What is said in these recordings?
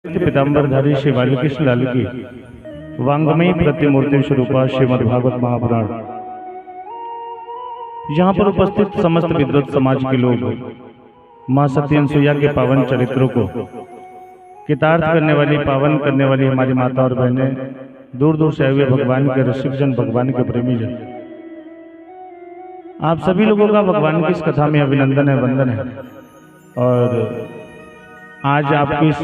पीताम्बरधारी श्री बालकृष्ण लाल की वांगमयी प्रतिमूर्ति स्वरूपा श्रीमद् भागवत महापुराण। यहाँ पर उपस्थित समस्त विद्वत समाज के लोग माँ सती अनसुईया के पावन चरित्रों को कितार्थ करने वाली, पावन करने वाली हमारी माता और बहनें, दूर दूर से आए हुए भगवान के रसिक जन, भगवान के प्रेमी जन, आप सभी लोगों का भगवान की इस कथा में अभिनंदन है, वंदन है। और आज आपकी इस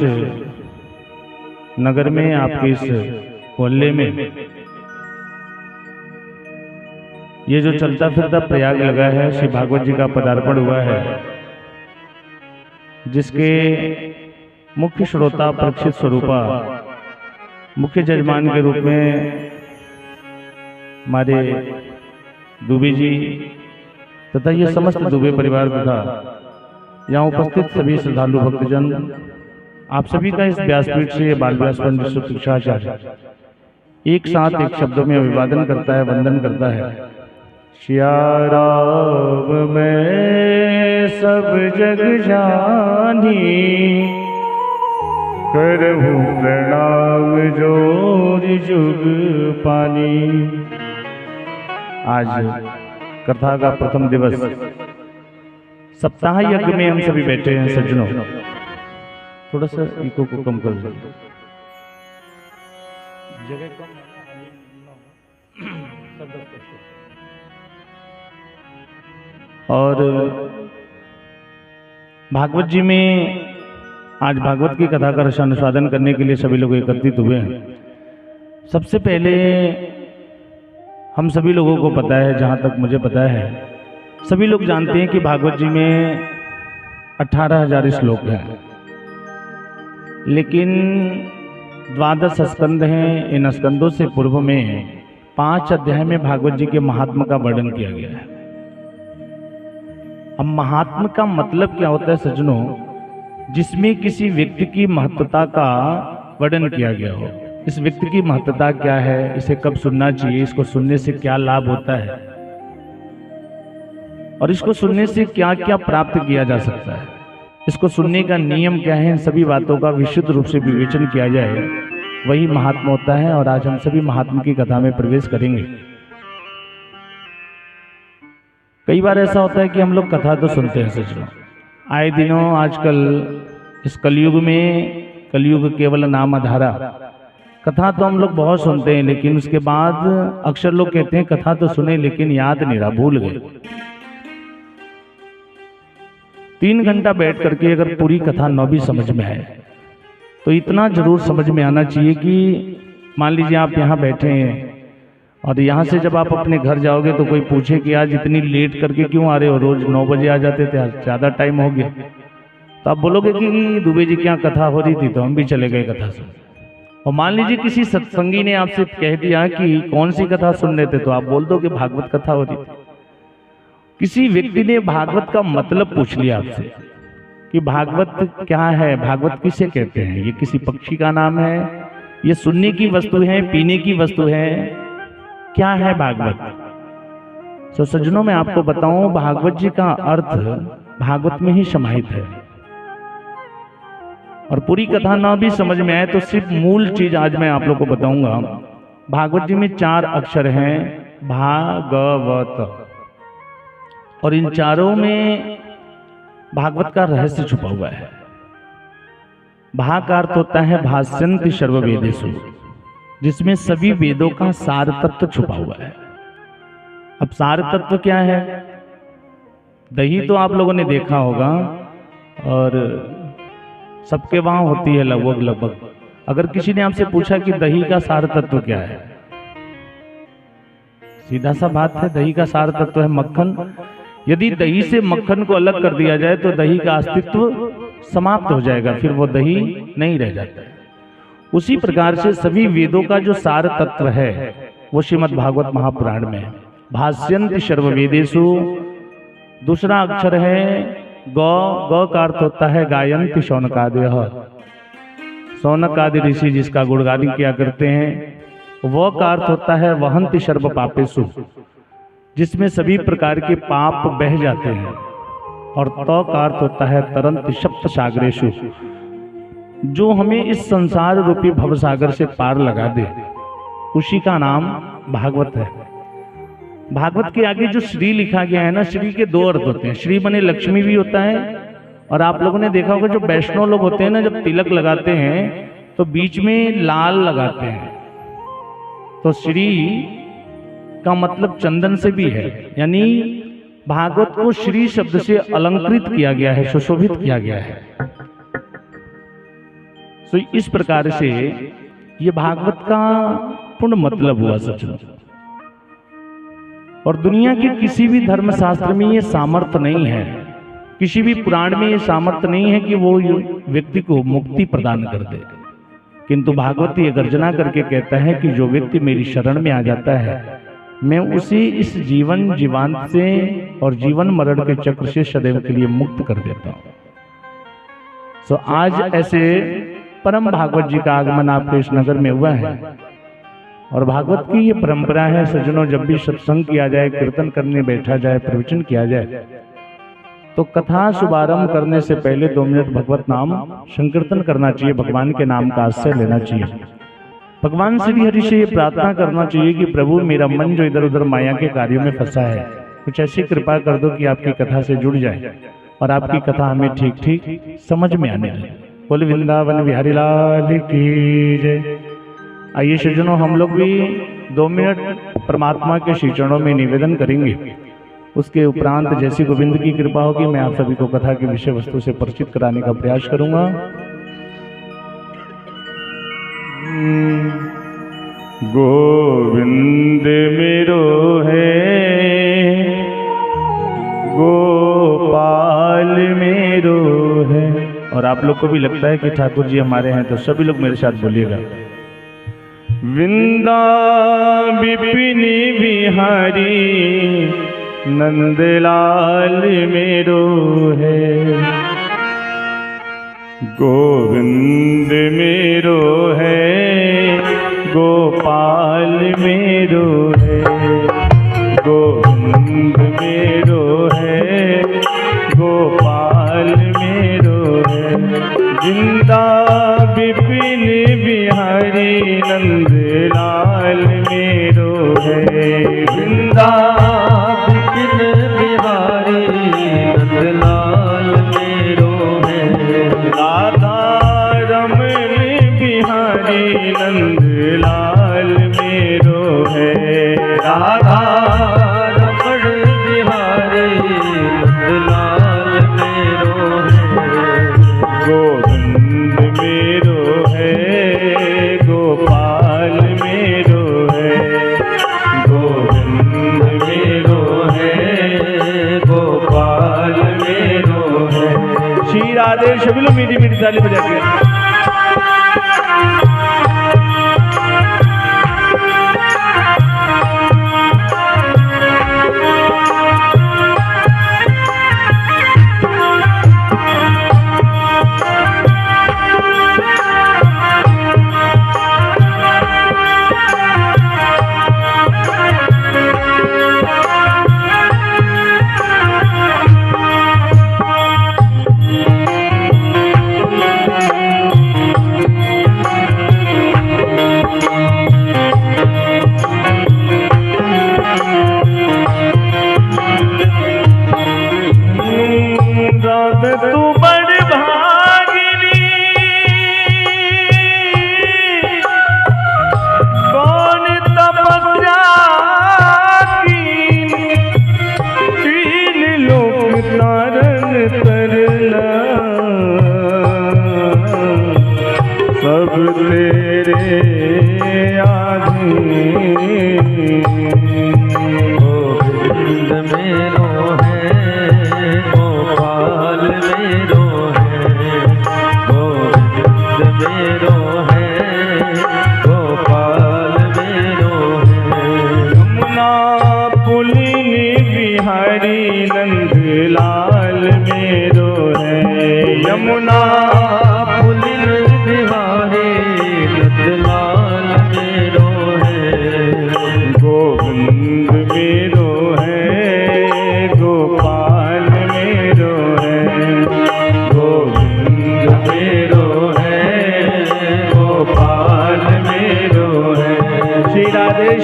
नगर में, आपके इस मोहल्ले में ये जो चलता फिरता प्रयाग लगा है, श्री भागवत जी का पदार्पण हुआ है, जिसके मुख्य श्रोता परीक्षित स्वरूपा मुख्य जजमान के रूप में हमारे दुबे जी तथा ये समस्त दुबे परिवार तथा यहाँ उपस्थित सभी श्रद्धालु भक्तजन, आप सभी का इस व्यासपीठ से बाल व्यास पंडित शिक्षाचार्य एक साथ एक शब्दों में अभिवादन करता है, वंदन करता है। श्या राम मैं सब जग जानी, करहूँ प्रणाम जोर जुग पानी। आज कथा का प्रथम दिवस, सप्ताह यज्ञ में हम सभी बैठे हैं सज्जनों। थोड़ा सा इको को कम कर दीजिए, जगह कम और भागवत जी में आज भागवत की कथा का रसानुवादन करने के लिए सभी लोग एकत्रित हुए हैं। सबसे पहले हम सभी लोगों को पता है, जहाँ तक मुझे पता है, सभी लोग जानते हैं कि भागवत जी में 18,000 श्लोक हैं, लेकिन 12 स्कंद हैं। इन स्कंदों से पूर्व में 5 अध्याय में भागवत जी के महात्म का वर्णन किया गया है। अब महात्म का मतलब क्या होता है सज्जनों? जिसमें किसी व्यक्ति की महत्वता का वर्णन किया गया हो। इस व्यक्ति की महत्वता क्या है, इसे कब सुनना चाहिए, इसको सुनने से क्या लाभ होता है और इसको सुनने से क्या क्या प्राप्त किया जा सकता है, इसको सुनने का नियम क्या है, इन सभी बातों का विशुद्ध रूप से विवेचन किया जाए, वही महात्मा होता है। और आज हम सभी महात्मा की कथा में प्रवेश करेंगे। कई बार ऐसा होता है कि हम लोग कथा तो सुनते हैं सज्जनों, आए दिनों आजकल इस कलयुग में, कलयुग केवल नाम आधारा, कथा तो हम लोग बहुत सुनते हैं, लेकिन उसके बाद अक्सर लोग कहते हैं कथा तो सुने लेकिन याद नहीं रहा, भूल गए। 3 घंटा बैठ करके अगर पूरी कथा न भी समझ में आए तो इतना जरूर समझ में आना चाहिए कि मान लीजिए आप यहाँ बैठे हैं और यहाँ से जब आप अपने घर जाओगे तो कोई पूछे कि आज इतनी लेट करके क्यों आ रहे हो, रोज 9 बजे आ जाते थे, आज ज़्यादा टाइम हो गया, तो आप बोलोगे कि दुबे जी क्या कथा हो रही थी तो हम भी चले गए कथा सुन। और मान लीजिए किसी सत्संगी ने आपसे कह दिया कि कौन सी कथा सुन रहे थे, तो आप बोल दो कि भागवत कथा हो रही थी। किसी व्यक्ति ने भागवत का मतलब पूछ लिया आपसे कि भागवत क्या है, भागवत किसे कहते हैं, ये किसी पक्षी का नाम है, ये सुनने की वस्तु है, पीने की वस्तु है, क्या है भागवत? तो सज्जनों मैं आपको बताऊं, भागवत जी का अर्थ भागवत में ही समाहित है। और पूरी कथा ना भी समझ में आए तो सिर्फ मूल चीज आज मैं आप लोग को बताऊंगा। भागवत जी में 4 अक्षर हैं, भागवत, और इन चारों में भागवत का रहस्य छुपा हुआ है। भा का अर्थ होता है भाष्यन्ति सर्व वेदेषु, जिसमें सभी वेदों का सार तत्व छुपा हुआ है। अब सार तत्व क्या है? दही तो आप लोगों ने देखा होगा और सबके वहां होती है लगभग। अगर किसी ने आपसे पूछा कि दही का सार तत्व क्या है, सीधा सा बात है, दही का सार तत्व है मक्खन। यदि दही से मक्खन को अलग कर दिया जाए तो दही का अस्तित्व समाप्त हो जाएगा, फिर वो दही नहीं रह जाता है। उसी प्रकार से सभी वेदों का जो सार तत्व है वो श्रीमद् भागवत महापुराण में है। भाष्यन्ति सर्व वेदेषु, दूसरा अक्षर है गौ। गौ का अर्थ होता है गायन्ति शौनकादयः, शौनक आदि ऋषि जिसका गुणगान किया करते हैं। वो का अर्थ होता है वहन्ति सर्व पापेषु, जिसमें सभी प्रकार के पाप बह जाते हैं। और तो का अर्थ होता है तरंत सप्त सागरेषु, जो हमें इस संसार रूपी भवसागर से पार लगा दे, उसी का नाम भागवत है। भागवत के आगे जो श्री लिखा गया है ना, श्री के दो अर्थ होते हैं। श्री बने लक्ष्मी भी होता है, और आप लोगों ने देखा होगा जो वैष्णव लोग होते हैं ना, जब तिलक लगाते हैं तो बीच में लाल लगाते हैं। तो श्री का मतलब चंदन से भी है, यानी भागवत को श्री शब्द से अलंकृत किया गया है, सुशोभित किया गया है। तो इस प्रकार से ये भागवत का पूर्ण मतलब हुआ सच में। और दुनिया के किसी भी धर्म शास्त्र में ये सामर्थ्य नहीं है, किसी भी पुराण में ये सामर्थ्य नहीं है कि वो व्यक्ति को मुक्ति प्रदान कर दे। किंतु भागवत ये गर्जना करके कहता है कि जो व्यक्ति मेरी शरण में आ जाता है, मैं उसे इस जीवन जीवांत से और जीवन मरण के चक्र से सदैव के लिए मुक्त कर देता हूं। तो आज ऐसे परम भागवत जी का आगमन आपके इस नगर में हुआ है। और भागवत की ये परंपरा है सज्जनों, जब भी सत्संग किया जाए, कीर्तन करने बैठा जाए, प्रवचन किया जाए, तो कथा शुभारंभ करने से पहले 2 मिनट भगवत नाम संकीर्तन करना चाहिए, भगवान के नाम का आश्रय लेना चाहिए। भगवान श्री हरि से ये प्रार्थना करना चाहिए कि प्रभु मेरा मन जो इधर उधर माया के कार्यों में फंसा है, कुछ ऐसी कृपा कर दो कि आपकी कथा से जुड़ जाए और आपकी कथा हमें ठीक ठीक समझ में आने लगे। बोले वृंदावन बिहारी लाल की जय। आइए सज्जनों, हम लोग भी 2 मिनट परमात्मा के श्री चरणों में निवेदन करेंगे। उसके उपरांत जैसी गोविंद की कृपा होगी, मैं आप सभी को कथा की विषय वस्तु से परिचित कराने का प्रयास करूंगा। गोविंद मेरो है, गोपाल मेरो है। और आप लोग को भी लगता है कि ठाकुर जी हमारे हैं, तो सभी लोग मेरे साथ बोलिएगा। वृंदा विपिन बिहारी नंदलाल मेरो है, गोविंद मेरो है, गोपाल मेरो है, गोविंद मेरो है, गोपाल मेरो है। वृंदा विपिन बिहारी नंदलाल मेरो है, वृंदा विपिन बिहारी नंदलाल मेरो है, राधा रमण बिहारी नंदलाल मेरो है, राधा रमण बिहारी नंदलाल मेरो है, गोविंद मेरो है, गोपाल मेरो है, गोविंद मेरो है, गोपाल मेरो है। श्री राधे। सभी लोग मीठी मीठी ताली बजा के मेरो है,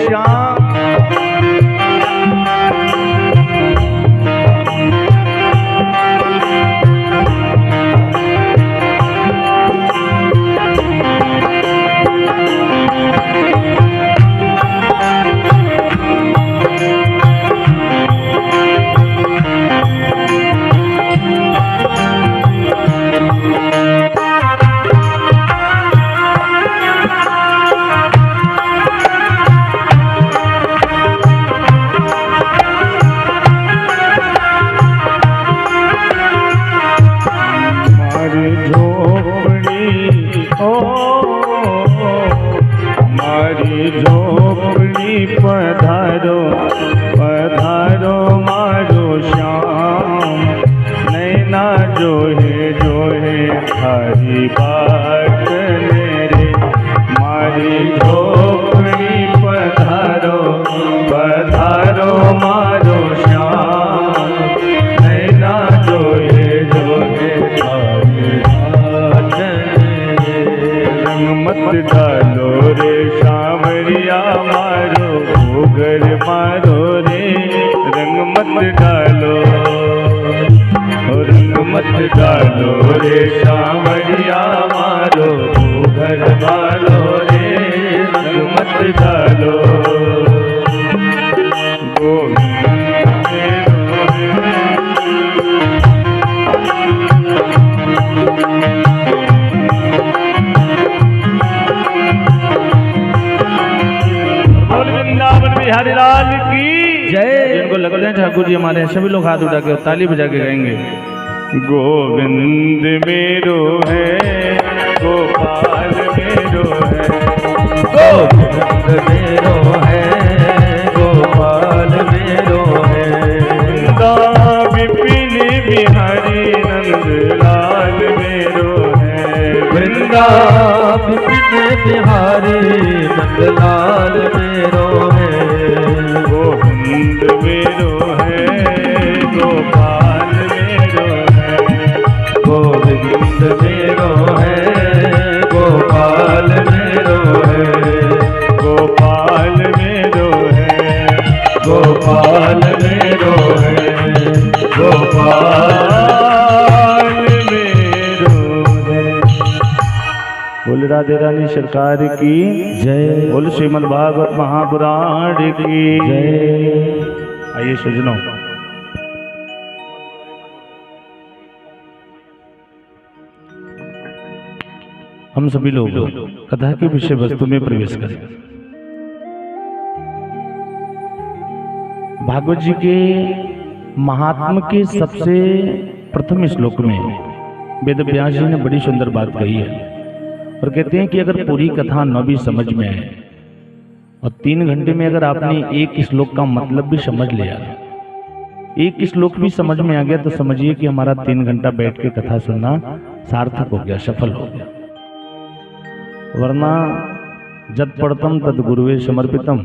श्याम। पधारो पधारो मारो श्याम, नैना जोहे जोहे थारी बात मेरे, मारी झोपड़ी पधारो पधारो मारो श्याम, नैना जोहे जोहे थारी बात मेरे। रंग मत डालो रे सांवरिया मारो घूघर मारो रे, रंग मत डालो, रंग मत डालो रे सांवरिया मारो घूघर मारो रे, रंग मत डालो। बिहारी लाल की जय। जिनको लगते हैं ठाकुर जी हमारे सभी लोग हाथ उठा के ताली बजा के गाएंगे। गोविंद मेरो है गोपाल मेरो है, गोविंद मेरो है गोपाल मेरो है, विपिन बिहारी नंदलाल मेरो है, वृंदा विपिन बिहारी नंदलाल मेरो है, गोविंद मेरो है गोपाल मेरो है, गोविंद मेरो है गोपाल मेरो है, गोपाल मेरो है गोपाल मेरो है, गोपाल मेरो है। बोल राधे रानी सरकार की जय, बोल श्रीमद् भागवत महापुराण की जय। आइए सजनों, हम सभी लोग कथा की विषय वस्तु में प्रवेश करें। भागवत जी के महात्म के सबसे प्रथम श्लोक में वेद व्यास जी ने बड़ी सुंदर बात कही है और कहते हैं कि अगर पूरी कथा न भी समझ में आए और 3 घंटे में अगर आपने एक श्लोक का मतलब भी समझ लिया, एक श्लोक भी समझ में आ गया, तो समझिए कि हमारा 3 घंटा बैठ के कथा सुनना सार्थक हो गया, सफल हो गया। वरना जद पढ़तम तद गुरुवे समर्पितम,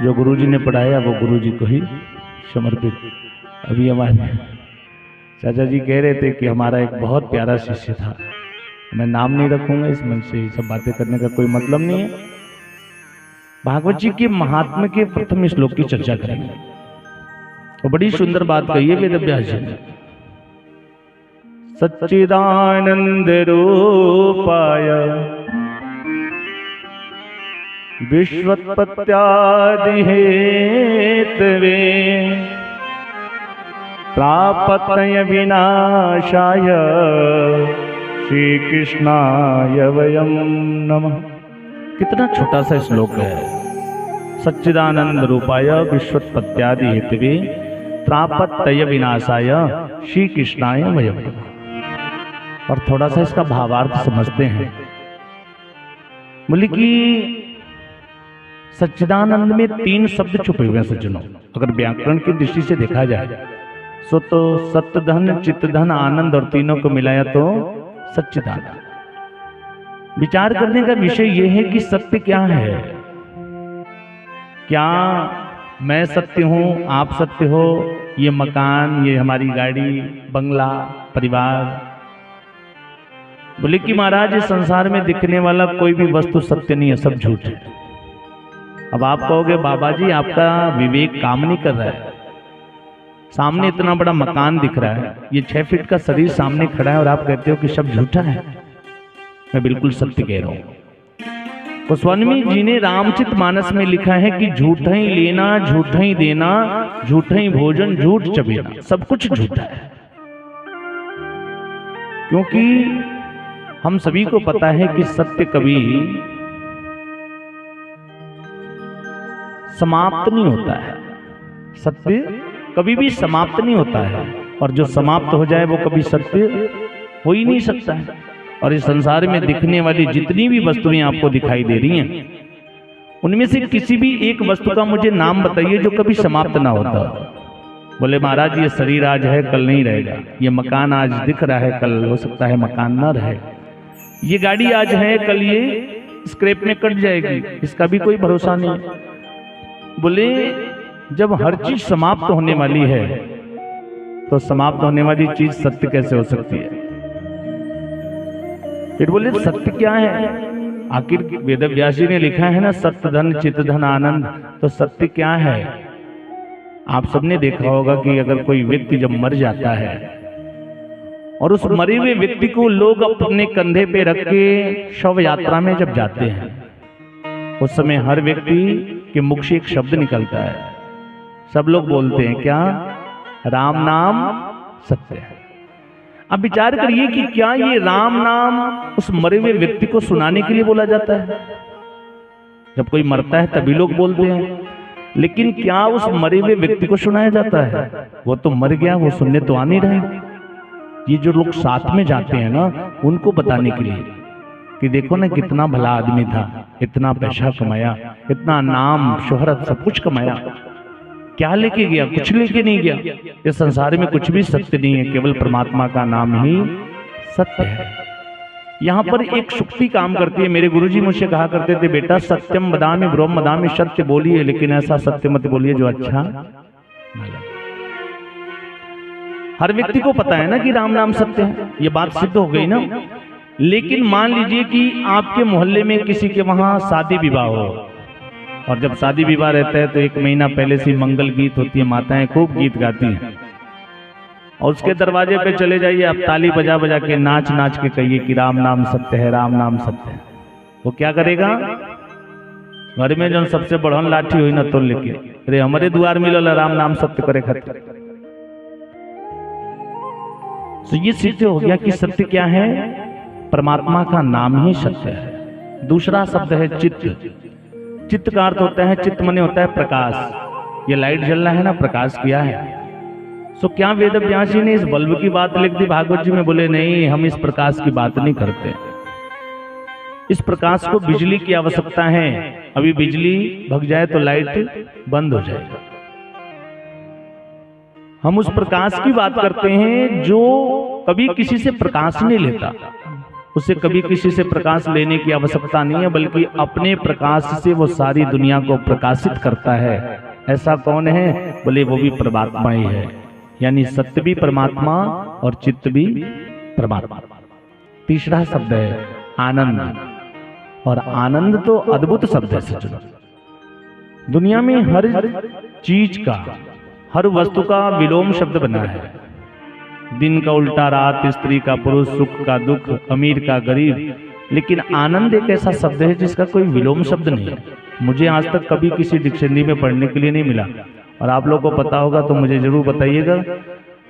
जो गुरुजी ने पढ़ाया वो गुरुजी को ही समर्पित। अभी हमारे चाचा जी कह रहे थे कि हमारा एक बहुत प्यारा शिष्य था, मैं नाम नहीं रखूंगा, इस मन से सब बातें करने का कोई मतलब नहीं है। भागवत जी के महात्म्य के प्रथम श्लोक की चर्चा करेंगे और बड़ी सुंदर बात कही है वेद व्यास जी ने। सच्चिदानंद रूपाय विश्वोत्पत्त्यादि हेतवे प्रापतय विनाशाय श्री कृष्णाय वयम नमः। कितना छोटा सा श्लोक है। सच्चिदानंद रूपाय विश्वोत्पत्त्यादि हेतवे प्रापतय विनाशाय श्री कृष्णाय वयम नमः। और थोड़ा सा इसका भावार्थ समझते हैं। बोले कि सच्चिदानंद में 3 शब्द छुपे हुए हैं सज्जनों। अगर व्याकरण की दृष्टि से देखा जाए सो तो सत्य धन चित्त धन आनंद और तीनों को मिलाया तो सच्चिदानंद। विचार करने का विषय यह है कि सत्य क्या है। क्या मैं सत्य हूं, आप सत्य हो, ये मकान, ये हमारी गाड़ी, बंगला, परिवार। बोले कि महाराज इस संसार में दिखने वाला कोई भी वस्तु सत्य नहीं है, सब झूठ है। अब आप कहोगे बाबा जी आपका विवेक काम नहीं कर रहा है, सामने इतना बड़ा मकान दिख रहा है, ये 6 फीट का शरीर सामने खड़ा है और आप कहते हो कि सब झूठा है। मैं बिल्कुल सत्य कह रहा हूं। गोस्वामी जी ने रामचित मानस में लिखा है कि झूठा ही लेना, झूठा ही देना, झूठा ही भोजन, झूठ चबेना, सब कुछ झूठा है। क्योंकि हम सभी को पता है कि सत्य कभी समाप्त नहीं होता है, सत्य कभी भी समाप्त नहीं होता है, और जो समाप्त हो जाए वो कभी सत्य हो ही नहीं सकता है। और इस संसार में दिखने वाली जितनी भी वस्तुएं आपको दिखाई दे रही हैं, उनमें से किसी भी एक वस्तु का मुझे नाम बताइए जो कभी समाप्त ना होता। बोले महाराज ये शरीर आज है कल नहीं रहेगा, ये मकान आज दिख रहा है कल हो सकता है मकान ना रहे, ये गाड़ी आज है कल ये स्क्रैप में कट जाएगी, इसका भी कोई भरोसा नहीं। बोले जब हर चीज समाप्त होने वाली है तो समाप्त होने वाली चीज सत्य कैसे हो सकती है? फिर बोले सत्य क्या है? आखिर वेद व्यास जी ने लिखा है ना, सत्य धन चित धन आनंद। तो सत्य क्या है? आप सबने देखा होगा कि अगर कोई व्यक्ति जब मर जाता है और उस मरे हुए व्यक्ति को लोग अपने कंधे पे रख के शव यात्रा में जब जाते हैं, उस समय हर व्यक्ति के मुख से एक शब्द निकलता है, सब लोग बोलते हैं क्या? राम नाम सत्य है। अब विचार करिए कि क्या ये राम नाम उस मरे हुए व्यक्ति को सुनाने के लिए बोला जाता है? जब कोई मरता है तभी लोग बोलते हैं, लेकिन क्या उस मरे हुए व्यक्ति को सुनाया जाता है? वो तो मर गया, वो सुनने तो आ नहीं रहे। ये जो लोग साथ में जाते हैं ना, उनको बताने के लिए कि देखो ना कितना भला आदमी था, इतना पैसा कमाया, इतना नाम शोहरत सब कुछ कमाया, क्या लेके गया? कुछ लेके नहीं गया। इस संसार में कुछ भी सत्य नहीं है, केवल परमात्मा का नाम ही सत्य है। यहाँ पर एक शुक्ति काम करती है। मेरे गुरुजी मुझसे कहा करते थे, बेटा सत्यम वदामि ब्रह्म वदामि, सत्य बोलिए लेकिन ऐसा सत्य मत बोलिए जो अच्छा न लगे। हर व्यक्ति को पता है ना कि राम नाम सत्य है, ये बात सिद्ध हो गई ना। लेकिन मान लीजिए कि आपके मोहल्ले में किसी के वहां शादी विवाह हो, और जब शादी विवाह रहता है तो 1 महीना पहले से मंगल गीत होती है, माताएं खूब गीत गाती हैं, और उसके दरवाजे पे चले जाइए, आप ताली बजा बजा के नाच नाच के कहिए कि राम नाम सत्य है, राम नाम सत्य है। वो क्या करेगा? घर में जो सबसे बढ़न लाठी हुई ना तो लेके, अरे हमारे द्वार मिलल राम नाम सत्य करे खातिर। तो ये सिद्ध हो गया कि सत्य क्या है? परमात्मा का नाम ही सत्य है। दूसरा शब्द है चित्त। चित्त का अर्थ होता है, चित्त मने होता है प्रकाश। ये लाइट जल रहा है ना, प्रकाश किया है। सो क्या वेद व्यास जी ने इस बल्ब की बात लिख दी भागवत जी में? बोले नहीं, हम इस प्रकाश की बात नहीं करते। इस प्रकाश को बिजली की आवश्यकता है, अभी बिजली भग जाए तो लाइट बंद हो जाएगा। हम उस प्रकाश की बात करते हैं जो कभी किसी से प्रकाश नहीं लेता, उसे कभी किसी से प्रकाश लेने की आवश्यकता नहीं है, बल्कि अपने प्रकाश से वो सारी दुनिया को प्रकाशित करता है। ऐसा कौन है? बोले वो भी परमात्मा ही है। यानी सत्य भी परमात्मा और चित्त भी परमात्मा। तीसरा शब्द है आनंद, और आनंद तो अद्भुत शब्द है सज्जनों। दुनिया में हर चीज का, हर वस्तु का विलोम शब्द बना है। दिन का उल्टा रात, स्त्री का पुरुष, सुख का दुख, अमीर का गरीब, लेकिन आनंद एक ऐसा शब्द है जिसका कोई विलोम शब्द नहीं है। मुझे आज तक कभी किसी डिक्शनरी में पढ़ने के लिए नहीं मिला, और आप लोगों को पता होगा तो मुझे जरूर बताइएगा।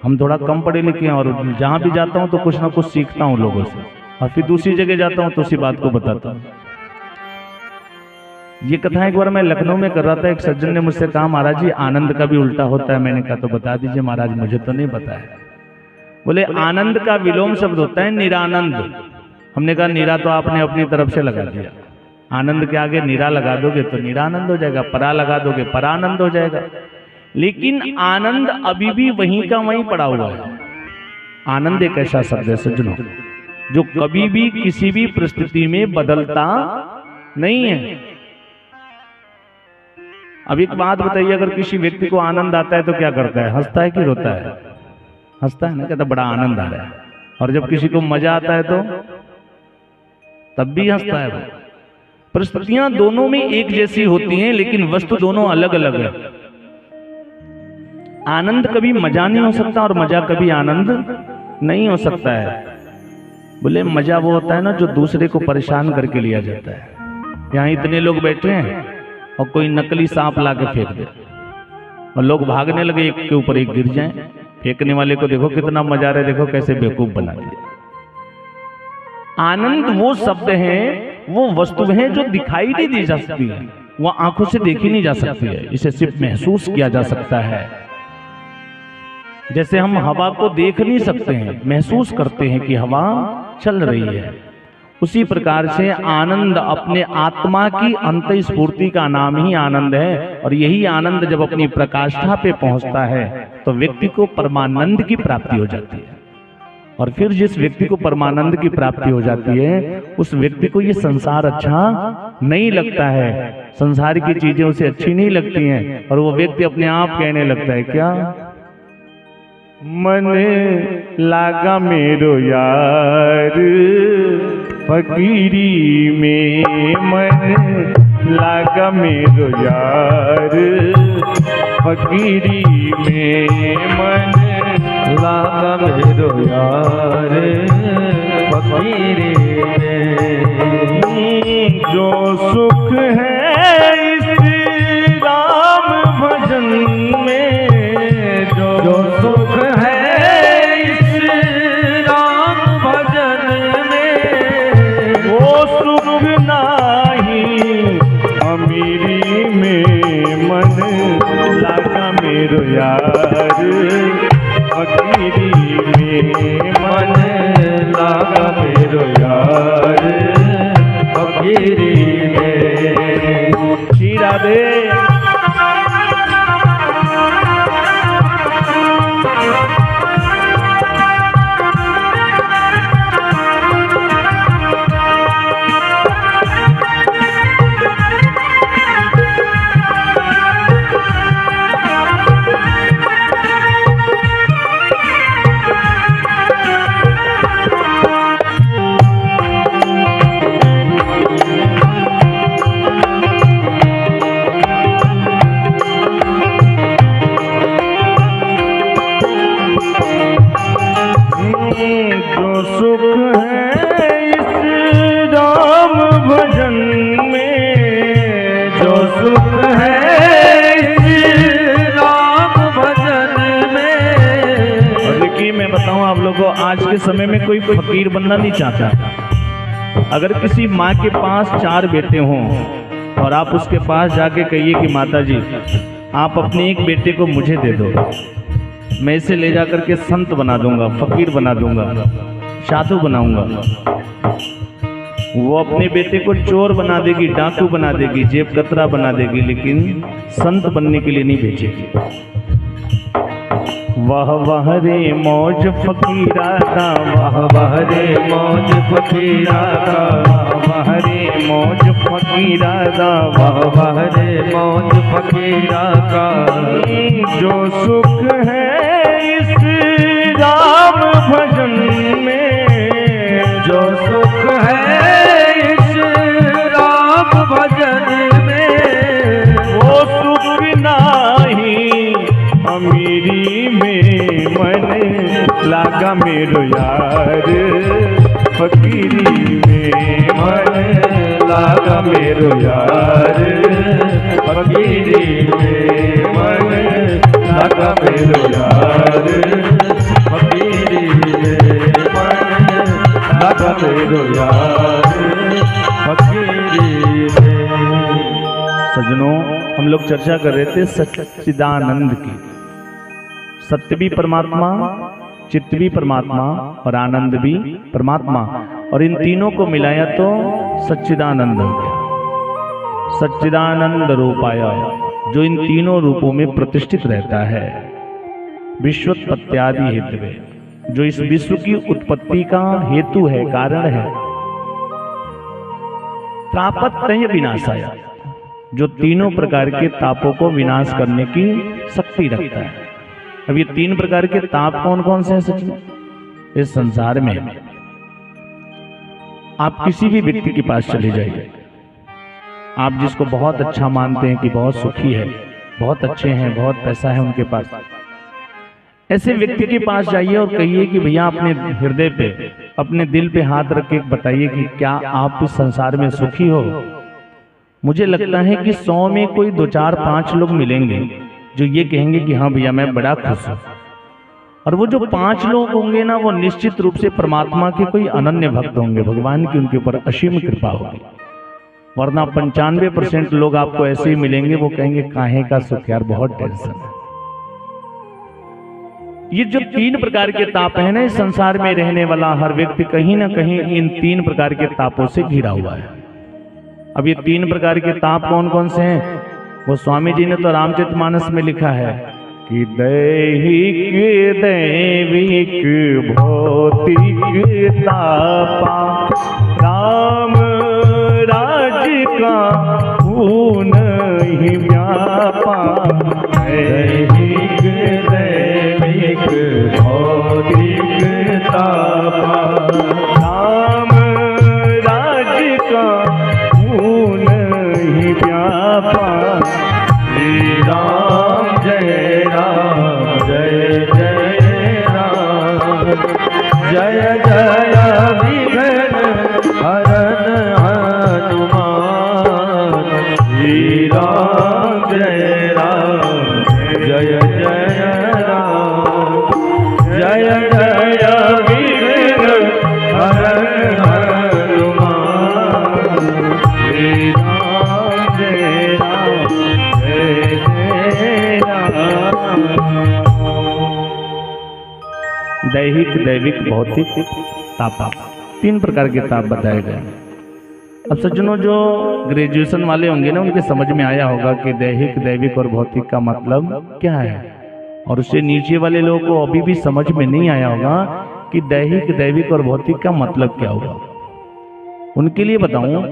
हम थोड़ा कम पढ़े लिखे हैं, और जहां भी जाता हूं तो कुछ ना कुछ सीखता हूं लोगों से, और फिर दूसरी जगह जाता हूं तो उसी बात को बताता हूं। ये कथा एक बार मैं लखनऊ में कर रहा था, एक सज्जन ने मुझसे कहा महाराज जी आनंद का भी उल्टा होता है। मैंने कहा तो बता दीजिए महाराज, मुझे तो नहीं पता है। बोले आनंद का विलोम शब्द होता है निरानंद। हमने कहा नीरा तो आपने अपनी तरफ से लगा दिया, आनंद के आगे नीरा लगा दोगे तो निरानंद हो जाएगा, परा लगा दोगे परानंद हो जाएगा। लेकिन आनंद अभी भी वहीं का वहीं पड़ा हुआ है। आनंद एक ऐसा शब्द है सज्जनों जो कभी भी किसी भी परिस्थिति में बदलता नहीं है। अब एक बात बताइए, अगर किसी व्यक्ति को आनंद आता है तो क्या करता है? हंसता है कि रोता है? हंसता है ना, कहता बड़ा आनंद आ रहा है। और जब किसी को मजा आता है तो तब भी हंसता है वो। परिस्थितियां दोनों में एक जैसी होती हैं, लेकिन वस्तु दोनों अलग अलग है। आनंद कभी मजा नहीं हो सकता और मजा कभी आनंद नहीं हो सकता है। बोले मजा वो होता है ना जो दूसरे को परेशान करके लिया जाता है। यहाँ इतने लोग बैठे हैं और कोई नकली सांप ला के फेंक दे और लोग भागने लगे, एक के ऊपर एक गिर जाए। फेंकने वाले को देखो कितना मजा आ रहा है, देखो कैसे बेवकूफ बना दिया। आनंद वो शब्द है, वो वस्तु है जो दिखाई नहीं दी जा सकती है, वो आंखों से देखी नहीं जा सकती है, इसे सिर्फ महसूस किया जा सकता है। जैसे हम हवा को देख नहीं सकते हैं, महसूस करते हैं कि हवा चल रही है, उसी प्रकार से आनंद अपने आत्मा की अंतःस्फूर्ति का नाम ही आनंद है। और यही आनंद जब अपनी प्रकाष्ठा पे पहुंचता है तो व्यक्ति को परमानंद की प्राप्ति हो जाती है। और फिर जिस व्यक्ति को परमानंद की प्राप्ति हो जाती है, उस व्यक्ति को ये संसार अच्छा नहीं लगता है, संसार की चीजें उसे अच्छी नहीं लगती हैं, और वो व्यक्ति अपने आप कहने लगता है क्या, मन लागा मेरो यार फकीरी में, मन लागा मेरो यार फकीरी में, मन लागा मेरो यार फकीरी में। जो सुख है इस राम भजन में, जो सुख है इस राम भजन में, वो सुख नाही अमीरी में, मन लागा मेरो यार फकीरी में, मन लागा मेरो यार फकीरी में। श्री राधे। जो सुख है इस राम भजन में, जो सुख है इस राम भजन में। और देखिए मैं बताऊं आप लोगों को, आज के समय में कोई फकीर बनना नहीं चाहता। अगर किसी माँ के पास 4 बेटे हों और आप उसके पास जाके कहिए कि माता जी आप अपने एक बेटे को मुझे दे दो, मैं इसे ले जाकर के संत बना दूंगा, फकीर बना दूंगा, साधु बनाऊंगा, वो अपने बेटे को चोर बना देगी, डाकू बना देगी, जेब कतरा बना देगी, लेकिन संत बनने के लिए नहीं बेचेगी। वाह वाह रे मौज फकीरा का, वाह वाह रे मौज फकीरा का, वाह वाह रे मौज फकीरा का, वाह वाह रे मौज फकीरा का। जो सुख है इस राम भजन में, जो सुख है इस राम भजन में, वो सुख नाही अमीरी में, मन लागा मेरो यार फकीरी में, मन लागा मेरो यार फकीरी में, मन लागा मेरो यार फकीरी में, मन लागा मेरो यार फकीरी में। सज्जनों, हम लोग चर्चा कर रहे थे सच्चिदानंद की। सत्य भी परमात्मा, चित्त भी परमात्मा और आनंद भी परमात्मा, और इन तीनों को मिलाया तो सच्चिदानंद हो गया। सच्चिदानंद रूपाया, जो इन तीनों रूपों में प्रतिष्ठित रहता है। विश्वोत्पत्त्यादि हेतुवे, जो इस विश्व की उत्पत्ति का हेतु है, कारण है। तापत्रय विनाशाय, जो तीनों प्रकार के तापों को विनाश करने की शक्ति रखता है। अब ये 3 प्रकार के ताप कौन कौन से हैं सचिन इस संसार में? आप किसी भी व्यक्ति के पास चले जाइए, आप जिसको बहुत अच्छा मानते हैं कि बहुत सुखी है, बहुत अच्छे हैं, बहुत पैसा है उनके पास, ऐसे व्यक्ति के पास जाइए और कहिए कि भैया अपने हृदय पे, अपने दिल पे हाथ रख के बताइए कि क्या आप इस संसार में सुखी हो। मुझे लगता है कि 100 में कोई 2, 4, 5 लोग मिलेंगे जो ये कहेंगे कि हाँ भैया मैं बड़ा खुश हूं। और वो जो 5 लोग होंगे ना, वो निश्चित रूप से परमात्मा के कोई अनन्य भक्त होंगे, भगवान की उनके ऊपर असीम कृपा होगी। वरना 95% लोग आपको ऐसे ही मिलेंगे, वो कहेंगे काहे का सुख यार, बहुत टेंशन है। ये जो 3 प्रकार के ताप है ना, इस संसार में रहने वाला हर व्यक्ति कहीं ना कहीं इन 3 प्रकार के तापों से घिरा हुआ है। अब ये 3 प्रकार के ताप कौन कौन से हैं? वो स्वामी जी ने तो रामचरितमानस में लिखा है कि दैहिक दैविक भौतिक तापा, राम राज का खून ही व्यापा। दैहिक दैविक भौतिक तापा, राम राज का खून ही व्यापा। श्री राम जय राम जय जय राम, जय जय विघ्न हरन हनुमान। श्री राम जय राम जय जय राम, जय जय विघ्न हरन हनुमान। श्री राम जय राम जय जय राम। दैहिक दैविक भौतिक ताप, 3 प्रकार के ताप बताए गए। अब सज्जनों, जो ग्रेजुएशन वाले होंगे ना, उनके समझ में आया होगा कि दैहिक दैविक और भौतिक का मतलब क्या है। और उससे नीचे वाले लोगों को अभी भी समझ में नहीं आया होगा कि दैहिक दैविक और भौतिक का मतलब क्या होगा। उनके लिए बताऊं,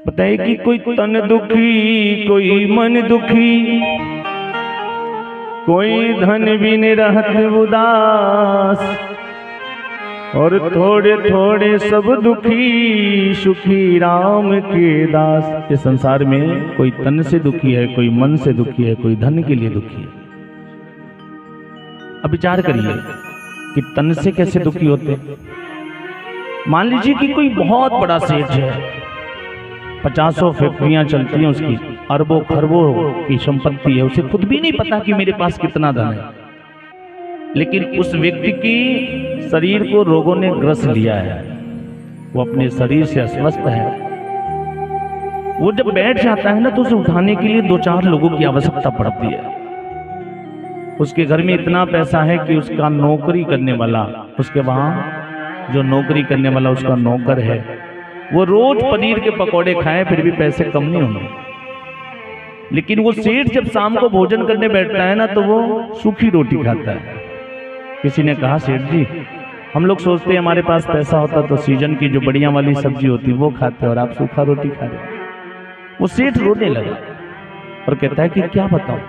बताइए कि कोई तन दुखी, कोई मन दुखी, कोई धन बिन रहत उदास, और थोड़े थोड़े सब दुखी, सुखी राम के दास। इस संसार में कोई तन से दुखी है, कोई मन से दुखी है, कोई धन के लिए दुखी है। अब विचार करिए कि तन से कैसे दुखी होते। मान लीजिए कि कोई बहुत बड़ा सेठ है, 50 फैक्ट्रियां चलती हैं उसकी, अरबों खरबों की संपत्ति है, उसे खुद भी नहीं पता कि मेरे पास कितना धन है। लेकिन उस व्यक्ति की शरीर को रोगों ने ग्रस लिया है, वो अपने शरीर से अस्वस्थ है। वो जब बैठ जाता है ना, तो उसे उठाने के लिए 2-4 लोगों की आवश्यकता पड़ती है। उसके घर में इतना पैसा है कि उसका नौकरी करने वाला, उसके वहां जो नौकरी करने वाला उसका नौकर है, वो रोज पनीर के पकौड़े खाए फिर भी पैसे कम नहीं होंगे। लेकिन वो सेठ जब शाम को भोजन करने बैठता है ना, तो वो सूखी रोटी खाता है। किसी ने कहा, सेठ जी, हम लोग सोचते हैं हमारे पास पैसा होता तो सीजन की जो बढ़िया वाली सब्जी होती वो खाते, और आप सूखा रोटी खा रहे। वो सेठ रोने लगा और कहता है कि क्या बताऊं,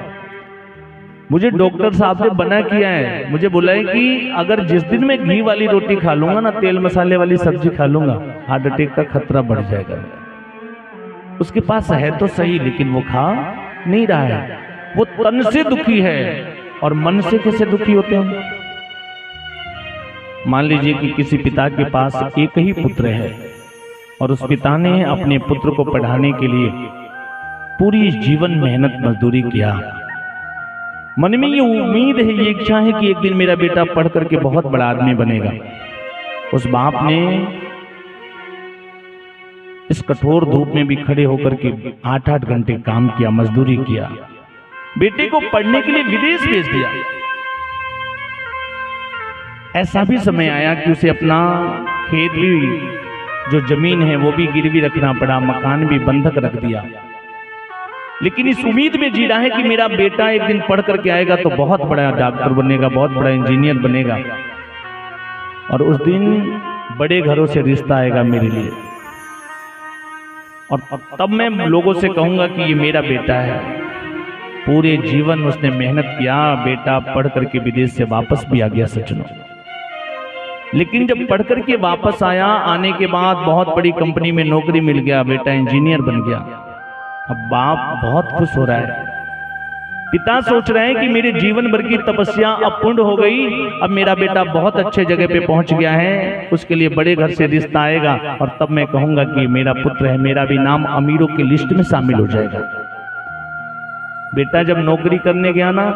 मुझे डॉक्टर साहब ने बना किया है, मुझे बोला है कि अगर जिस दिन मैं घी वाली रोटी खा लूंगा ना, तेल मसाले वाली सब्जी खा लूंगा, हार्ट अटैक का खतरा बढ़ जाएगा। उसके पास है तो सही, लेकिन वो खा नहीं रहा है। वो तन से दुखी है, और मन से कैसे दुखी होते हैं। मान लीजिए कि किसी पिता के पास एक ही पुत्र है, और उस पिता ने अपने पुत्र को पढ़ाने के लिए पूरी जीवन मेहनत मजदूरी किया। मन में ये उम्मीद है, ये इच्छा है कि एक दिन मेरा बेटा पढ़ करके बहुत बड़ा आदमी बनेगा। उस बाप ने इस कठोर धूप में भी खड़े होकर के 8-8 घंटे काम किया, मजदूरी किया, बेटे को पढ़ने के लिए विदेश भेज दिया। ऐसा भी समय आया कि उसे अपना खेत भी, जो जमीन है वो भी गिरवी रखना पड़ा, मकान भी बंधक रख दिया। लेकिन इस उम्मीद में जी रहा है कि मेरा बेटा एक दिन पढ़ करके आएगा तो बहुत बड़ा डॉक्टर बनेगा, बहुत बड़ा इंजीनियर बनेगा, और उस दिन बड़े घरों से रिश्ता आएगा मेरे लिए, और तब मैं लोगों से कहूंगा कि ये मेरा बेटा है। पूरे जीवन उसने मेहनत किया, बेटा पढ़ करके विदेश से वापस भी आ गया। सचनो, लेकिन जब पढ़ करके वापस आया, आने के बाद बहुत बड़ी कंपनी में नौकरी मिल गया, बेटा इंजीनियर बन गया। अब बाप बहुत खुश हो रहा है। पिता सोच रहे हैं कि मेरे जीवन भर की तपस्या अब पूर्ण हो गई, अब मेरा बेटा बहुत अच्छे जगह पे पहुंच गया है, उसके लिए बड़े घर से रिश्ता आएगा और तब मैं कहूंगा कि मेरा पुत्र है, मेरा भी नाम अमीरों की लिस्ट में शामिल हो जाएगा। बेटा जब नौकरी करने गया ना,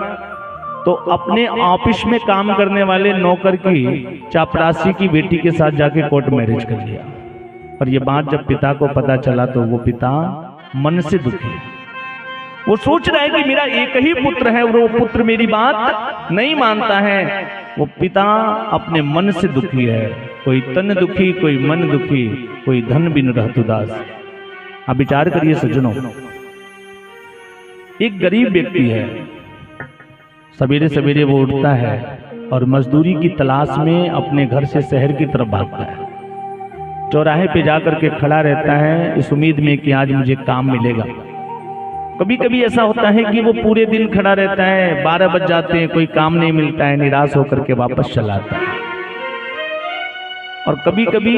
तो अपने ऑफिस में काम करने वाले नौकर की चापरासी की बेटी के साथ जाके कोर्ट मैरिज कर लिया। और ये बात जब पिता को पता चला तो वो पिता मन से दुखी। वो सोच रहा है कि मेरा एक ही पुत्र है और वो पुत्र मेरी बात नहीं मानता है। वो पिता अपने मन से दुखी है। कोई तन दुखी, कोई मन दुखी, कोई धन बिन रहत उदास। आप विचार करिए सज्जनों, एक गरीब व्यक्ति है, सवेरे सवेरे वो उठता है और मजदूरी की तलाश में अपने घर से शहर की तरफ भागता है। चौराहे पे जाकर के खड़ा रहता है इस उम्मीद में कि आज मुझे काम मिलेगा। कभी कभी ऐसा होता है कि वो पूरे दिन खड़ा रहता है, 12 बज जाते हैं, कोई काम नहीं मिलता है, निराश होकर के वापस चला आता है। और कभी कभी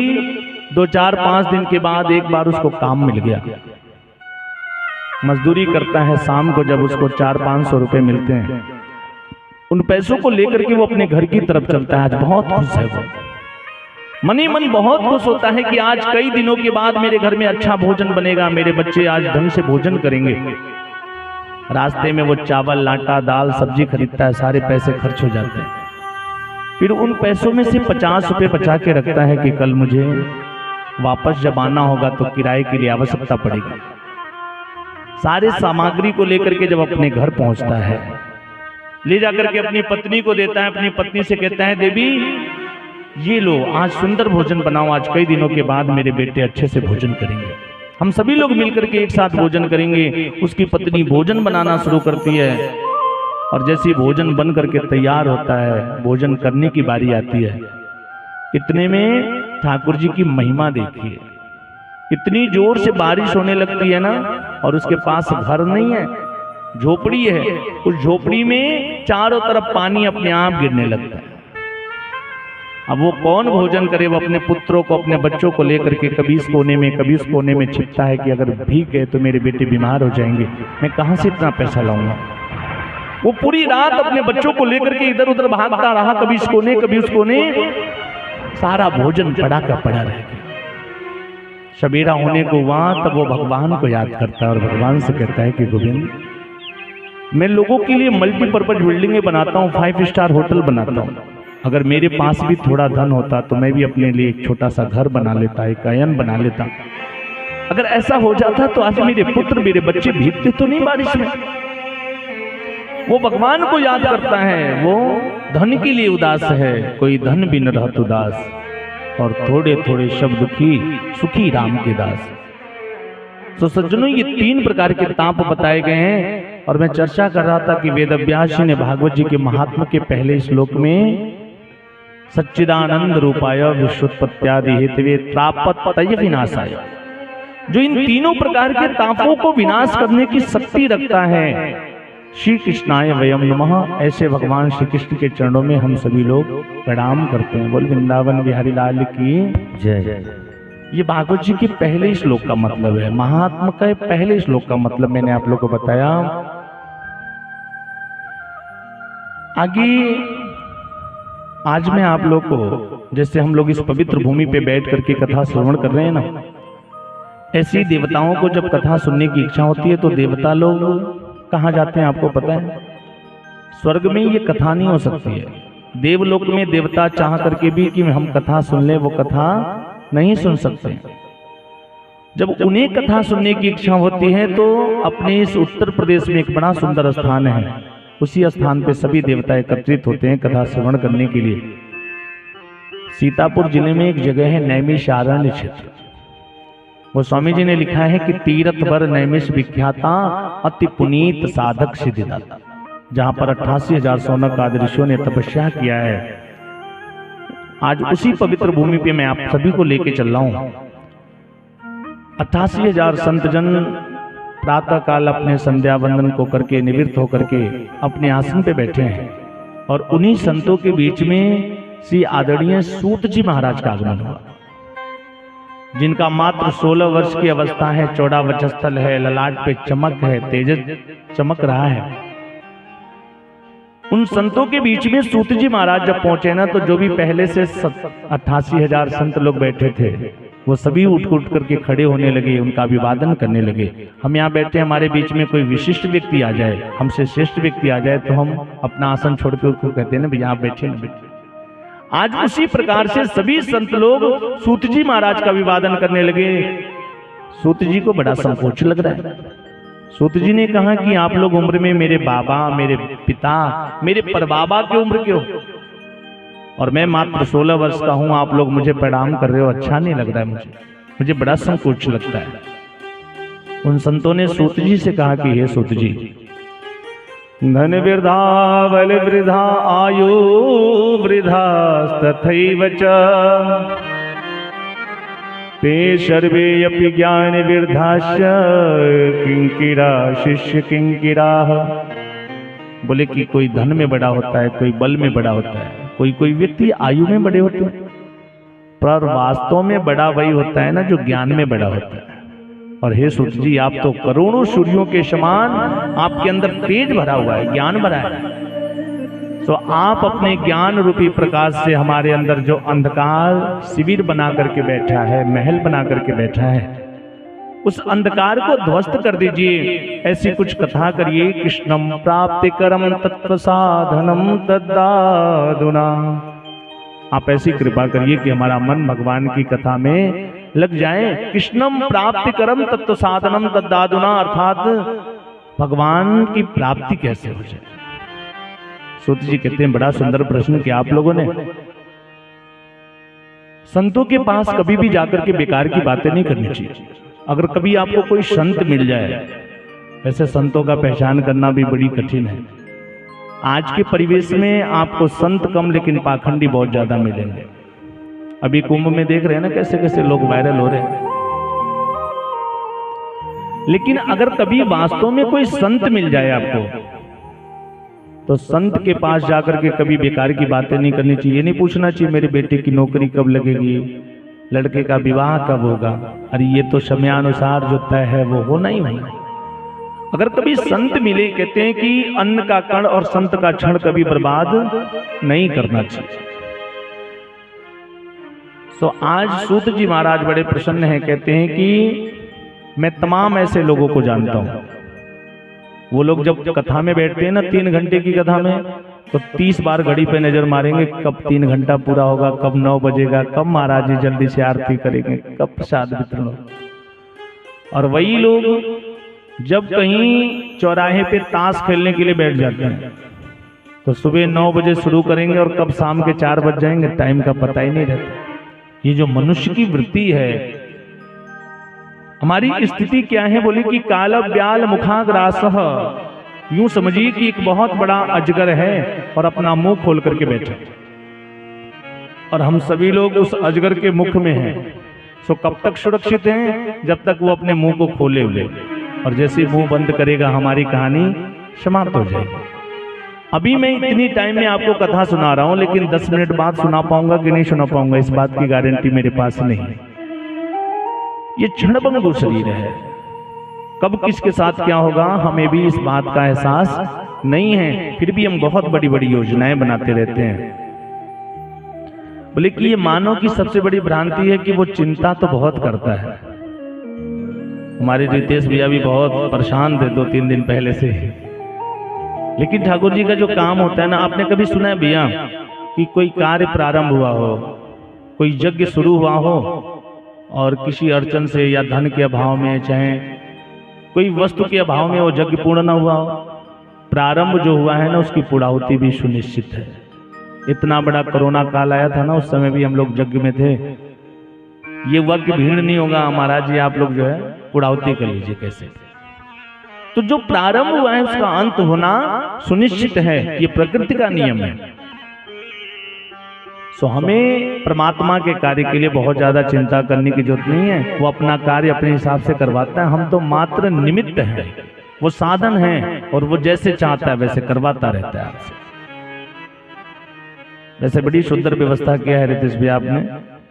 2, 4, 5 दिन के बाद एक बार उसको काम मिल गया। मजदूरी करता है, शाम को जब उसको 400-500 रुपए मिलते हैं, उन पैसों को लेकर के वो अपने घर की तरफ चलता है। आज बहुत खुश है वो, मन ही मन बहुत खुश होता है कि आज कई दिनों के बाद मेरे घर में अच्छा भोजन बनेगा, मेरे बच्चे आज ढंग से भोजन करेंगे। रास्ते में वो चावल, आटा, दाल, सब्जी खरीदता है, सारे पैसे खर्च हो जाते हैं। फिर उन पैसों में से 50 रुपए बचा के रखता है कि कल मुझे वापस जब आना होगा तो किराए के लिए आवश्यकता पड़ेगी। सारे सामग्री को लेकर के जब अपने घर पहुंचता है, ले जाकर के अपनी पत्नी को देता है। अपनी पत्नी से कहता है, देवी ये लो, आज सुंदर भोजन बनाओ, आज कई दिनों के बाद मेरे बेटे अच्छे से भोजन करेंगे, हम सभी लोग मिलकर के एक साथ भोजन करेंगे। उसकी पत्नी भोजन बनाना शुरू करती है और जैसे ही भोजन बन करके तैयार होता है, भोजन करने की बारी आती है, इतने में ठाकुर जी की महिमा देखिए। इतनी जोर से बारिश होने लगती है ना, और उसके पास घर नहीं है, झोपड़ी है। उस झोपड़ी में चारों तरफ पानी अपने आप गिरने लगता है। अब वो कौन भोजन करे? वो अपने पुत्रों को, अपने बच्चों को लेकर के कभी इस कोने में कभी उस कोने में छिपता है कि अगर भीग गए तो मेरे बेटे बीमार हो जाएंगे, मैं कहां से इतना पैसा लाऊंगा। वो पूरी रात अपने बच्चों को लेकर के इधर उधर भागता रहा, कभी इस कोने कभी उस कोने, सारा भोजन पड़ा का पड़ा रह गया। सवेरा होने को वहां, तब वो भगवान को याद करता है और भगवान से कहता है कि गोविंद, मैं लोगों के लिए मल्टीपर्पज बिल्डिंगें बनाता हूँ, 5 स्टार होटल बनाता हूँ, अगर मेरे पास भी थोड़ा धन होता तो मैं भी अपने लिए एक छोटा सा घर बना लेता, एक आयन बना लेता। अगर ऐसा हो जाता तो आज मेरे पुत्र, मेरे बच्चे भीगते तो नहीं बारिश में। वो भगवान को याद करता है, वो धन के लिए उदास है, कोई धन बिन रहत उदास, और थोड़े थोड़े शब्द दुखी, सुखी राम के दास। तो सज्जनों, ये 3 प्रकार के ताप बताए गए हैं। और मैं चर्चा कर रहा था कि वेदव्यास जी ने भागवत जी के महात्मा के पहले श्लोक में सच्चिदानंद रूपाय विश्वोत्पत्त्यादि हेतवे त्रापत्तय विनाशाय, जो इन तीनों प्रकार के तापों को विनाश करने की शक्ति रखता है, श्री कृष्णाय वयम नमः, ऐसे भगवान श्री कृष्ण के चरणों में हम सभी लोग प्रणाम करते हैं। बोल वृंदावन बिहारी लाल की जय। ये भागवत जी के पहले श्लोक का मतलब है, महात्मा का पहले श्लोक का मतलब मैंने आप लोग को बताया। आगे आज मैं आप लोग को, जैसे हम लोग इस पवित्र भूमि पे बैठ करके कथा श्रवण कर रहे हैं ना, ऐसी देवताओं को जब कथा सुनने की इच्छा होती है तो देवता लोग कहाँ जाते हैं आपको पता है? स्वर्ग में ये कथा नहीं हो सकती है। देवलोक में देवता चाह करके भी कि हम कथा सुन ले, वो कथा नहीं सुन सकते। जब उन्हें कथा सुनने की इच्छा होती है तो अपने इस उत्तर प्रदेश में एक बड़ा सुंदर स्थान है, उसी स्थान पे सभी देवता एकत्रित होते हैं कथा श्रवण करने के लिए। सीतापुर जिले में एक जगह है नैमिषारण्य क्षेत्र। वो स्वामी जी ने लिखा है कि तीरथ बर नैमिष विख्याता अति पुनीत साधक सिद्धिदाता, जहां पर 88,000 सौनक आदि ऋषियों ने तपस्या किया है। आज उसी पवित्र भूमि पे मैं आप सभी को लेके चल रहा हूं। 88,000 संतजन प्रातः काल अपने संध्या वंदन को करके निवृत्त होकर के अपने आसन पे बैठे हैं, और उन्हीं संतों के बीच में श्री आदरणीय सूत जी महाराज का आगमन हुआ, जिनका मात्र 16 वर्ष की अवस्था है, चौड़ा वक्षस्थल है, ललाट पे चमक है, तेज चमक रहा है। उन संतों के बीच में सूत जी महाराज जब पहुंचे ना, तो जो भी पहले से 88,000 संत लोग बैठे थे, वो सभी उठ करके खड़े होने लगे, उनका अभिवादन करने लगे। हम यहाँ बैठे, हमारे बीच में कोई विशिष्ट व्यक्ति आ जाए, हमसे श्रेष्ठ व्यक्ति आ जाए, तो हम अपना आसन छोड़ के उसको कहते हैं ना, भैया आप बैठे ना बैठे। आज उसी प्रकार से सभी संत लोग सूत जी महाराज का अभिवादन करने लगे। सूत जी को बड़ा संकोच लग रहा है। सूत जी ने कहा कि आप लोग उम्र में मेरे बाबा, मेरे पिता, मेरे परबाबा की उम्र के हो, और मैं मात्र 16 वर्ष का हूं, आप लोग मुझे प्रणाम कर रहे हो, अच्छा नहीं लग रहा है, मुझे बड़ा संकोच लगता है। उन संतों ने सूत जी से कहा कि हे सूत जी, धन वृद्धा बल वृद्धा आयु वृद्धा तथैव च ते सर्वे अपि ज्ञान वृद्धाश्च किंकिरा शिष्य किंकिरा। बोले कि कोई धन में बड़ा होता है, कोई बल में बड़ा होता है, कोई व्यक्ति आयु में बड़े होते हैं, पर वास्तव में बड़ा वही होता है ना जो ज्ञान में बड़ा होता है। और हे सूत जी, आप तो करोड़ों सूर्यों के समान आपके अंदर तेज भरा हुआ है, ज्ञान भरा है। तो आप अपने ज्ञान रूपी प्रकाश से हमारे अंदर जो अंधकार शिविर बना करके बैठा है, महल बना करके बैठा है, उस अंधकार को ध्वस्त कर दीजिए। ऐसी कुछ कथा करिए। कृष्णम प्राप्ति करम तत्व साधनम तद्दादुना। आप ऐसी कृपा करिए कि हमारा मन भगवान की कथा में लग जाए। कृष्णम प्राप्ति करम तत्व साधनम तद्दादुना, अर्थात भगवान की प्राप्ति कैसे हो जाए। सूत जी कहते हैं, बड़ा सुंदर प्रश्न किया आप लोगों ने। संतों के पास कभी भी जाकर के बेकार की बातें नहीं करनी चाहिए। अगर कभी आपको कोई संत मिल जाए, वैसे संतों का पहचान करना भी बड़ी कठिन है। आज के परिवेश में आपको संत कम लेकिन पाखंडी बहुत ज्यादा मिलेंगे। अभी कुंभ में देख रहे हैं ना कैसे कैसे लोग वायरल हो रहे हैं। लेकिन अगर कभी वास्तव में कोई संत मिल जाए आपको, तो संत के पास जाकर के कभी बेकार की बातें नहीं करनी चाहिए। ये नहीं पूछना चाहिए मेरे बेटे की नौकरी कब लगेगी, लड़के का विवाह कब होगा। अरे ये तो समयानुसार जो तय है वो होना ही नहीं। अगर कभी संत मिले, कहते हैं कि अन्न का कण और संत का क्षण कभी बर्बाद नहीं करना चाहिए। तो आज सूत जी महाराज बड़े प्रसन्न हैं। कहते हैं कि मैं तमाम ऐसे लोगों को जानता हूं। वो लोग जब कथा में बैठते हैं ना, 3 घंटे की कथा में, तो 30 बार घड़ी पे नजर मारेंगे, कब 3 घंटा पूरा होगा, कब 9 बजेगा, कब महाराज जी जल्दी से आरती करेंगे, कब प्रसाद वितरण होगा। और वही लोग जब कहीं चौराहे पे ताश खेलने के लिए बैठ जाते हैं, तो सुबह 9 बजे शुरू करेंगे और कब शाम के 4 बज जाएंगे, टाइम का पता ही नहीं रहता। ये जो मनुष्य की वृत्ति है, हमारी स्थिति क्या है, बोले कि काल ब्याल मुखाग्रासः। यूं समझिए कि एक बहुत बड़ा अजगर है और अपना मुंह खोल करके बैठा, और हम सभी लोग उस अजगर के मुख में हैं। सो कब तक सुरक्षित हैं? जब तक वो अपने मुंह को खोले हुए, और जैसे मुंह बंद करेगा हमारी कहानी समाप्त हो जाएगी। अभी मैं इतनी टाइम में आपको कथा सुना रहा हूं, लेकिन 10 मिनट बाद सुना पाऊंगा कि नहीं सुना पाऊंगा, इस बात की गारंटी मेरे पास नहीं है। ये क्षणभंगुर शरीर है, कब किसके साथ क्या होगा हमें भी इस बात का एहसास नहीं है। फिर भी हम बहुत बड़ी बड़ी योजनाएं बनाते रहते हैं। बोले कि ये मानव की सबसे बड़ी भ्रांति है कि वो चिंता तो बहुत करता है। हमारे रितेश भैया भी बहुत परेशान थे 2-3 दिन पहले से। लेकिन ठाकुर जी का जो काम होता है ना, आपने कभी सुना है भैया कि कोई कार्य प्रारंभ हुआ हो, कोई यज्ञ शुरू हुआ हो, और किसी अड़चन से या धन के अभाव में, चाहे कोई वस्तु के अभाव में वो यज्ञ पूर्ण न हुआ हो, प्रारंभ जो हुआ है ना उसकी पूर्णाहुति भी सुनिश्चित है। इतना बड़ा कोरोना काल आया था ना, उस समय भी हम लोग यज्ञ में थे। ये यज्ञ भीड़ नहीं होगा, महाराज जी आप लोग जो है पूर्णाहुति कर लीजिए कैसे। तो जो प्रारंभ हुआ है उसका अंत होना सुनिश्चित है, ये प्रकृति का नियम है। तो हमें परमात्मा के कार्य के लिए बहुत ज्यादा चिंता करने की जरूरत नहीं है। वो अपना कार्य अपने हिसाब से करवाता है, हम तो मात्र निमित्त हैं, वो साधन है, और वो जैसे चाहता है वैसे करवाता रहता है आपसे। वैसे बड़ी सुंदर व्यवस्था किया है रितेश भाई आपने,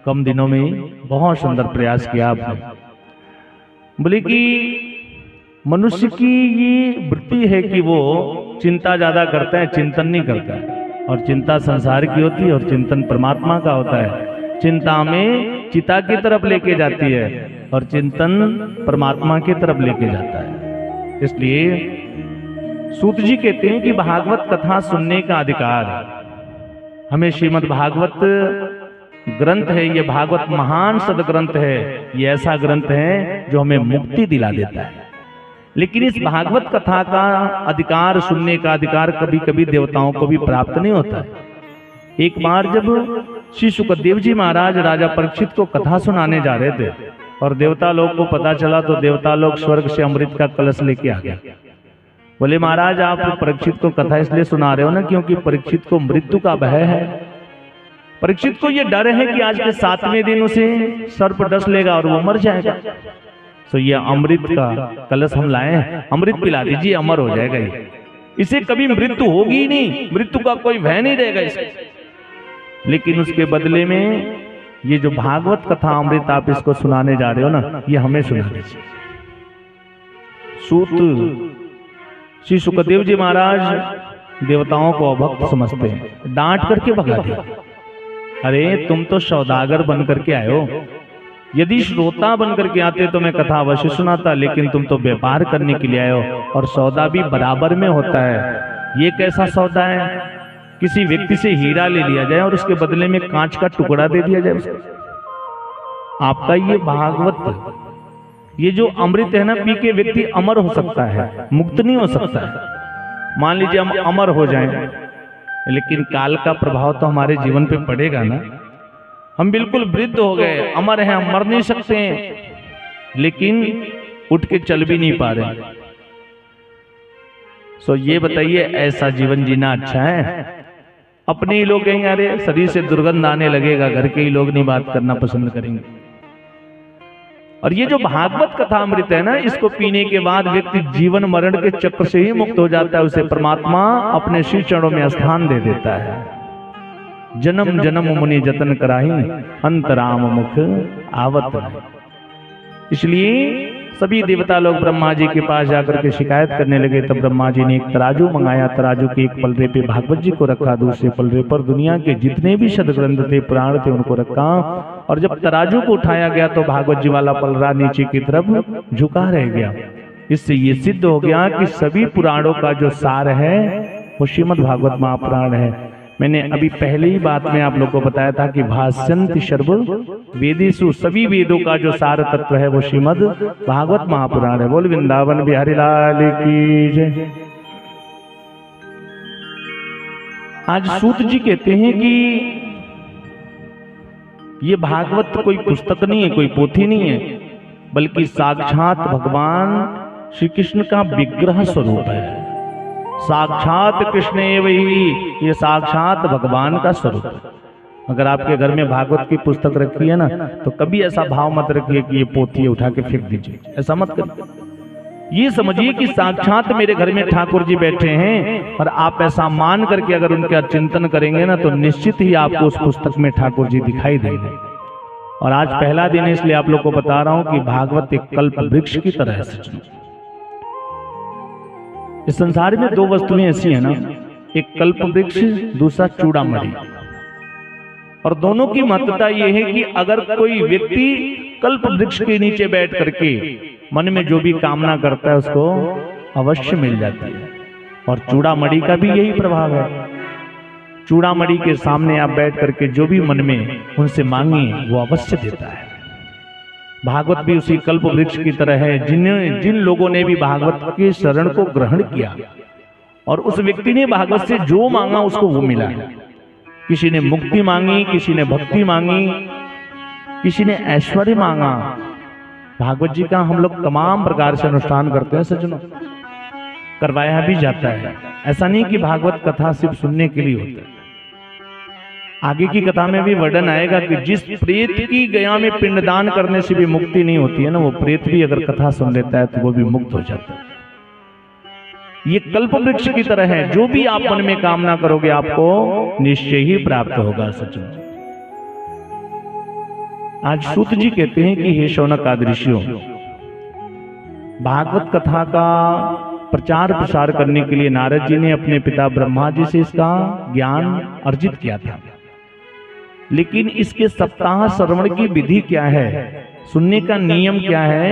कम दिनों में ही बहुत सुंदर प्रयास किया आपने। बोले कि मनुष्य की ये वृत्ति है कि वो चिंता ज्यादा करता है, चिंतन नहीं करता है। और चिंता संसार की होती है और चिंतन परमात्मा का होता है। चिंता में चिता की तरफ लेके जाती है और चिंतन परमात्मा की तरफ लेके जाता है। इसलिए सूत जी कहते हैं कि भागवत कथा सुनने का अधिकार है हमें। श्रीमद् भागवत ग्रंथ है, ये भागवत महान सदग्रंथ है, ये ऐसा ग्रंथ है जो हमें मुक्ति दिला देता है। लेकिन इस भागवत कथा का अधिकार, सुनने का अधिकार कभी कभी देवताओं को भी प्राप्त नहीं होता है। एक बार जब श्री सुखदेव जी महाराज राजा परीक्षित को कथा सुनाने जा रहे थे और देवता लोग को पता चला, तो देवता लोग स्वर्ग से अमृत का कलश लेके आ गया। बोले महाराज आप परीक्षित को कथा इसलिए सुना रहे हो ना क्योंकि परीक्षित को मृत्यु का भय है। परीक्षित को ये डर है कि आज के 7वें दिन उसे सर्प डस लेगा और वो मर जाएगा। तो ये अमृत का कलश हम लाए हैं, अमृत पिला दीजिए, अमर हो जाएगा ये, इसे कभी मृत्यु होगी ही नहीं, मृत्यु का कोई भय नहीं रहेगा इसे। लेकिन उसके बदले में ये जो भागवत कथा अमृत आप इसको सुनाने जा रहे हो ना, ये हमें सुना दीजिए। सूत श्री सुखदेव जी महाराज देवताओं को अभक्त समझते हैं, डांट करके भगा दिया। अरे तुम तो सौदागर बन करके आए हो, यदि श्रोता बन करके आते तो मैं कथा अवश्य सुनाता, लेकिन तुम तो व्यापार करने के लिए आए हो और सौदा भी बराबर में होता है। ये कैसा सौदा है? किसी व्यक्ति से हीरा ले लिया जाए और उसके बदले में कांच का टुकड़ा दे दिया जाए उसको। आपका ये भागवत, ये जो अमृत है ना, पी के व्यक्ति अमर हो सकता है, मुक्त नहीं हो सकता है। मान लीजिए हम अमर हो जाएं, लेकिन काल का प्रभाव तो हमारे जीवन पे पड़ेगा ना। हम बिल्कुल वृद्ध हो गए, अमर हैं, हम मर नहीं सकते हैं, लेकिन उठ के चल भी नहीं पा रहे। सो ये बताइए ऐसा जीवन जीना अच्छा है? अपने ही लोग कहेंगे अरे शरीर से दुर्गंध आने लगेगा, घर के ही लोग नहीं बात करना पसंद करेंगे। और ये जो भागवत कथा अमृत है ना, इसको पीने के बाद व्यक्ति जीवन मरण के चक्र से ही मुक्त हो जाता है। उसे परमात्मा अपने श्री चरणों में स्थान दे देता है। जन्म जन्म मुनि जतन कराही, अंत राम मुख आवत नहीं। इसलिए सभी देवता लोग ब्रह्मा जी के पास जाकर के शिकायत करने लगे। तब ब्रह्मा जी ने एक तराजू मंगाया, तराजू के एक पलड़े पे भागवत जी को रखा, दूसरे पलड़े पर दुनिया के जितने भी सदग्रंथ थे, पुराण थे, उनको रखा। और जब तराजू को उठाया गया तो भागवत जी वाला पलड़ा नीचे की तरफ झुका रह गया। इससे ये सिद्ध हो गया कि सभी पुराणों का जो सार है वो श्रीमद् भागवत महापुराण है। मैंने अभी पहले ही बात में आप लोगों को बताया था कि भाष्यन्ति सर्व वेदेषु, सभी वेदों का जो सार तत्व है वो श्रीमद् भागवत महापुराण है। बोल वृंदावन बिहारी लाल की जय। आज सूत जी कहते हैं कि ये भागवत कोई पुस्तक नहीं है, कोई पोथी नहीं है, बल्कि साक्षात भगवान श्री कृष्ण का विग्रह स्वरूप है। साक्षात कृष्ण वही, ये साक्षात भगवान का स्वरूप है। अगर आपके घर में भागवत की पुस्तक रखी है ना, तो कभी ऐसा भाव मत रखिए कि ये पोथी है उठा के फेंक दीजिए, ऐसा मत करिए। ये समझिए कि साक्षात मेरे घर में ठाकुर जी बैठे हैं, और आप ऐसा मान करके अगर उनका चिंतन करेंगे ना, तो निश्चित ही आपको उस पुस्तक में ठाकुर जी दिखाई देंगे। और आज पहला दिन है, इसलिए आप लोग को बता रहा हूं कि भागवत एक कल्प वृक्ष की तरह है। सच में इस संसार में दो वस्तुएं ऐसी है ना, एक कल्प वृक्ष, दूसरा चूड़ामणि। और दोनों की महत्वता यह है कि अगर कोई व्यक्ति कल्प वृक्ष के नीचे बैठ करके मन में जो भी कामना करता है उसको अवश्य मिल जाती है। और चूड़ामणि का भी यही प्रभाव है। चूड़ामणि के सामने आप बैठ करके जो भी मन में उनसे मांगिए वो अवश्य देता है। भागवत भी उसी कल्प वृक्ष की तरह है। जिन लोगों ने भी भागवत के शरण को ग्रहण किया और उस व्यक्ति ने भागवत से जो मांगा उसको वो मिला है। किसी ने मुक्ति मांगी, किसी ने भक्ति मांगी, किसी ने ऐश्वर्य मांगा। भागवत जी का हम लोग तमाम प्रकार से अनुष्ठान करते हैं सज्जनों, करवाया भी जाता है। ऐसा नहीं कि भागवत कथा सिर्फ सुनने के लिए होता है। आगे की कथा में भी वर्णन आएगा कि जिस प्रेत की गया में पिंडदान करने से भी मुक्ति नहीं होती है ना, वो प्रेत भी अगर कथा सुन लेता है तो वो भी मुक्त हो जाता है। ये कल्प वृक्ष की तरह है, जो भी आप मन में कामना करोगे आपको निश्चय ही प्राप्त होगा। सच में आज सूत जी कहते हैं कि हे शौनक आदि ऋषियों, भागवत कथा का प्रचार प्रसार करने के लिए नारद जी ने अपने पिता ब्रह्मा जी से इसका ज्ञान अर्जित किया था, लेकिन इसके सप्ताह श्रवण की विधि क्या है, सुनने का नियम क्या है,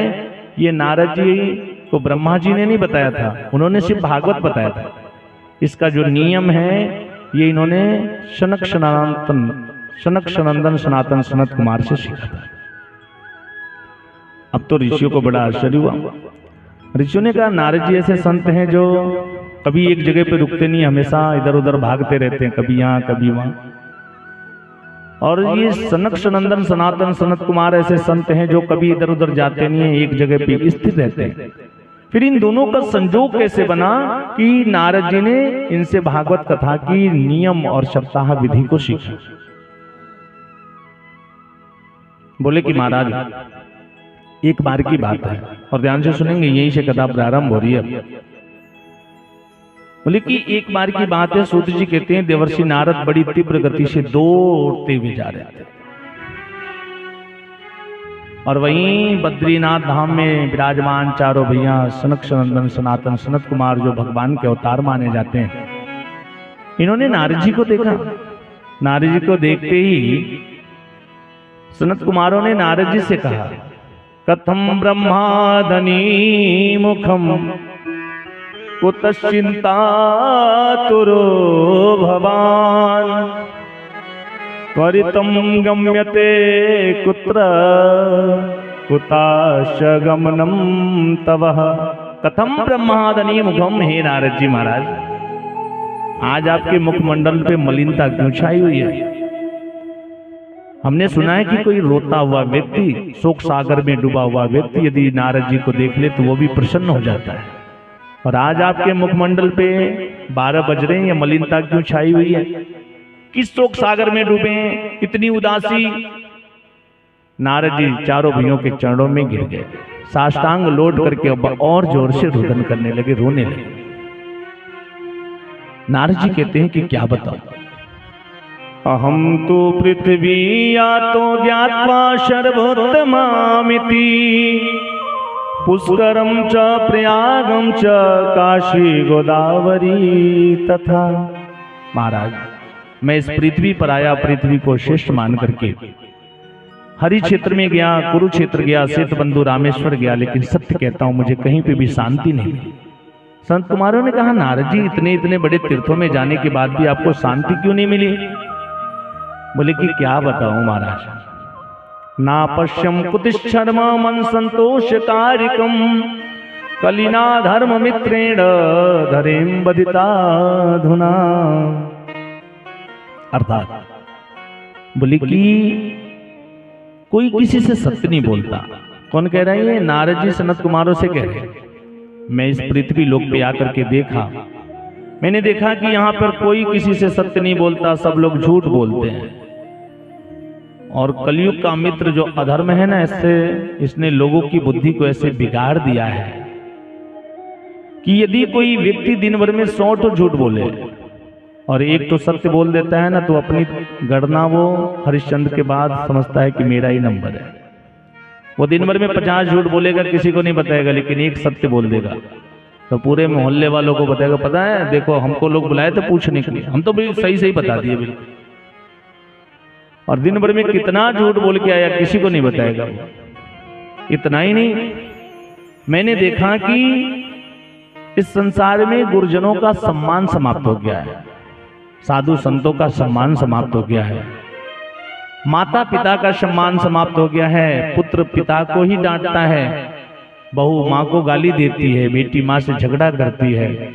ये नारद जी को ब्रह्मा जी ने नहीं बताया था, उन्होंने सिर्फ भागवत बताया था। इसका जो नियम है ये इन्होंने शनक सनंदन सनातन सनत कुमार से सीखा था। अब तो ऋषियों को बड़ा आश्चर्य हुआ। ऋषियों ने कहा नारद जी ऐसे संत हैं जो कभी एक जगह पे रुकते नहीं, हमेशा इधर उधर भागते रहते हैं, कभी यहाँ कभी वहां। और ये सनक सनंदन सनातन सनत कुमार ऐसे संत हैं जो कभी इधर उधर जाते नहीं है, एक जगह पे स्थित रहते हैं। फिर इन दोनों का संजोग कैसे बना कि नारद जी ने इनसे भागवत कथा की नियम और सप्ताह विधि को सीखा। बोले कि महाराज एक बार की बात है, और ध्यान से सुनेंगे, यहीं से कथा प्रारंभ हो रही है। बोले कि एक बार की बात है, सूत जी कहते हैं देवर्षि नारद बड़ी तीव्र गति से दौड़ते हुए जा रहे थे, और वहीं बद्रीनाथ धाम में विराजमान चारों भैया सनक सनंदन सनातन सनत कुमार जो भगवान के अवतार माने जाते हैं, इन्होंने नारद जी को देखा। नारद जी को देखते ही सनत कुमारों ने नारद जी से कहा, कथम ब्रह्मादनी मुखम कुतश्चिंता तुरो भवान त्वरितम गम्यते कुत्र कुताश गमनम तवः। कथम ब्रह्मादनी मुखम, हे नारद जी महाराज, आज आपके मुखमंडल पे मलिनता क्यों छाई हुई है? हमने सुना है कि कोई रोता हुआ व्यक्ति, शोक सागर में डूबा हुआ व्यक्ति यदि नारद जी को देख ले तो वो भी प्रसन्न हो जाता है, और आज आपके मुखमंडल पे 12 बज रहे हैं, या मलिनता क्यों छाई हुई है? किस शोक सागर में डूबे हैं, इतनी उदासी? नारद जी चारों भाइयों के चरणों में गिर गए, साष्टांग लौट करके और जोर से रुदन करने लगे, रोने लगे। नारद जी कहते हैं कि क्या बताओ, अहम तो पृथ्वी या तो ज्ञात्वा सर्वोत्तमामिति पुष्करम च प्रयागम च काशी गोदावरी तथा। महाराज मैं इस पृथ्वी पर आया, पृथ्वी को श्रेष्ठ मान करके हरि क्षेत्र में गया, कुरुक्षेत्र गया, सेतबंधु रामेश्वर गया, लेकिन सत्य कहता हूं मुझे कहीं पे भी शांति नहीं मिली। संत कुमारों ने कहा नारद जी इतने इतने बड़े तीर्थों में जाने के बाद भी आपको शांति क्यों नहीं मिली? बोले कि क्या बताऊं महाराज, ना पश्यम कुतिशर्म मन संतोष कारिकम कलिना धर्म मित्रेण धरेम बदिता धुना। अर्थात बोले कि कोई किसी से सत्य नहीं बोलता। कौन कह रहा है ये? नारद जी सनत कुमारों से कह रहे हैं। मैं इस पृथ्वी लोक पे आकर के देखा, मैंने देखा कि यहाँ पर कोई किसी से सत्य नहीं बोलता, सब लोग झूठ बोलते हैं। और कलयुग का मित्र जो अधर्म है ना, इसने लोगों की बुद्धि को ऐसे बिगाड़ दिया है कि यदि कोई व्यक्ति दिन भर में 100 तो झूठ बोले और एक तो सत्य बोल देता है ना, तो अपनी गणना वो हरिश्चंद्र के बाद समझता है कि मेरा ही नंबर है। वो दिन भर में 50 झूठ बोलेगा, किसी को नहीं बताएगा, लेकिन एक सत्य बोल देगा तो पूरे मोहल्ले वालों को बताएगा, पता है देखो हमको लोग बुलाए थे पूछने के लिए, हम तो भी सही सही बता दिए बिल्कुल। और दिन भर में कितना झूठ बोल के आया किसी को नहीं बताएगा। इतना ही नहीं, मैंने देखा कि इस संसार में गुरुजनों का सम्मान समाप्त हो गया है, साधु संतों का सम्मान समाप्त हो गया है, माता पिता का सम्मान समाप्त हो गया है। पुत्र पिता को ही डांटता है, बहू माँ को गाली देती है, बेटी माँ से झगड़ा करती है।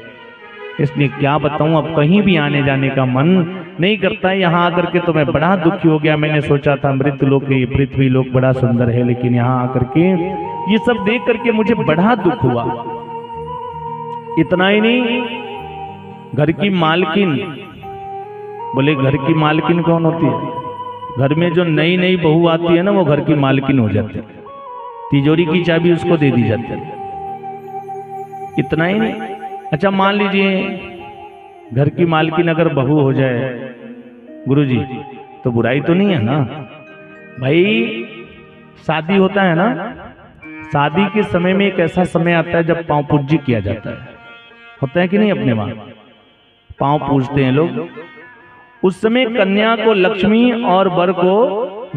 इसलिए क्या बताऊं, अब कहीं भी आने जाने का मन नहीं करता है। यहाँ आकर के तो मैं बड़ा दुखी हो गया। मैंने सोचा था मृत्यु लोक, ये पृथ्वी लोक बड़ा सुंदर है, लेकिन यहाँ आकर के ये सब देख करके मुझे बड़ा दुख हुआ। इतना ही नहीं, घर की मालकिन, बोले घर की मालकिन कौन होती है? घर में जो नई नई बहू आती है ना, वो घर की मालकिन हो जाती है, तिजोरी की चाबी उसको दे दी जाती है। इतना ही नहीं, अच्छा मान लीजिए घर की मालकिन अगर बहू हो जाए गुरुजी, तो बुराई तो नहीं है ना भाई। शादी होता है ना, शादी के समय में एक ऐसा समय आता है जब पांव पूज्य किया जाता है, होता है कि नहीं? अपने वहां पांव पूजते हैं लोग। उस समय कन्या को लक्ष्मी और वर को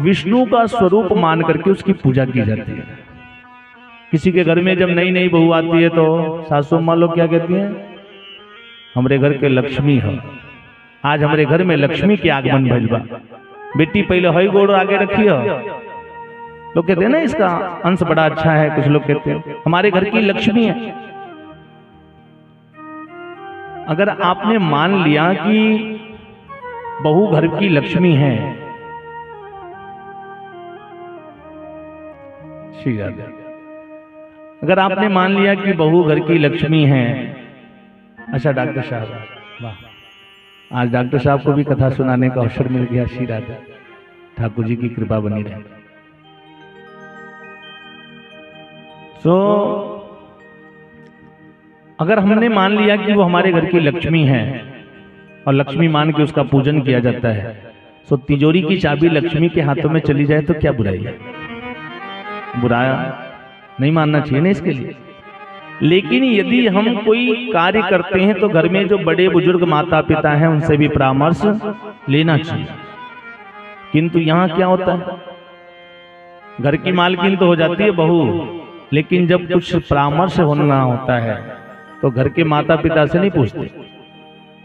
विष्णु का स्वरूप मान करके उसकी पूजा की जाती है। किसी के घर में जब नई नई बहू आती है तो सासू माँ लोग क्या कहती हैं? हमारे घर के लक्ष्मी है, आज हमारे घर में लक्ष्मी के आगमन भइल बा, बेटी पहले हई गोड़ आगे रखी है। लोग कहते हैं ना इसका अंश बड़ा अच्छा है, कुछ लोग कहते हैं हमारे घर की लक्ष्मी है। अगर आपने मान लिया कि बहू घर की लक्ष्मी है, अगर आपने मान लिया कि बहू घर की लक्ष्मी है, अच्छा डॉक्टर साहब, वाह, आज डॉक्टर साहब को भी कथा सुनाने का अवसर मिल गया। श्री राधे, ठाकुर जी की कृपा बनी रहे। अगर हमने मान लिया कि वो हमारे घर की लक्ष्मी है और लक्ष्मी मान के उसका पूजन किया जाता है, तो तिजोरी की चाबी लक्ष्मी के हाथों में चली जाए तो क्या बुराई है? बुराया नहीं मानना चाहिए ना इसके लिए। लेकिन यदि हम कोई कार्य करते हैं तो घर में जो बड़े बुजुर्ग माता पिता हैं उनसे भी परामर्श लेना चाहिए। किंतु यहाँ क्या होता है, घर की मालकिन तो हो जाती है बहू, लेकिन जब कुछ परामर्श होना होता है तो घर के माता पिता से नहीं पूछते।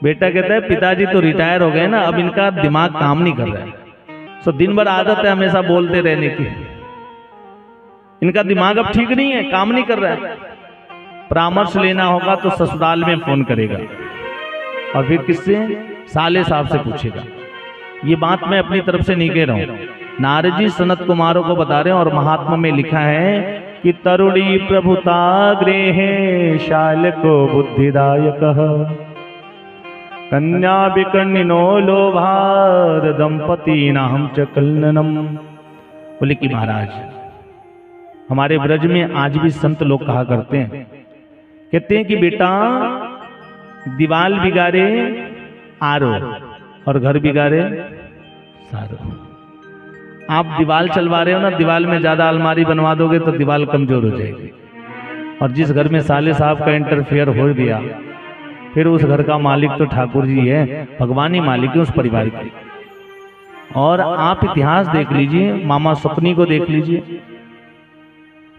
बेटा कहता है पिताजी तो रिटायर हो गए ना, अब इनका दिमाग काम नहीं कर रहा है, तो दिन भर आदत है हमेशा बोलते रहने की, इनका दिमाग अब ठीक नहीं है, काम नहीं कर रहा है। परामर्श लेना होगा तो ससुराल में फोन करेगा और फिर किससे? साले साहब से पूछेगा। ये बात मैं अपनी तरफ से नहीं कह रहा हूं, नारद जी सनत कुमारों को बता रहे हैं। और महात्मा में लिखा है कि तरुणी प्रभुता गृहे शाल को बुद्धिदायक कन्या विकर्णिनो लोभार दंपति नाम च कलनम। बोले कि महाराज, हमारे ब्रज में आज भी संत लोग कहा करते हैं, कहते हैं कि बेटा दीवाल बिगाड़े आरो और घर बिगाड़े सारो। आप दीवाल चलवा रहे हो ना, दीवाल में ज्यादा अलमारी बनवा दोगे तो दीवाल कमजोर हो जाएगी। और जिस घर में साले साहब का इंटरफेयर हो गया, फिर उस घर का मालिक तो ठाकुर जी है, भगवान ही मालिक है उस परिवार के। और आप इतिहास देख लीजिए, मामा सपनी को देख लीजिए।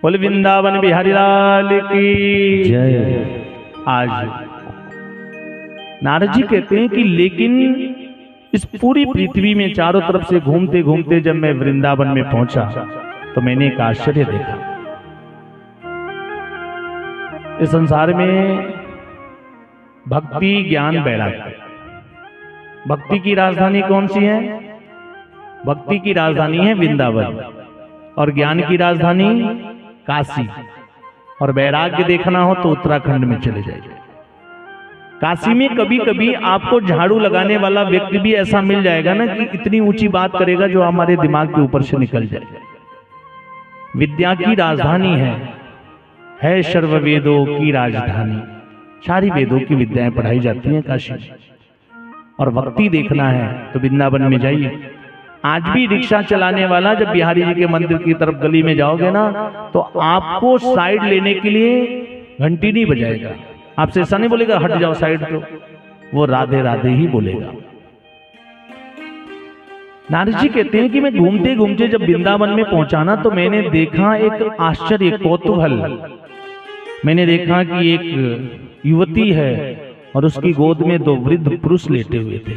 बोले वृंदावन बिहारी लाल की जय। आज नारद जी कहते हैं कि लेकिन इस पूरी पृथ्वी में चारों तरफ से घूमते घूमते जब मैं वृंदावन में पहुंचा तो मैंने एक आश्चर्य देखा। इस संसार में भक्ति ज्ञान वैराग्य, भक्ति की राजधानी कौन सी है? भक्ति की राजधानी है वृंदावन, और ज्ञान की राजधानी काशी, और वैराग्य देखना हो तो उत्तराखंड में चले जाइए। काशी में कभी कभी आपको झाड़ू लगाने वाला व्यक्ति भी ऐसा मिल जाएगा ना कि इतनी ऊंची बात करेगा जो हमारे दिमाग के ऊपर से निकल जाएगा। विद्या की राजधानी है सर्व वेदों की राजधानी, सारी वेदों की विद्याएं पढ़ाई जाती हैं काशी में। और भक्ति देखना है तो वृंदावन में जाइए। आज भी रिक्शा चलाने वाला जब बिहारी जी के मंदिर की तरफ गली में जाओगे ना, तो आपको साइड लेने के लिए घंटी नहीं बजाएगा, आपसे ऐसा नहीं बोलेगा हट जाओ साइड, तो वो राधे राधे ही बोलेगा। नारद जी कहते हैं कि मैं घूमते घूमते जब वृंदावन में पहुंचा ना, तो मैंने देखा एक आश्चर्य, कौतूहल। मैंने देखा कि एक युवती है और उसकी गोद में दो वृद्ध पुरुष लेटे हुए थे।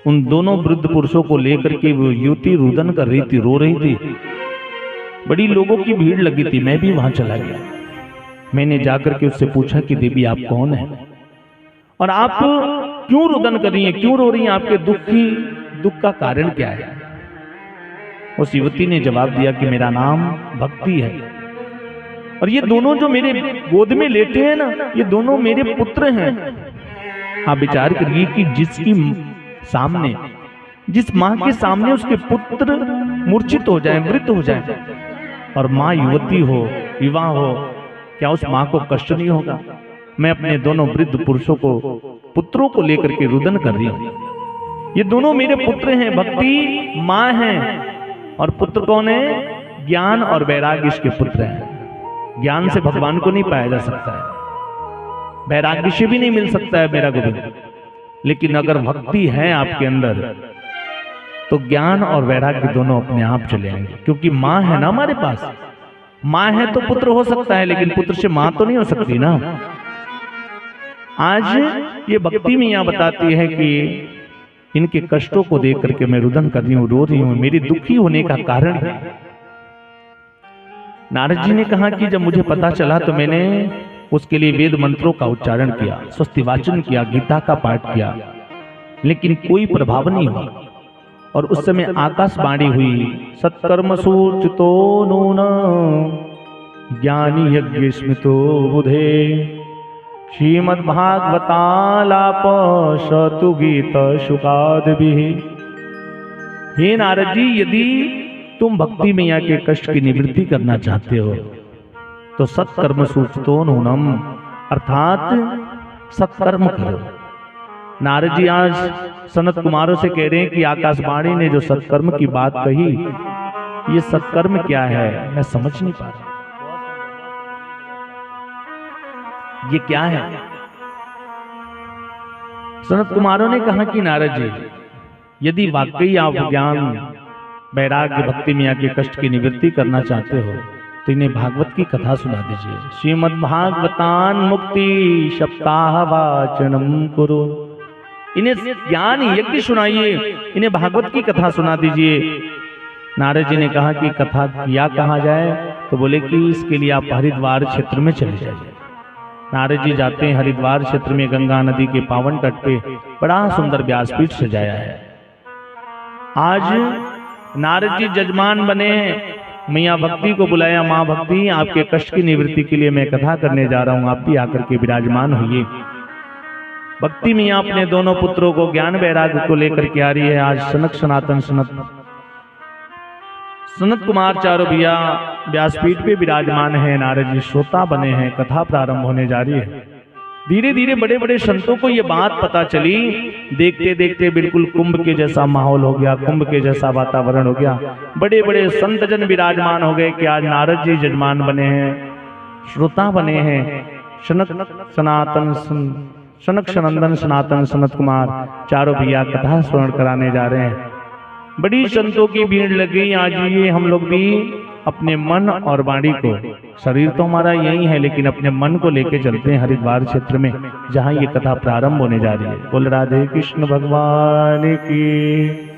उन दोनों वृद्ध पुरुषों को लेकर के वो युवती रुदन कर रही थी, रो रही थी। बड़ी लोगों की भीड़ लगी थी, मैं भी वहां चला गया। मैंने जाकर के उससे पूछा कि देवी आप कौन है और आप क्यों रुदन कर रही हैं, क्यों रो रही हैं, आपके दुख का कारण क्या है? उस युवती ने जवाब दिया कि मेरा नाम भक्ति है, और ये दोनों जो मेरे गोद में लेटे हैं ना, ये दोनों मेरे पुत्र हैं। आप विचार करिए कि जिसकी सामने, जिस माँ के सामने उसके पुत्र मूर्छित हो जाए, मृत हो जाए, और माँ युवती हो, विवाह हो, क्या उस माँ को कष्ट नहीं होगा? मैं अपने दोनों वृद्ध पुरुषों को, पुत्रों को लेकर के रुदन कर रही हूं। ये दोनों मेरे पुत्र हैं, भक्ति मां है, और पुत्र कौन है? ज्ञान और वैराग्य इसके पुत्र हैं। ज्ञान से भगवान को नहीं पाया जा सकता है, वैराग्य से भी नहीं मिल सकता है मेरा गोविंद। लेकिन अगर भक्ति है आपके अंदर तो ज्ञान और वैराग्य दोनों अपने आप चले आएंगे, क्योंकि मां है ना हमारे पास। मां है तो पुत्र हो सकता है, लेकिन पुत्र से मां तो नहीं हो सकती ना। आज ये भक्ति में यहां बताती है कि इनके कष्टों को देख करके मैं रुदन कर रही हूं, रो रही हूं, मेरी दुखी होने का कारण है। नारद जी ने कहा कि जब मुझे पता चला तो मैंने उसके लिए वेद मंत्रों का उच्चारण किया, स्वस्ति वाचन किया, गीता का पाठ किया, लेकिन कोई प्रभाव नहीं हुआ। और उस समय आकाशवाणी हुई, सत्कर्मसु च्युतो नून ज्ञानी यज्ञ स्मृतो बुधे श्रीमद्भागवतालाप शतु गीत शुकादभिः। हे नारद जी, यदि तुम भक्ति मैया के कष्ट की निवृत्ति करना चाहते हो तो सत्कर्म सूचितो नूनम, अर्थात सत्कर्म करो। नारद जी आज सनत कुमारों से कह रहे हैं कि आकाशवाणी ने जो सत्कर्म की बात कही, ये सत्कर्म क्या है मैं समझ नहीं पा रहा, ये क्या है? सनत कुमारों ने कहा कि नारद जी, यदि वाकई आप ज्ञान वैराग्य भक्ति मैया के कष्ट की निवृत्ति करना चाहते हो तो इन्हें भागवत की कथा सुना दीजिए। श्रीमद् भागवतान मुक्ति सप्ताह वाचनम कुरु। इन्हें ज्ञान यज्ञ सुनाइए, इन्हें भागवत की कथा सुना दीजिए। नारद जी ने कहा कि कथा किया कहा जाए, तो बोले कि इसके लिए आप हरिद्वार क्षेत्र में चले जाइए। नारद जी जाते हैं हरिद्वार क्षेत्र में, गंगा नदी के पावन तट पे बड़ा सुंदर व्यासपीठ सजाया है। आज नारद जी जजमान बने, मैया भक्ति को बुलाया, माँ भक्ति आपके कष्ट की निवृत्ति के लिए मैं कथा करने जा रहा हूँ, आप भी आकर के विराजमान होइए। भक्ति मैया अपने दोनों पुत्रों को ज्ञान वैराग्य को लेकर के आ रही है। आज सनक सनातन सनत कुमार चारों भैया व्यासपीठ पे विराजमान है, नारद जी श्रोता बने हैं, कथा प्रारंभ होने जा रही है। धीरे धीरे बड़े बड़े संतों को ये बात पता चली, देखते देखते बिल्कुल कुंभ के जैसा माहौल हो गया, कुंभ के जैसा वातावरण हो गया। बड़े बड़े संत जन विराजमान हो गए कि आज नारद जी जजमान बने हैं, श्रोता बने हैं। सनक सनंदन सनातन सनत कुमार चारों भैया कथा स्मरण कराने जा रहे हैं। बड़ी संतों की भीड़ लग गई। आज ये हम लोग भी अपने मन और वाणी को, शरीर तो हमारा यही है, लेकिन अपने मन को लेके चलते हैं हरिद्वार क्षेत्र में, जहां ये कथा प्रारंभ होने जा रही है। बोल राधे कृष्ण भगवान की।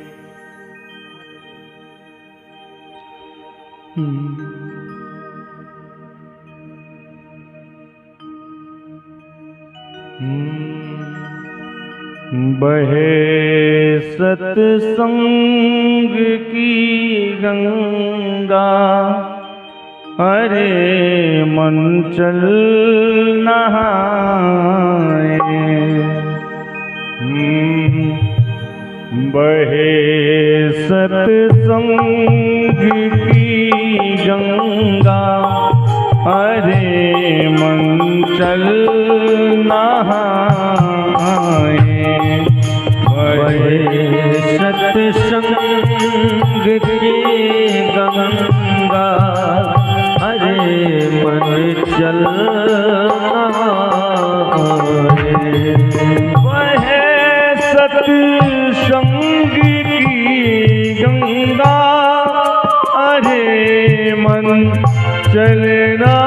बहे सत्संग की गंगा, अरे मन चल नहाए। बहे सत्संग की गंगा, अरे मन चल नहाए। सत्संग की गंगा, अरे मन चल वह सत्संग की गंगा, अरे मन चलना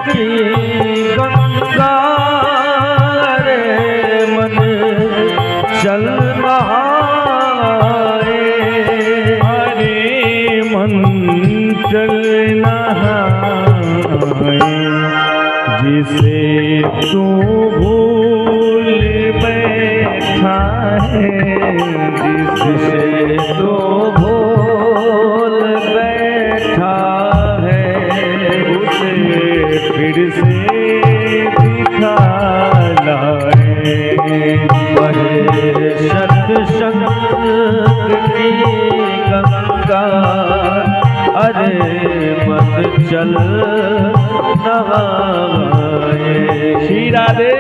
की गंगा, रे मन चल नहाए। अरे मन चल नहाए। जिसे तू भूल बैठा है, जिसे तू भूल बैठा है, उसे फिर से दिखा लाए। सत्संग की गंगा, चल रहा है। श्री राधे।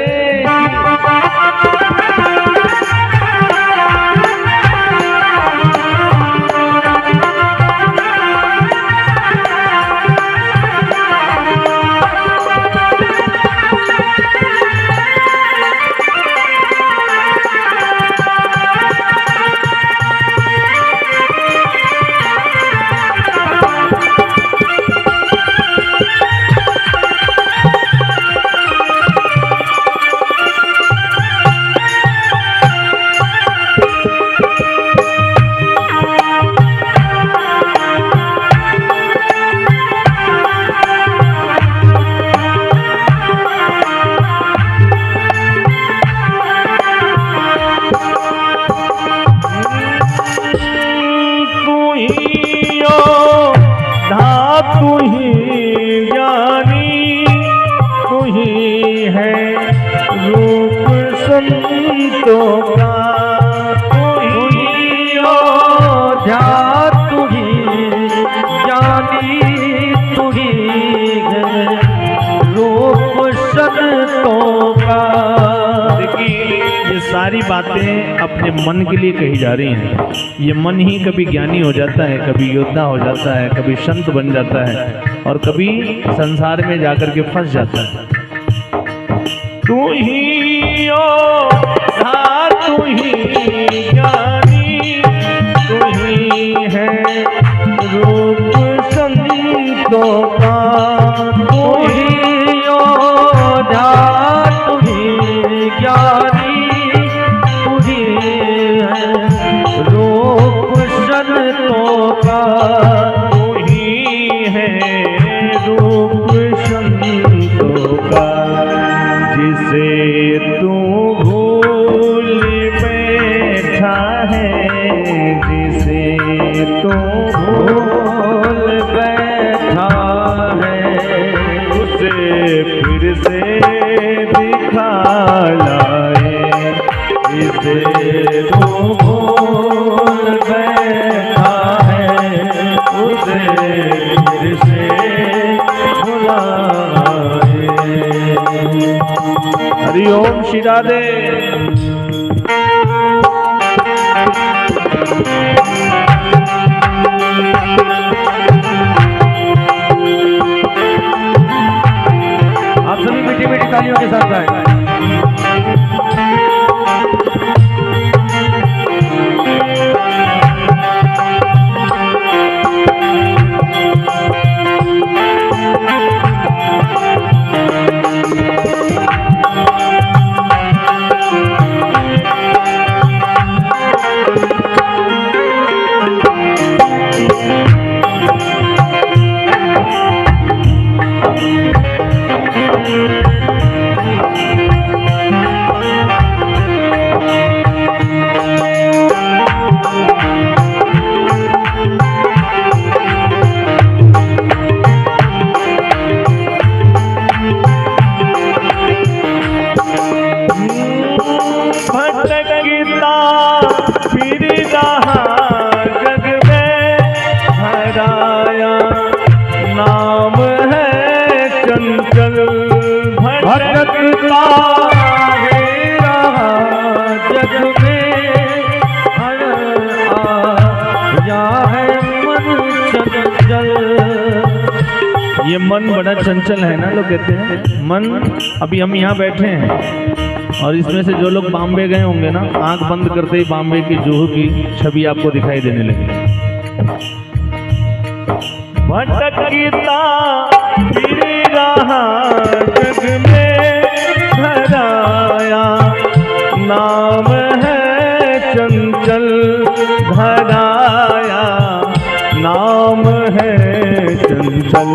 तू ही ज्ञानी, तू ही है रूप संतों का, तू ही ओझा, तू ही ज्ञानी, तू ही है रूप संतों का। देखिए ये सारी बातें अपने मन के लिए कही जा रही हैं। ये मन ही कभी ज्ञानी हो जाता है, कभी योद्धा हो जाता है, कभी संत बन जाता है और कभी संसार में जाकर के फंस जाता है। तू ही ओझा, तू ही ज्ञानी, तू ही है रूप संतों का, तू ही ओझा, तू ही ज्ञानी, तू ही है रूप संतों का, तू ही है रूप संतों का। जिसे तू भूल बैठा है, जिसे तू भूल बैठा है, उसे फिर से दिखा लाए, जिसे तू भूल बैठा है, उसे फिर से बुलाए। हरि ओम श्री राधे। आप सभी मीठी मीठी तालियों के साथ गाएं। भटकता है जग में, आया है मन चंचल। ये मन बड़ा चंचल है ना, लोग कहते हैं मन। अभी हम यहाँ बैठे हैं और इसमें से जो लोग बॉम्बे गए होंगे ना, आंख बंद करते ही बॉम्बे की जुहू की छवि आपको दिखाई देने लगी। भटकता फिर रहा जग में, धराया नाम है चंचल, धराया नाम है चंचल।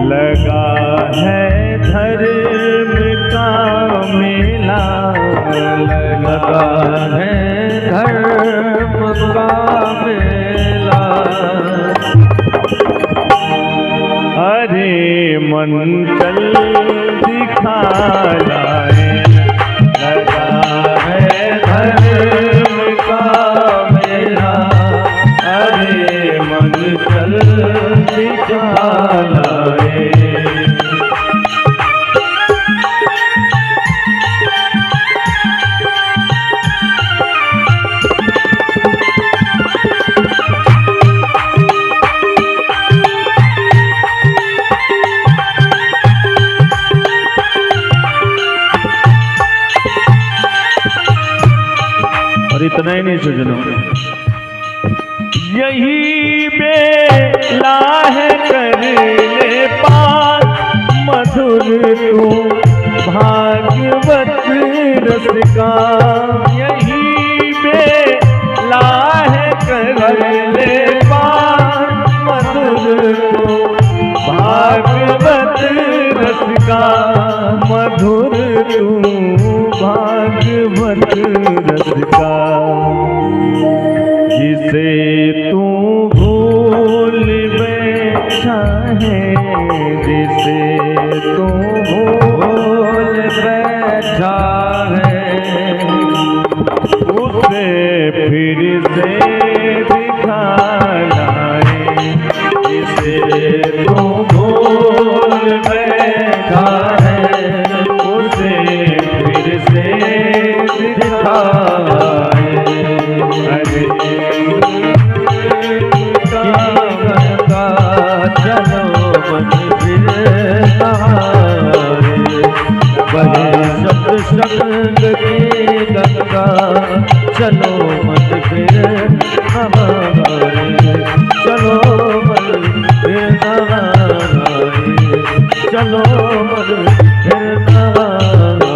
लगा है धर्म का मेला, लगा है धर्म का मेला। अरे मन चल दिखा लाए, लगा है धर्म का मेला। अरे मन चल दिखा लाए। नहीं सजनों, यही बेला है कर ले पार मधुर तू भागवत रस का, यही बेला है कर ले पार मधुर तू भागवत रस का, मधुर तू भागवत रस का, जिसे तू भूल बैठा है, जिसे तू भूल बैठा है, उसे फिर से दिखा लाए, जिसे तू भूल बैठा है, उसे फिर से दिखा लाए। अरे चलो मन फिर बहे सत्संग की गंगा, चलो मन फिर हमारे, चलो मन फिर हमारे, चलो मन फिर हमारे।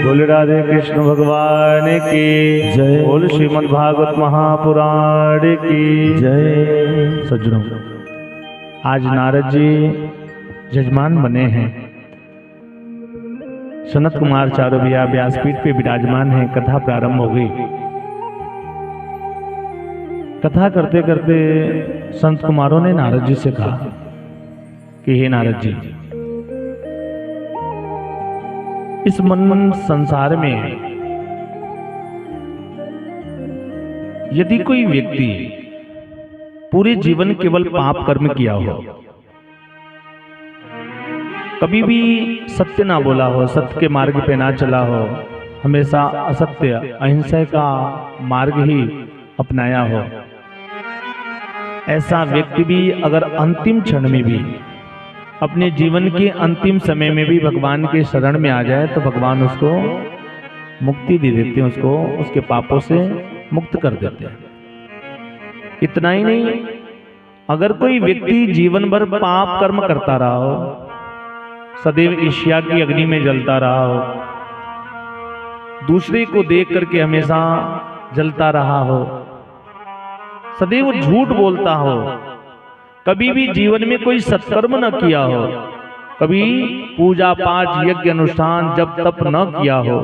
बोल राधे कृष्ण भगवान की जय, बोल श्रीमद् भागवत महापुराण की जय। सज्जनों, आज नारद जी जजमान बने हैं, सनत कुमार चारों भैया व्यासपीठ पे विराजमान हैं, कथा प्रारंभ हो गई। कथा करते करते संत कुमारों ने नारद जी से कहा कि हे नारद जी, इस मन संसार में यदि कोई व्यक्ति पूरे जीवन केवल पाप कर्म किया हो, कभी भी सत्य ना बोला हो, सत्य के मार्ग पे ना चला हो, हमेशा असत्य अहिंसा का मार्ग ही अपनाया हो, ऐसा व्यक्ति भी अगर अंतिम क्षण में भी, अपने जीवन के अंतिम समय में भी भगवान के शरण में आ जाए तो भगवान उसको मुक्ति दे देते हैं, उसको उसके पापों से मुक्त कर देते हैं। इतना ही नहीं, अगर कोई व्यक्ति जीवन भर पाप कर्म करता रहा हो, सदैव ईर्ष्या की अग्नि में जलता रहा हो, दूसरे को देख करके हमेशा जलता रहा हो, सदैव झूठ बोलता हो, कभी भी जीवन में कोई सत्कर्म न किया हो, कभी पूजा पाठ यज्ञ अनुष्ठान जब तप न किया हो,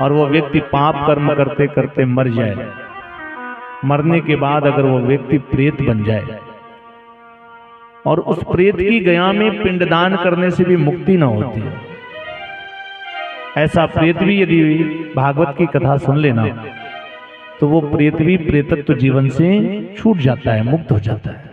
और वो व्यक्ति पाप कर्म करते करते मर जाए, मरने के बाद अगर वो व्यक्ति प्रेत बन जाए और उस प्रेत की गया में पिंडदान करने से भी मुक्ति न होती, ऐसा प्रेत भी यदि भागवत की कथा सुन लेना तो वो प्रेत भी प्रेतत्व जीवन से छूट जाता है, मुक्त हो जाता है।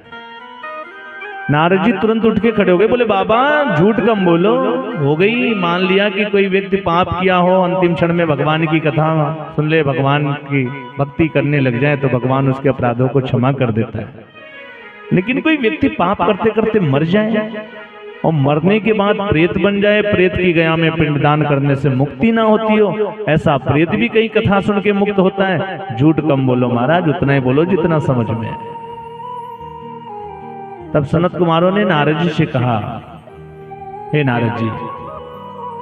नारद जी तुरंत उठ के खड़े हो गए, बोले बाबा झूठ कम बोलो, हो गई, मान लिया कि कोई व्यक्ति पाप किया हो, अंतिम क्षण में भगवान की कथा सुन ले, भगवान की भक्ति करने लग जाए तो भगवान उसके अपराधों को क्षमा कर देता है। लेकिन कोई व्यक्ति पाप करते करते मर जाए और मरने के बाद प्रेत बन जाए, प्रेत की गया में पिंडदान करने से मुक्ति ना होती हो, ऐसा प्रेत भी कई कथा सुन के मुक्त होता है। झूठ कम बोलो महाराज, उतना ही बोलो जितना समझ में है। तब सनत कुमारों ने नारद जी से कहा, हे नारद जी,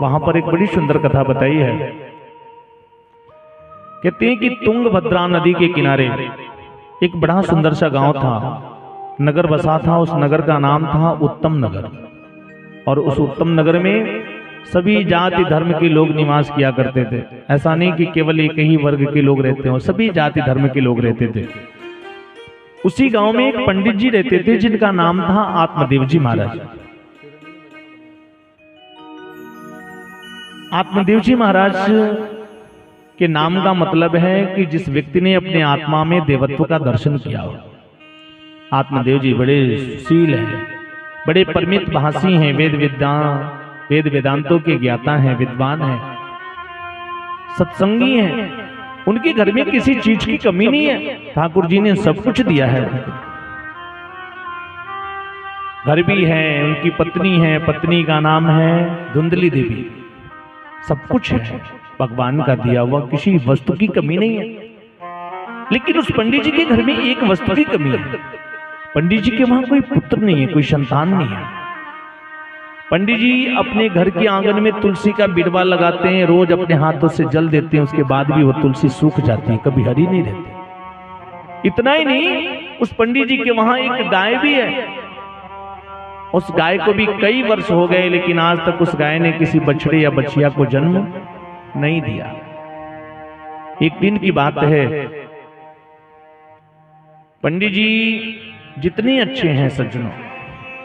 वहां पर एक बड़ी सुंदर कथा बताई है। कहते हैं कि तुंगभद्रा नदी के किनारे एक बड़ा सुंदर सा गांव था, नगर बसा था। उस नगर का नाम था उत्तम नगर, और उस उत्तम नगर में सभी जाति धर्म के लोग निवास किया करते थे। ऐसा नहीं कि केवल एक ही वर्ग के लोग रहते हो, सभी जाति धर्म के लोग रहते थे। उसी गांव में एक पंडित जी रहते थे जिनका नाम था आत्मदेव जी महाराज। आत्मदेव जी महाराज के नाम का मतलब है कि जिस व्यक्ति ने अपने आत्मा में देवत्व का दर्शन किया हो। आत्मदेव जी बड़े शील हैं, बड़े परमित भाषी हैं, वेद वेदांतों के ज्ञाता हैं, विद्वान हैं, सत्संगी हैं। उनके घर में किसी चीज की कमी नहीं है, ठाकुर जी ने सब कुछ दिया है। घर भी है, उनकी पत्नी है, पत्नी का नाम है धुंधली देवी, सब कुछ है। भगवान का दिया हुआ, किसी वस्तु की कमी नहीं है। लेकिन उस पंडित जी के घर में एक वस्तु की कमी है। पंडित जी के वहां कोई पुत्र नहीं है, कोई संतान नहीं है। पंडित जी अपने घर के आंगन में तुलसी का बिड़वा लगाते हैं, रोज अपने हाथों से जल देते हैं, उसके बाद भी वो तुलसी सूख जाती है, कभी हरी नहीं रहती। इतना ही नहीं, उस पंडित जी के वहां एक गाय भी है। उस गाय को भी कई वर्ष हो गए, लेकिन आज तक उस गाय ने किसी बछड़े या बछिया को जन्म नहीं दिया। एक दिन की बात है, पंडित जी जितने अच्छे हैं सज्जनों,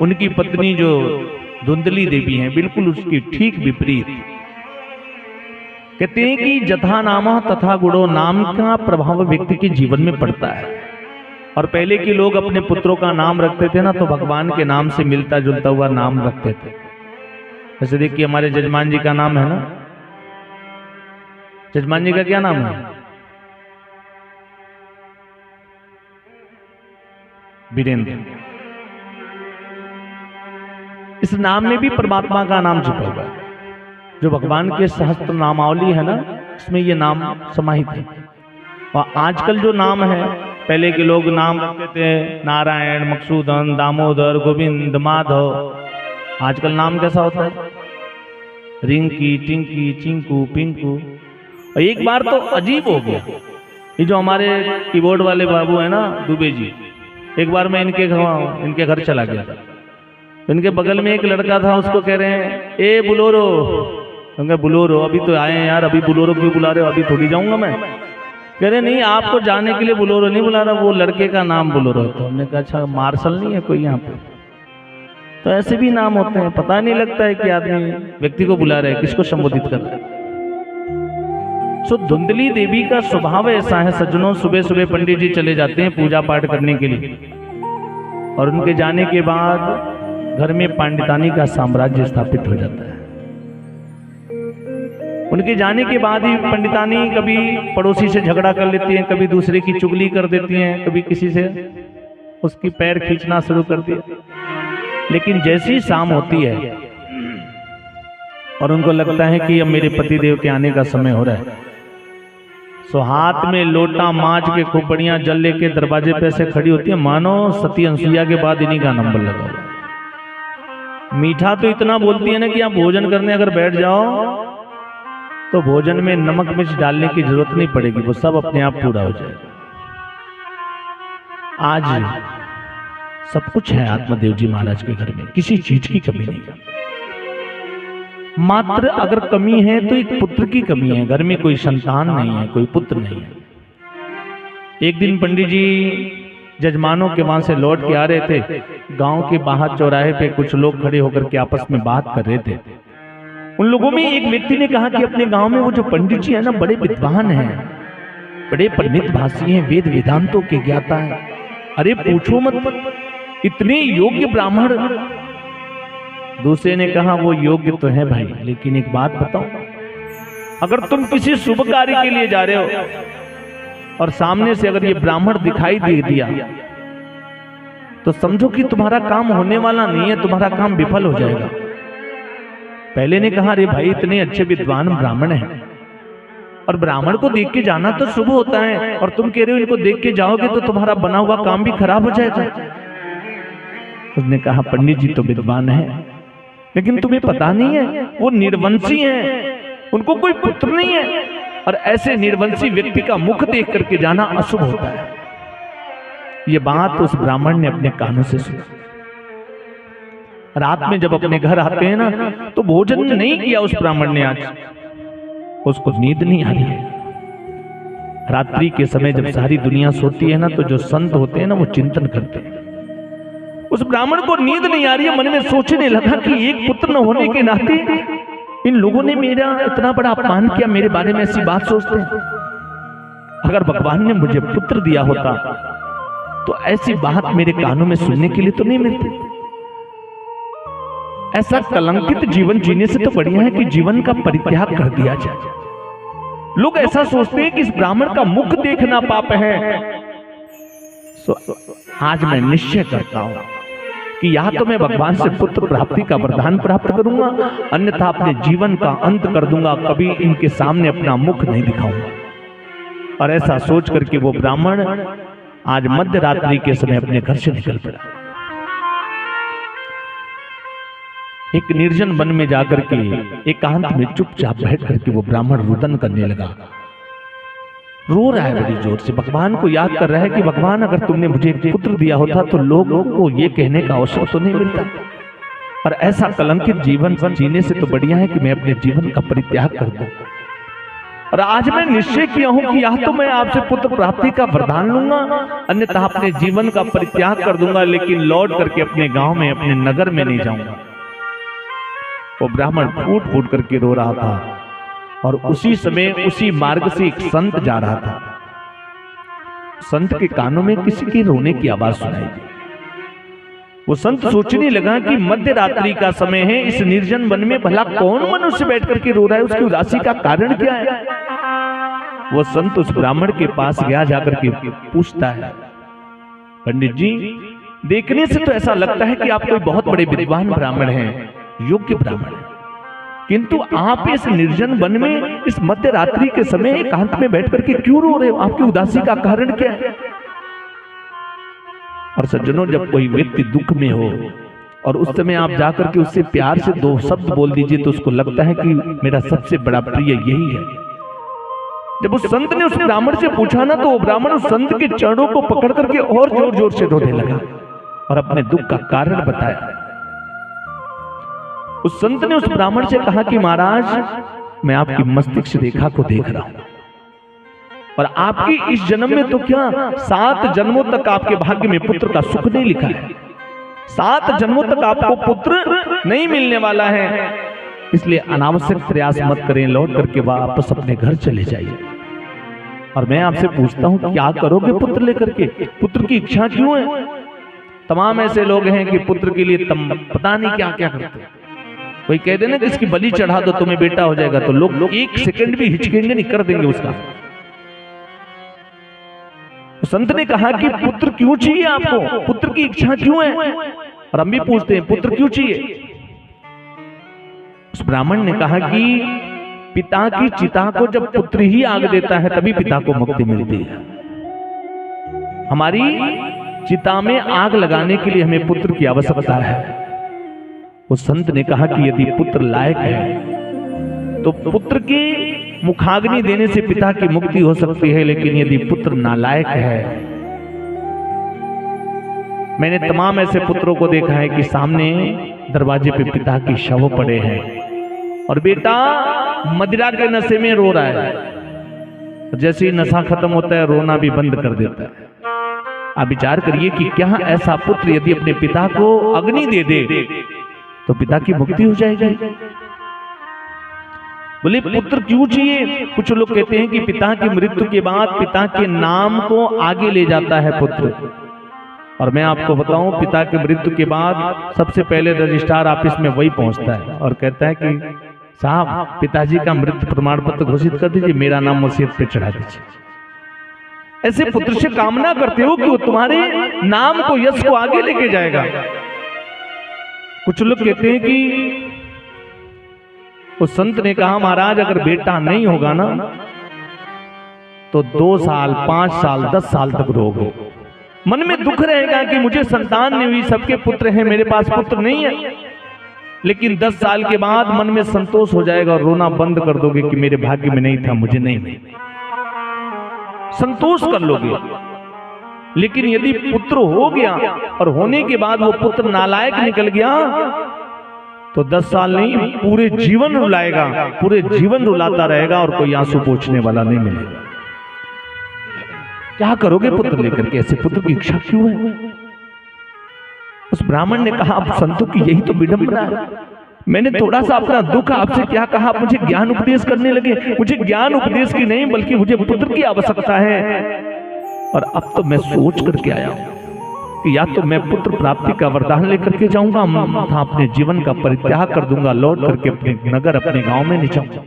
उनकी पत्नी जो धुंधली देवी हैं, बिल्कुल उसकी ठीक विपरीत। कहते हैं कि जथा नामा तथा गुणो, नाम का प्रभाव व्यक्ति के जीवन में पड़ता है। और पहले के लोग अपने पुत्रों का नाम रखते थे ना, तो भगवान के नाम से मिलता जुलता हुआ नाम रखते थे। जैसे देखिए हमारे जजमान जी का नाम है ना, जजमान जी का क्या नाम है? वीरेंद्र। इस नाम में भी परमात्मा का नाम छुपा हुआ है। जो भगवान के सहस्त्र नामावली है ना, इसमें ये नाम समाहित है। और आजकल जो नाम है, पहले के लोग नाम रखते थे नारायण, मकसूदन, दामोदर, गोविंद, माधव। आजकल नाम कैसा होता है? रिंकी, टिंकी, चिंकू, पिंकू। और एक बार तो अजीब हो गया, ये जो हमारे कीबोर्ड वाले बाबू है ना, दुबे जी, एक बार मैं इनके घर चला गया था। इनके बगल में एक लड़का था, उसको कह रहे हैं ए बुलोरो। क्योंकि बुलोरो अभी तो आए हैं यार, अभी बुलोरो क्यों बुला रहे हो, अभी थोड़ी जाऊंगा मैं। कह रहे नहीं, आपको जाने के लिए बुलोरो नहीं बुला रहा, वो लड़के का नाम बुलोरो है। तो हमने कहा अच्छा मार्शल नहीं है कोई यहाँ पे? तो ऐसे भी नाम होते हैं, पता नहीं लगता है कि आदमी व्यक्ति को बुला रहे हैं, किसको संबोधित कर रहे हैं। सो धुंधली देवी का स्वभाव ऐसा है सज्जनों, सुबह सुबह पंडित जी चले जाते हैं पूजा पाठ करने के लिए, और उनके जाने के बाद घर में पांडितानी का साम्राज्य स्थापित हो जाता है। उनके जाने के बाद ही पंडितानी कभी पड़ोसी से झगड़ा कर लेती हैं, कभी दूसरे की चुगली कर देती हैं, कभी किसी से उसकी पैर खींचना शुरू कर दिया। लेकिन जैसी शाम होती है और उनको लगता है कि अब मेरे पतिदेव के आने का समय हो रहा है, सो हाथ में लोटा मांझ के खूब बढ़िया जल लेके दरवाजे पे से खड़ी होती है, मानो सती अनसुईया के बाद इन्हीं का नंबर लगा हुआ। मीठा तो इतना बोलती है ना कि आप भोजन करने अगर बैठ जाओ तो भोजन में नमक मिर्च डालने की जरूरत नहीं पड़ेगी, वो सब अपने आप पूरा हो जाएगा। आज सब कुछ है आत्मदेव जी महाराज के घर में, किसी चीज की कमी नहीं है। मात्र अगर कमी है तो एक पुत्र की कमी है। घर में कोई संतान नहीं है, कोई पुत्र नहीं है। एक दिन पंडित जी जजमानों के वहां से लौट के आ रहे थे, गांव के बाहर चौराहे पे कुछ लोग खड़े होकर के आपस में बात कर रहे थे। उन लोगों में एक व्यक्ति ने कहा कि अपने गांव में वो जो पंडित जी है ना, बड़े विद्वान हैं, बड़े पंडित भाषी हैं, वेद वेदांतों के ज्ञाता हैं। अरे पूछो मत, इतने योग्य ब्राह्मण। दूसरे ने कहा वो योग्य तो है भाई, लेकिन एक बात बताओ, अगर तुम किसी शुभ कार्य के लिए जा रहे हो और सामने से अगर ये ब्राह्मण दिखाई दे दिया तो समझो कि तुम्हारा काम होने वाला नहीं है, तुम्हारा काम विफल हो जाएगा। पहले ने कहा अरे भाई इतने अच्छे विद्वान ब्राह्मण हैं और ब्राह्मण को देख के जाना तो शुभ होता है, और तुम कह रहे हो इनको देख के जाओगे तो तुम्हारा बना हुआ काम भी खराब हो जाएगा। उसने कहा पंडित जी तो विद्वान है, लेकिन तुम्हें पता नहीं है वो निर्वंशी हैं, उनको कोई पुत्र नहीं है, और ऐसे निर्वंशी व्यक्ति का मुख देख करके जाना अशुभ होता है। ये बात उस ब्राह्मण ने अपने कानों से सुनी। रात में जब अपने घर आते हैं ना, तो भोजन नहीं किया उस ब्राह्मण ने, आज उसको नींद नहीं आ रही है। रात्रि के समय जब सारी दुनिया सोती है ना, तो जो संत होते हैं ना वो चिंतन करते हैं। उस ब्राह्मण को नींद नहीं आ रही है, मन में सोचने लगा कि एक पुत्र न होने के नाते इन लोगों ने मेरा इतना बड़ा अपमान किया, मेरे बारे में ऐसी बात सोचते हैं। अगर भगवान ने मुझे पुत्र दिया होता तो ऐसी बात मेरे कानों में सुनने के लिए तो नहीं मिलती। ऐसा कलंकित जीवन जीने से तो बढ़िया है कि जीवन का परित्याग कर दिया जाए। लोग ऐसा सोचते हैं कि इस ब्राह्मण का मुख देखना पाप है। आज मैं निश्चय करता हूं कि या तो मैं भगवान से पुत्र प्राप्ति का वरदान प्राप्त करूंगा, अन्यथा अपने जीवन का अंत कर दूंगा, कभी इनके सामने अपना मुख नहीं दिखाऊंगा। और ऐसा सोच करके वो ब्राह्मण आज मध्य रात्रि के समय अपने घर से निकल पड़ा। एक निर्जन वन में जाकर के एकांत में चुपचाप बैठ करके वो ब्राह्मण रुदन करने लगा, रो रहा है बड़ी जोर से, भगवान को याद कर रहा है कि भगवान अगर तुमने मुझे एक पुत्र दिया होता तो लोगों को ये कहने का अवसर तो नहीं मिलता, और ऐसा कलंकित जीवन जीने से तो बढ़िया है कि मैं अपने जीवन का परित्याग कर दूं। और आज मैं निश्चय किया हूं कि या तो मैं आपसे पुत्र प्राप्ति का वरदान लूंगा, अन्यथा अपने जीवन का परित्याग कर दूंगा, लेकिन लौट करके अपने गांव में, अपने नगर में नहीं जाऊंगा। वो ब्राह्मण फूट फूट करके रो रहा था, और उसी समय उसी मार्ग से एक संत जा रहा था। संत के कानों में किसी के रोने की आवाज सुनाई दी। वो संत सोचने लगा कि मध्य रात्रि का समय है, इस निर्जन वन में भला कौन मनुष्य बैठ करके रो रहा है, उसकी उदासी का कारण क्या है। वो संत उस ब्राह्मण के पास गया, जाकर के पूछता है, पंडित जी, देखने से तो ऐसा लगता है कि आप कोई बहुत बड़े विद्वान ब्राह्मण हैं, योग्य ब्राह्मण हैं, किंतु आप इस निर्जन वन में इस मध्य रात्रि के समय एकांत में बैठ करके क्यों रो रहे हो, आपकी उदासी का कारण क्या है। और सज्जनों, जब कोई व्यक्ति दुख में हो और उस समय आप जाकर के उससे प्यार से दो शब्द बोल दीजिए तो उसको लगता है कि मेरा सबसे बड़ा प्रिय यही है। जब उस संत ने उस ब्राह्मण से पूछा ना, तो वो ब्राह्मण उस संत के चरणों को पकड़ करके और जोर जोर से रोने लगा और अपने दुख का कारण बताया। उस संत ने उस ब्राह्मण से कहा कि महाराज, मैं आपकी मस्तिष्क रेखा को देख रहा हूं, और आपकी इस जन्म में तो क्या 7 जन्मों तक आपके भाग्य में पुत्र का सुख नहीं लिखा है, 7 जन्मों तक आपको पुत्र नहीं मिलने वाला है, इसलिए अनावश्यक प्रयास मत करें, लौट करके वापस अपने घर चले जाइए। और मैं आपसे पूछता हूं, क्या करोगे पुत्र लेकर के, पुत्र की इच्छा क्यों है। तमाम ऐसे लोग हैं कि पुत्र के लिए पता नहीं क्या क्या करते हैं। कोई कह देना कि इसकी बलि चढ़ा दो तुम्हें बेटा हो जाएगा, तो लोग 1 सेकंड भी हिचकेंगे नहीं, कर देंगे उसका। संत ने कहा कि पुत्र क्यों चाहिए आपको, पुत्र की इच्छा क्यों है। और हम भी पूछते हैं, पुत्र क्यों चाहिए। उस ब्राह्मण ने कहा कि पिता की चिता को जब पुत्र ही आग देता है तभी पिता को मुक्ति मिलती है। हमारी चिता में आग लगाने के लिए हमें पुत्र की आवश्यकता है। उस संत ने कहा कि यदि पुत्र लायक है तो पुत्र की मुखाग्नि देने से पिता की मुक्ति हो सकती है, लेकिन यदि पुत्र नालायक है, मैंने तमाम ऐसे पुत्रों को देखा है कि सामने दरवाजे पे पिता के शव पड़े हैं और बेटा मदिरा के नशे में रो रहा है, जैसे ही नशा खत्म होता है रोना भी बंद कर देता है। आप विचार करिए कि क्या ऐसा पुत्र यदि अपने पिता को अग्नि दे दे तो पिता की मुक्ति हो जाएगी। बोले पुत्र क्यों चाहिए। कुछ लोग कहते हैं कि पिता की मृत्यु के बाद पिता के नाम को आगे ले जाता है पुत्र। और मैं आपको बताऊं, पिता की मृत्यु के बाद सबसे पहले रजिस्ट्रार ऑफिस में वही पहुंचता है और कहता है कि साहब पिताजी का मृत्यु प्रमाण पत्र घोषित कर दीजिए, मेरा नाम वसीयत पे चढ़ा दीजिए। ऐसे पुत्र से कामना करते हो कि वो तुम्हारे नाम को, यश को आगे लेके जाएगा। कुछ लोग कहते हैं कि उस संत ने कहा महाराज अगर बेटा नहीं होगा ना तो 2 साल 5 साल 10 साल तक रोगे, मन में दुख रहेगा कि मुझे संतान नहीं हुई, सबके पुत्र हैं मेरे पास पुत्र नहीं है। लेकिन 10 साल के बाद मन में संतोष हो जाएगा और रोना बंद कर दोगे कि मेरे भाग्य में नहीं था, मुझे नहीं, संतोष कर लोगे। लेकिन यदि पुत्र हो गया और होने के बाद वो पुत्र नालायक निकल गया तो 10 साल नहीं पूरे जीवन रुलाएगा, पूरे जीवन रुलाता रहेगा और कोई आंसू पोंछने वाला नहीं मिलेगा। क्या करोगे पुत्र लेकर के, ऐसे पुत्र की इच्छा क्यों है। उस ब्राह्मण ने कहा आप संतों की यही तो विडंबना है। मैंने थोड़ा सा अपना दुख आपसे क्या कहा, आप मुझे ज्ञान उपदेश करने लगे। मुझे ज्ञान उपदेश की नहीं बल्कि मुझे पुत्र की आवश्यकता है। और अब तो मैं सोच करके आया हूं कि या तो मैं पुत्र प्राप्ति का वरदान लेकर के जाऊंगा, मैं अपने जीवन का परित्याग कर दूंगा, लौट करके अपने नगर अपने गांव में नहीं जाऊंगा।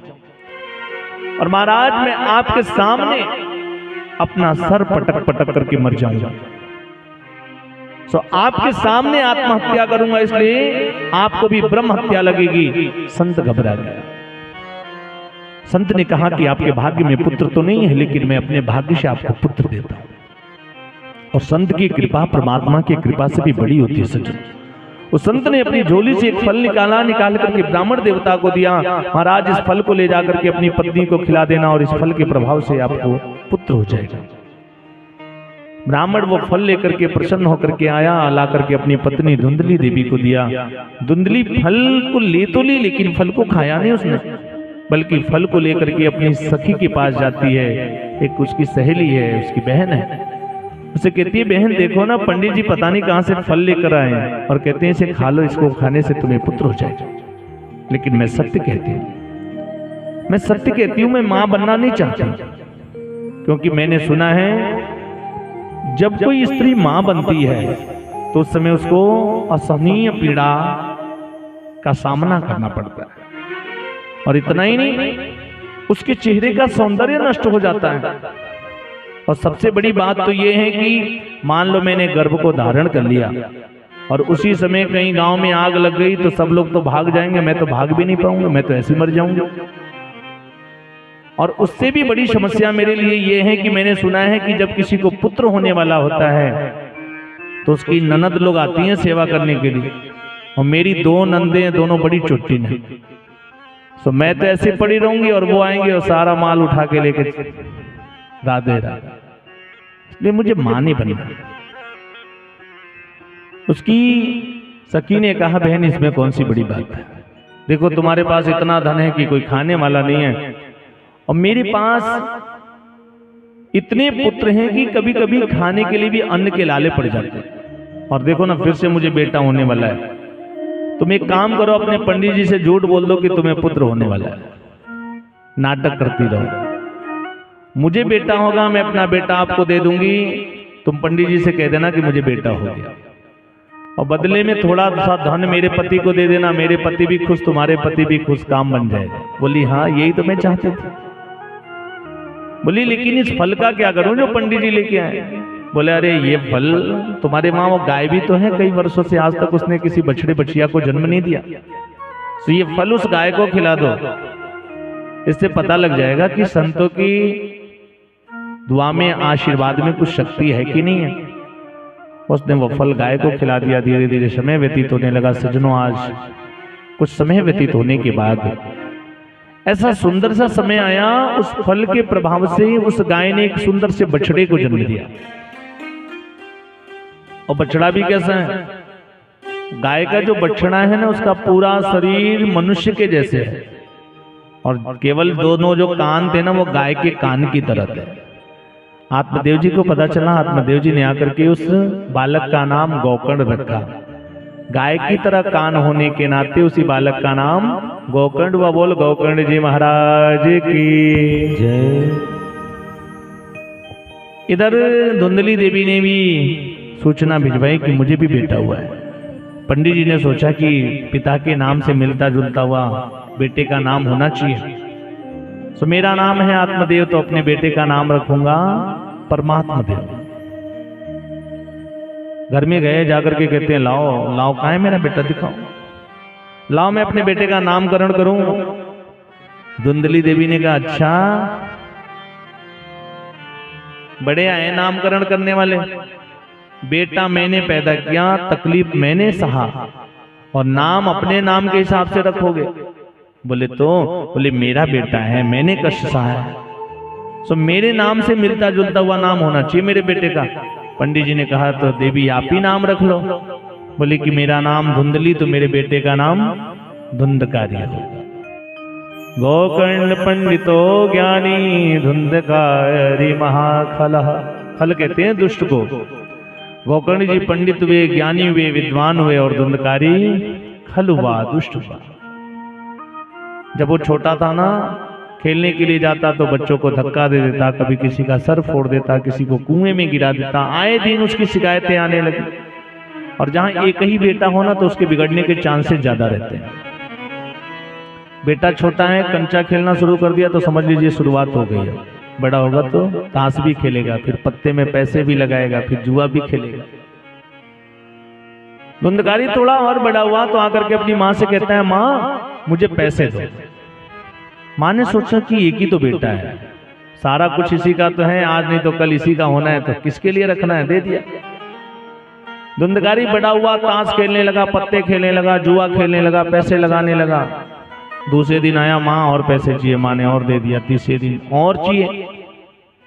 और महाराज मैं आपके सामने अपना सर पटक पटक करके मर जाऊंगा। सो आपके सामने आत्महत्या करूंगा, इसलिए आपको भी ब्रह्म हत्या लगेगी। संत घबरा गया। संत ने कहा कि आपके भाग्य में पुत्र तो नहीं है, लेकिन मैं अपने भाग्य से आपको पुत्र देता हूं। और संत की कृपा परमात्मा की कृपा से भी बड़ी होती है सज्जन। उस संत ने अपनी झोली से एक फल निकाल करके ब्राह्मण देवता को दिया। महाराज, इस फल को ले जाकर के अपनी पत्नी को खिला देना और इस फल के प्रभाव से आपको पुत्र हो जाएगा। ब्राह्मण वो फल लेकर के प्रसन्न होकर के आया, ला करके अपनी पत्नी धुंधली देवी को दिया। धुंधली फल को ले तो ली, लेकिन फल को खाया नहीं उसने, बल्कि फल को लेकर के अपनी सखी के पास जाती है। एक उसकी सहेली है, उसकी बहन है, उसे कहती है, बहन देखो ना, पंडित जी पता नहीं कहां से फल लेकर आए हैं और कहते हैं इसे खा लो, इसको खाने से तुम्हें पुत्र हो जाएगा। लेकिन मैं सत्य कहती हूं, मैं मां बनना नहीं चाहती, क्योंकि मैंने सुना है जब कोई स्त्री मां बनती है तो उस समय उसको असहनीय पीड़ा का सामना करना पड़ता है। और इतना ही नहीं, उसके चेहरे का सौंदर्य नष्ट हो जाता है। और सबसे बड़ी बात तो यह है कि मान लो मैंने गर्भ को धारण कर लिया और उसी समय कहीं गांव में आग लग गई तो सब लोग तो भाग जाएंगे, मैं तो भाग भी नहीं पाऊंगा, मैं तो ऐसे मर जाऊंगा। और उससे भी बड़ी समस्या मेरे लिए यह है कि मैंने सुना है कि जब किसी को पुत्र होने वाला होता है तो उसकी ननद लोग आती हैं सेवा करने के लिए, और मेरी 2 नंदे हैं, दोनों बड़ी चोटिन हैं। तो मैं तो ऐसे पड़ी रहूंगी और वो आएंगे और सारा माल उठा के लेके राधे राधे। इसलिए मुझे मां नहीं बनना। उसकी सखी ने कहा, बहन इसमें कौन सी बड़ी बात है, देखो तुम्हारे पास इतना धन है कि कोई खाने वाला नहीं है, और मेरे पास इतने पुत्र हैं कि कभी कभी खाने के लिए भी अन्न के लाले पड़ जाते हैं। और देखो ना, फिर से मुझे बेटा होने वाला है। तुम एक काम करो, अपने पंडित जी से झूठ बोल दो कि तुम्हें पुत्र होने वाला है, नाटक करती रहो। मुझे बेटा होगा, मैं अपना बेटा आपको दे दूंगी, तुम पंडित जी से कह देना कि मुझे बेटा हो गया, और बदले में थोड़ा सा धन मेरे पति को दे देना, मेरे पति भी खुश, तुम्हारे पति भी खुश, काम बन जाएगा। बोली हाँ, यही तो मैं चाहती थी। बोली लेकिन इस फल का क्या करूं जो पंडित जी लेके आए। बोले अरे ये फल, तुम्हारे माँ वो गाय भी तो है, कई वर्षों से आज तक उसने किसी बछड़े बछिया को जन्म नहीं दिया, तो ये फल उस गाय को खिला दो, इससे पता लग जाएगा कि संतों की दुआ में, आशीर्वाद में कुछ शक्ति है कि नहीं है। उसने वो फल गाय को खिला दिया। धीरे धीरे समय व्यतीत होने लगा। सज्जनों, आज कुछ समय व्यतीत होने के बाद ऐसा सुंदर सा समय आया, उस फल के प्रभाव से उस गाय ने एक सुंदर से बछड़े को जन्म दिया। और बछड़ा भी कैसा है, गाय का जो बछड़ा है ना, उसका पूरा शरीर मनुष्य के जैसे है, और केवल दोनों जो कान थे ना, वो गाय के कान की तरह थे। आत्मदेव जी को पता चला, आत्मदेव जी ने आकर के उस बालक का नाम गोकर्ण रखा। गाय की तरह कान होने के नाते उसी बालक का नाम गोकर्ण हुआ। बोल गोकर्ण जी महाराज की जय। इधर धुंधली देवी ने भी सूचना भिजवाई कि मुझे भी बेटा हुआ है। पंडित जी ने सोचा कि पिता के नाम से मिलता जुलता हुआ बेटे का नाम होना चाहिए, तो मेरा नाम है आत्मदेव, तो अपने बेटे का नाम रखूंगा परमात्मा देव। घर में गए, जाकर के कहते हैं लाओ लाओ, कहाँ है मेरा बेटा, दिखाओ, लाओ मैं अपने बेटे का नामकरण करूं। धुंधली देवी ने कहा अच्छा, बड़े आए नामकरण करने वाले, बेटा मैंने पैदा किया, तकलीफ मैंने सहा, और नाम अपने नाम के हिसाब से रखोगे। बोले तो, बोले मेरा बेटा है, मैंने कष्ट सहा है, तो मेरे नाम से मिलता जुलता हुआ नाम होना चाहिए मेरे बेटे का। पंडित जी ने कहा तो देवी आप ही नाम रख लो। बोले कि मेरा नाम धुंधली, तो मेरे बेटे का नाम धुंधकारी होगा। गोकर्ण पंडितो ज्ञानी, धुंधकारी महाखलः। खल कहते हैं दुष्ट को। गोकर्ण जी पंडित हुए, ज्ञानी हुए, विद्वान हुए, और धुंधकारी खल हुआ, दुष्ट हुआ। जब वो छोटा था ना, खेलने के लिए जाता तो बच्चों को धक्का दे देता, कभी किसी का सर फोड़ देता, किसी को कुएं में गिरा देता। आए दिन उसकी शिकायतें आने लगी। और जहां एक ही बेटा होना तो उसके बिगड़ने के चांसेस ज्यादा रहते हैं। बेटा छोटा है, कंचा खेलना शुरू कर दिया तो समझ लीजिए शुरुआत हो गई है। बड़ा होगा तो ताश भी खेलेगा, फिर पत्ते में पैसे भी लगाएगा, फिर जुआ भी खेलेगा। धुंधकारी थोड़ा और बड़ा हुआ तो आकर के अपनी माँ से कहता है, माँ मुझे पैसे दो। माँ ने सोचा कि एक ही तो बेटा है, सारा कुछ इसी का तो है, आज नहीं तो कल इसी का होना है, तो किसके लिए रखना है, दे दिया। धुंधकारी बड़ा हुआ, ताश खेलने लगा, पत्ते खेलने लगा, जुआ खेलने लगा, पैसे लगाने लगा। दूसरे दिन आया, माँ और पैसे चाहिए, माँ ने और दे दिया। तीसरे दिन और चाहिए।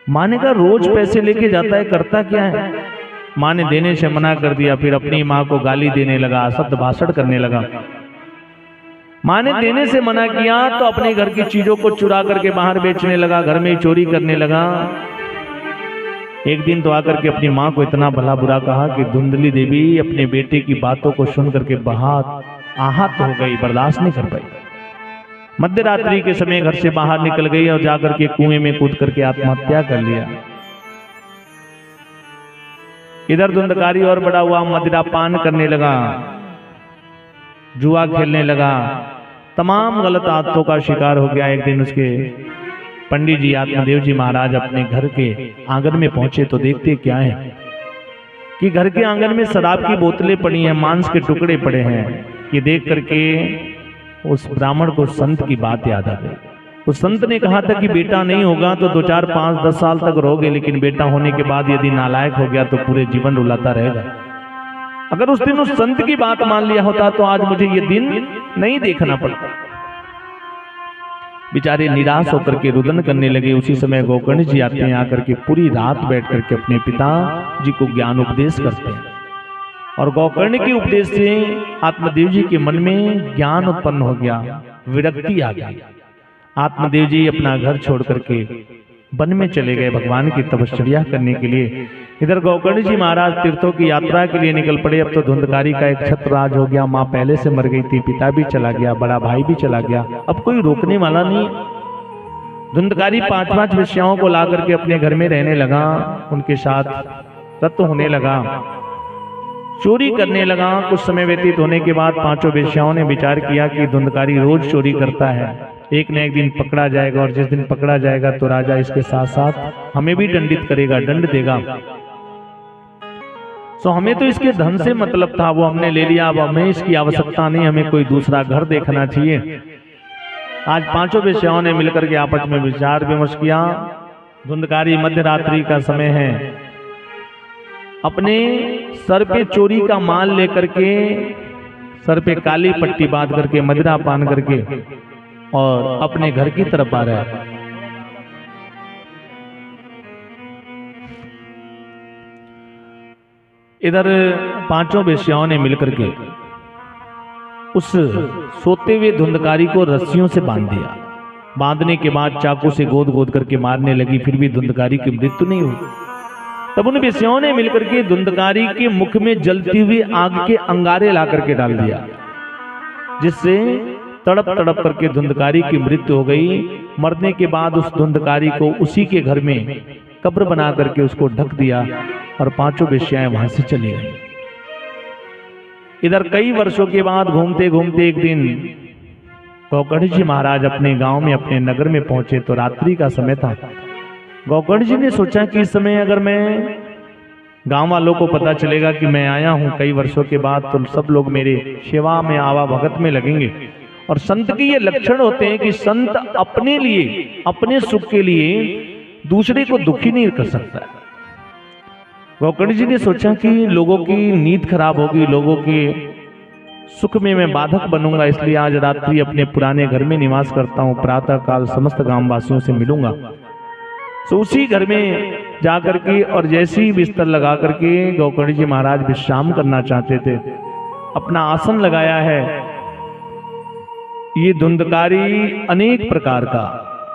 माँ ने कहा रोज पैसे लेके जाता है, करता क्या है। माँ ने देने से मना कर दिया। फिर अपनी माँ को गाली देने लगा, शब्द भाषण करने लगा। माँ ने देने से मना किया तो अपने घर की चीजों को चुरा करके बाहर बेचने लगा, घर में चोरी करने लगा। एक दिन तो आकर के अपनी माँ को इतना भला बुरा कहा कि धुंधली देवी अपने बेटे की बातों को सुन करके बहुत आहत हो गई, बर्दाश्त नहीं कर पाई। मध्य रात्रि के समय घर से बाहर निकल गई और जाकर के कुएं में कूद करके आत्महत्या कर लिया। इधर धुंधकारी और बड़ा हुआ, मदिरा पान करने लगा, जुआ खेलने लगा, तमाम गलत आदतों का शिकार हो गया। एक दिन उसके पंडित जी आत्मदेव जी महाराज अपने घर के आंगन में पहुंचे तो देखते क्या है कि घर के आंगन में शराब की बोतलें पड़ी हैं, मांस के टुकड़े पड़े हैं। ये देख करके उस ब्राह्मण को संत की बात याद आ गई। उस संत ने कहा था कि बेटा नहीं होगा तो 2, 4, 5, 10 साल तक रहोगे, लेकिन बेटा होने के बाद यदि नालायक हो गया तो पूरे जीवन रुलाता रहेगा। अगर उस दिन उस संत की बात मान लिया होता तो आज मुझे ये दिन नहीं देखना पड़ता। बेचारे निराश होकर के रुदन करने लगे। उसी समय गोकर्ण जी आते हैं, आकर के पूरी रात बैठ करके अपने पिता जी को ज्ञान उपदेश करते हैं। और गोकर्ण के उपदेश से आत्मदेव जी के मन में ज्ञान उत्पन्न हो गया, विरक्ति आ गई। आत्मदेव जी अपना घर छोड़ करके वन में चले गए भगवान की तपस्या करने के लिए। इधर गोकर्ण जी महाराज तीर्थों की यात्रा के लिए निकल पड़े। अब तो धुंधकारी का एक छत्रराज हो गया, माँ पहले से मर गई थी, पिता भी चला गया, बड़ा भाई भी चला गया, अब कोई रोकने वाला नहीं। धुंधकारी 5-5 वेश्याओं को ला करके अपने घर में रहने लगा, उनके साथ तत्व होने लगा, चोरी करने लगा। कुछ समय व्यतीत होने के बाद 5 वेश्याओं ने विचार किया कि धुंधकारी रोज चोरी करता है, एक न एक दिन पकड़ा जाएगा, और जिस दिन पकड़ा जाएगा तो राजा इसके साथ साथ हमें भी दंडित करेगा, दंड देगा। तो हमें तो इसके धन से मतलब था, वो हमने ले लिया, अब हमें इसकी आवश्यकता नहीं, हमें कोई दूसरा घर देखना चाहिए। आज 5 वेश्याओं ने मिलकर के आपस में विचार विमर्श किया। धुंधकारी मध्य रात्रि का समय है, अपने सर पे चोरी का माल लेकर के, सर पे काली पट्टी बांध करके, मदिरा पान करके और अपने घर की तरफ आ रहा है। इधर 5 वेश्याओं ने मिलकर के उस सोते हुए धुंधकारी को रस्सियों से बांध दिया। बांधने के बाद चाकू से गोद गोद करके मारने लगी, फिर भी धुंधकारी की मृत्यु नहीं हुई। तब उन वेश्याओं ने मिलकर के धुंधकारी के मुख में जलती हुई आग के अंगारे ला करके डाल दिया, जिससे तड़प तड़प करके धुंधकारी की मृत्यु हो गई। मरने के बाद उस धुंधकारी को उसी के घर में कब्र बना करके उसको ढक दिया और 5 वेश्याएं वहां से चली गई। इधर कई वर्षों के बाद घूमते घूमते एक दिन गोकर्ण जी महाराज अपने गांव में, अपने नगर में पहुंचे तो रात्रि का समय था। गोकर्ण जी ने सोचा कि इस समय अगर मैं गांव वालों को पता चलेगा कि मैं आया हूं कई वर्षों के बाद, तो सब लोग मेरे सेवा में, आवा भगत में लगेंगे। और संत के ये लक्षण होते हैं कि संत अपने लिए, अपने सुख के लिए दूसरे को दुखी नहीं कर सकता। गोकर्ण जी ने सोचा कि लोगों की नींद खराब होगी, लोगों के सुख में मैं बाधक बनूंगा, इसलिए आज रात्रि अपने पुराने घर में निवास करता हूं, प्रातः काल समस्त ग्रामवासियों से मिलूंगा। तो उसी घर में जाकर के और जैसे ही बिस्तर लगा करके गोकर्ण जी महाराज विश्राम करना चाहते थे, अपना आसन लगाया है। ये धुंधकारी अनेक प्रकार का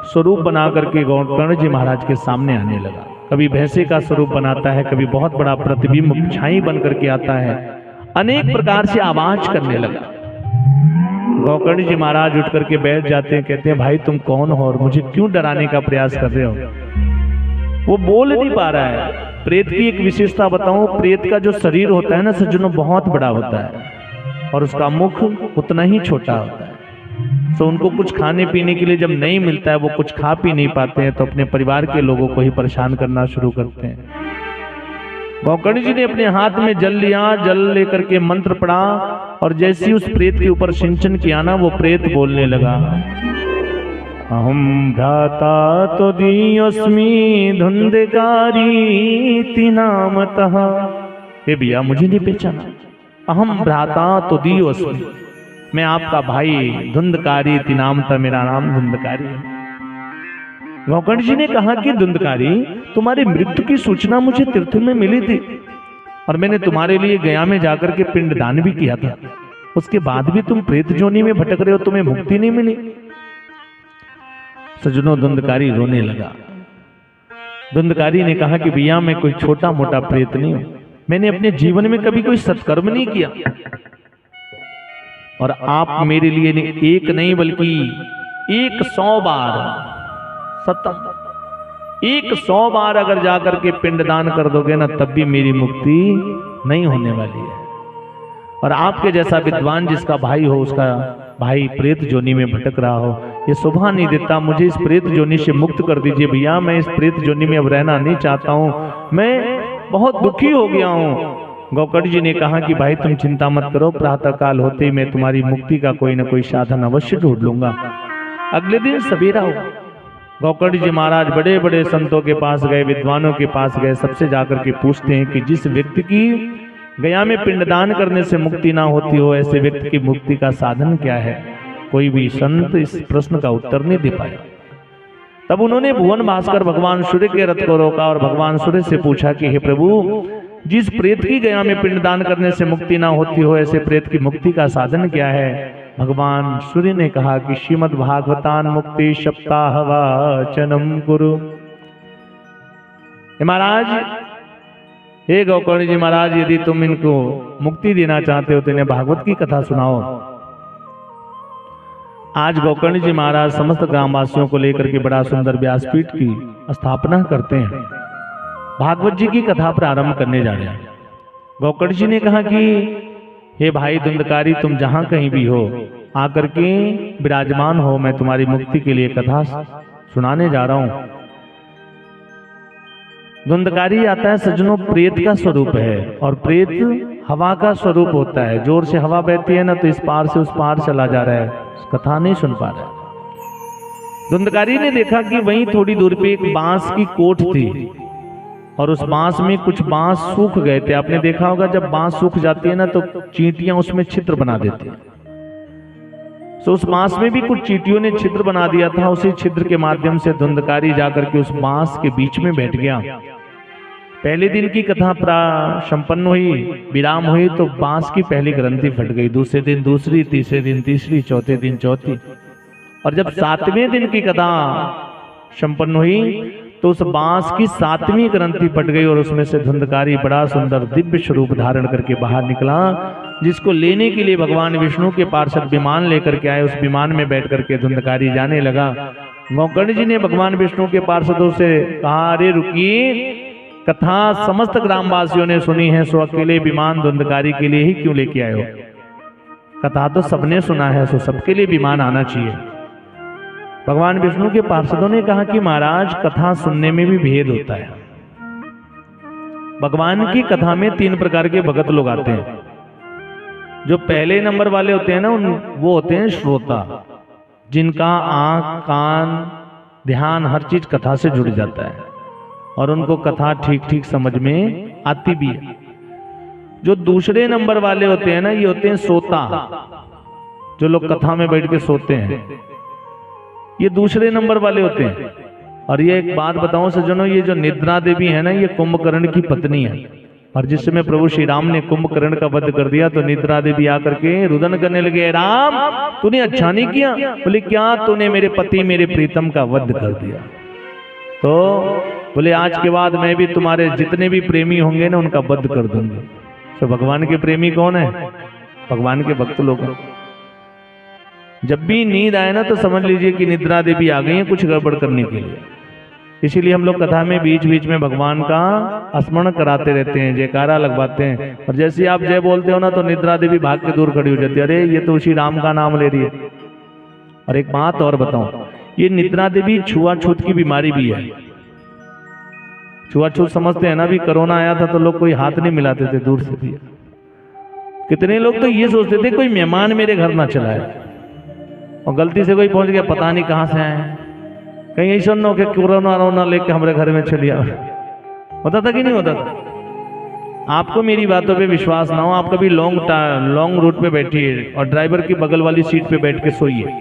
स्वरूप बना करके गोकर्ण जी महाराज के सामने आने लगा। कभी भैंसे का स्वरूप बनाता है, कभी बहुत बड़ा प्रतिबिंब छाई बन करके आता है, अनेक प्रकार से आवाज करने लगा। गोकर्ण जी महाराज उठ करके बैठ जाते हैं, कहते हैं भाई तुम कौन हो और मुझे क्यों डराने का प्रयास कर रहे हो। वो बोल नहीं पा रहा है। प्रेत की एक विशेषता बताऊं, प्रेत का जो शरीर होता है ना सज्जनों, बहुत बड़ा होता है और उसका मुख उतना ही छोटा होता है। तो उनको कुछ खाने पीने के लिए जब नहीं मिलता है, वो कुछ खा पी नहीं पाते हैं, तो अपने परिवार के लोगों को ही परेशान करना शुरू करते हैं। गौकर्ण जी ने अपने हाथ में जल लिया, जल लेकर के मंत्र पढ़ा और जैसे ही उस प्रेत के ऊपर सिंचन किया ना, वो प्रेत बोलने लगा, अहम भ्राता तो दीयोस्मी धुंधकारी नामतः। हे भैया मुझे नहीं पहचाना, अहम भ्राता तो दीयोस्मी, मैं आपका भाई धुंधकारी नामतः, मेरा नाम धुंधकारी है। गौकर्ण जी ने कहा कि धुंधकारी, तुम्हारी मृत्यु की सूचना मुझे तीर्थ में मिली थी और मैंने तुम्हारे लिए गया में जाकर के पिंडदान भी किया था, उसके बाद भी तुम प्रेत जोनी में भटक रहे हो, तुम्हें मुक्ति नहीं मिली। सज्जनों, धुंधकारी रोने लगा। धुंधकारी ने कहा कि भैया मैं कोई छोटा मोटा प्रेत नहीं हूं, मैंने अपने जीवन में कभी कोई सत्कर्म नहीं किया और आप मेरे लिए एक नहीं बल्कि 100 बार, 100 बार अगर जाकर के पिंडदान कर दोगे ना, तब भी मेरी मुक्ति नहीं होने वाली है। और आपके जैसा विद्वान जिसका भाई हो, उसका भाई प्रेत जोनी में भटक रहा हो, ये शोभा नहीं देता। मुझे इस प्रेत जोनी से मुक्त कर दीजिए भैया, मैं इस प्रेत जोनी में अब रहना नहीं चाहता हूं, मैं बहुत दुखी हो गया हूं। गौकर्ण जी ने कहा कि भाई तुम चिंता मत करो, प्रातः काल होते ही मैं तुम्हारी मुक्ति का कोई ना कोई साधन अवश्य ढूंढ लूंगा। अगले दिन सवेरा हो, गौकर्ण जी महाराज बड़े बड़े संतों के पास गए, विद्वानों के पास गए, सबसे जाकर के पूछते हैं कि जिस व्यक्ति की गया में पिंडदान करने से मुक्ति ना होती हो, ऐसे व्यक्ति की मुक्ति का साधन क्या है। कोई भी संत इस प्रश्न का उत्तर नहीं दे पाया। तब उन्होंने भुवन भास्कर भगवान सूर्य के रथ को रोका और भगवान सूर्य से पूछा कि हे प्रभु, जिस प्रेत की गया में पिंडदान करने से मुक्ति ना होती हो, ऐसे प्रेत की मुक्ति का साधन क्या है। भगवान सूर्य ने कहा कि श्रीमद् भागवतान मुक्ति सप्ताह वाचनम गुरु। महाराज, हे गौकर्ण जी महाराज, यदि तुम इनको मुक्ति देना चाहते हो तो इन्हें भागवत की कथा सुनाओ। आज गौकर्ण जी महाराज समस्त ग्रामवासियों को लेकर के बड़ा सुंदर व्यासपीठ की स्थापना करते हैं, भागवत जी की कथा प्रारंभ करने जा रहे हैं। गौकर्ण जी ने कहा कि हे भाई धुंधकारी, तुम जहां कहीं भी हो आकर के विराजमान हो, मैं तुम्हारी मुक्ति के लिए कथा सुनाने जा रहा हूं। धुंधकारी आता है सज्जनों, प्रेत का स्वरूप है और प्रेत हवा का स्वरूप होता है। जोर से हवा बहती है ना, तो इस पार से उस पार चला जा रहा है, कथा नहीं सुन पा रहा है। धुंधकारी ने देखा कि वहीं थोड़ी दूर पे एक बांस की कोठ थी और उस बांस में कुछ बांस सूख गए थे। आपने देखा होगा जब बांस सूख जाती है ना, तो चींटियां उसमें छिद्र बना देती हैं। तो उस बांस में भी कुछ चींटियों ने छिद्र बना दिया था। उसी छिद्र के माध्यम से धुंधकारी जाकर के उस बांस के बीच में बैठ गया। पहले दिन की कथा संपन्न हुई, विराम हुई, तो बांस की पहली ग्रंथि फट गई। दूसरे दिन दूसरी, तीसरे दिन तीसरी, चौथे दिन चौथी, और जब 7वें दिन की कथा संपन्न हुई तो उस बांस की 7वीं ग्रंथि फट गई और उसमें से धुंधकारी बड़ा सुंदर दिव्य स्वरूप धारण करके बाहर निकला, जिसको लेने के लिए भगवान विष्णु के पार्षद विमान लेकर के आए। उस विमान में बैठ करके धुंधकारी जाने लगा। गौकर्ण जी ने भगवान विष्णु के पार्षदों से कहा, अरे रुकिए, कथा समस्त ग्रामवासियों ने सुनी है, सो अकेले विमान धुंधकारी के लिए ही क्यों लेके आए हो। कथा तो सबने सुना है, सो सबके लिए विमान आना चाहिए। भगवान विष्णु के पार्षदों ने कहा कि महाराज, कथा सुनने में भी भेद होता है। भगवान की कथा में 3 प्रकार के भगत लोग आते हैं। जो पहले नंबर वाले होते हैं ना, वो होते हैं श्रोता, जिनका आंख, कान, ध्यान हर चीज कथा से जुड़ जाता है और उनको कथा ठीक ठीक समझ में आती भी है। जो दूसरे नंबर वाले होते हैं ना, ये होते हैं सोता, जो लोग कथा में बैठ के सोते हैं, ये दूसरे नंबर वाले होते हैं। और ये एक बात बताऊं सज्जनों, ये जो निद्रा देवी है ना, ये कुंभकर्ण की पत्नी है। और जिस समय प्रभु श्री राम ने कुंभकर्ण का वध कर दिया तो निद्रा देवी आकर के रुदन करने लगे, राम तूने अच्छा नहीं किया। बोले क्या, तूने मेरे पति मेरे प्रीतम का वध कर दिया। तो बोले आज के बाद मैं भी तुम्हारे जितने भी प्रेमी होंगे ना, उनका वध कर दूंगी। तो भगवान के प्रेमी कौन है? भगवान के भक्त लोग। जब भी नींद आए ना, तो समझ लीजिए कि निद्रा देवी आ गई है कुछ गड़बड़ करने के लिए। इसीलिए हम लोग कथा में बीच बीच में भगवान का स्मरण कराते रहते हैं, जयकारा लगवाते हैं। और जैसे आप जय बोलते हो ना, तो निद्रा देवी भाग के दूर खड़ी हो जाती है, अरे ये तो उसी राम का नाम ले रही है। और एक बात और बताऊं, ये निद्रा देवी छुआछूत की बीमारी भी है। छुआछूत समझते हैं ना, भी कोरोना आया था तो लोग कोई हाथ नहीं मिलाते थे दूर से भी। कितने लोग तो ये सोचते थे कोई मेहमान मेरे घर ना चला है, और गलती से कोई पहुंच गया, पता नहीं कहाँ से आए, कहीं ऐसा ना हो कि कोरोना रोना लेके हमारे घर में चलिए। होता था कि नहीं होता था? आपको मेरी बातों पे विश्वास ना हो, आप कभी लॉन्ग रूट पे बैठिए और ड्राइवर की बगल वाली सीट पे बैठ के सोइए।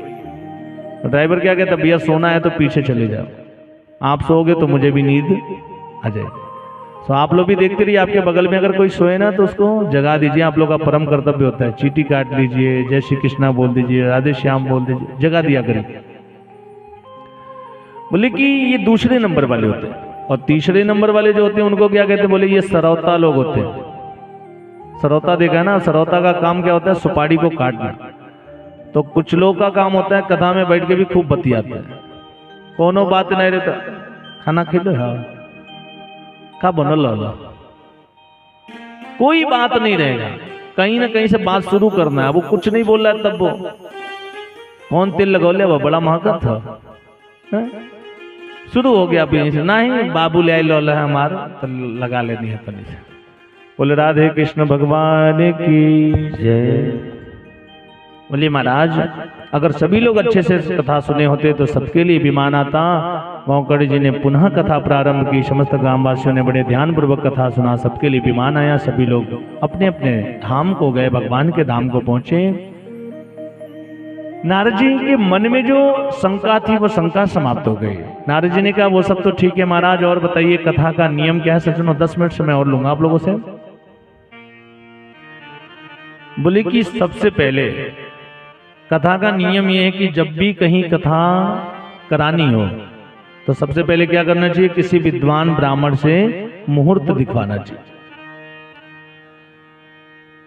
ड्राइवर क्या कहता, भैया सोना है तो पीछे चले जाओ, आप सोओगे तो मुझे भी नींद आ जाएगी। तो आप लोग भी देखते रहिए, आपके बगल में अगर कोई सोए ना तो उसको जगा दीजिए। आप लोग का परम कर्तव्य होता है, चीटी काट लीजिए, जय श्री कृष्णा बोल दीजिए, राधे श्याम बोल दीजिए, जगा दिया करिए। बोले कि ये दूसरे नंबर वाले होते हैं, और तीसरे नंबर वाले जो होते हैं उनको क्या कहते हैं? बोले ये सरौता लोग होते हैं। सरौता देखा ना, सरौता का काम क्या होता है? सुपारी को काटना। तो कुछ लोग का काम होता है कथा में बैठ के भी खूब बतियाते हैं, कोनो बात नहीं रहता, खाना खिलो हाँ का बनल लो, कोई बात नहीं रहेगा, कहीं ना कहीं से बात शुरू करना है। वो कुछ नहीं बोल रहा है तब वो कौन तेल लगौले, वो बड़ा महंगा था, शुरू हो गया अभी से, नहीं बाबू ले लो है हमारा तो लगा लेनी है तनी से। बोले राधे कृष्ण भगवान की जय। बोले महाराज अगर सभी लोग अच्छे से कथा सुने होते तो सबके लिए विमान आता। मौकड़ जी ने पुनः कथा प्रारंभ की, समस्त ग्रामवासियों ने बड़े ध्यान पूर्वक कथा सुना, सबके लिए विमान आया, सभी लोग अपने अपने धाम को गए, भगवान के धाम को पहुंचे। नारद जी के मन में जो शंका थी वो शंका समाप्त हो गई। नारद जी ने कहा वो सब तो ठीक है महाराज, और बताइए कथा का नियम क्या है? सचनो 10 मिनट समय और लूंगा आप लोगों से। बोले कि सबसे पहले कथा का नियम यह है कि जब भी कहीं कथा करानी हो तो सबसे पहले क्या करना चाहिए? किसी विद्वान ब्राह्मण से मुहूर्त दिखवाना चाहिए।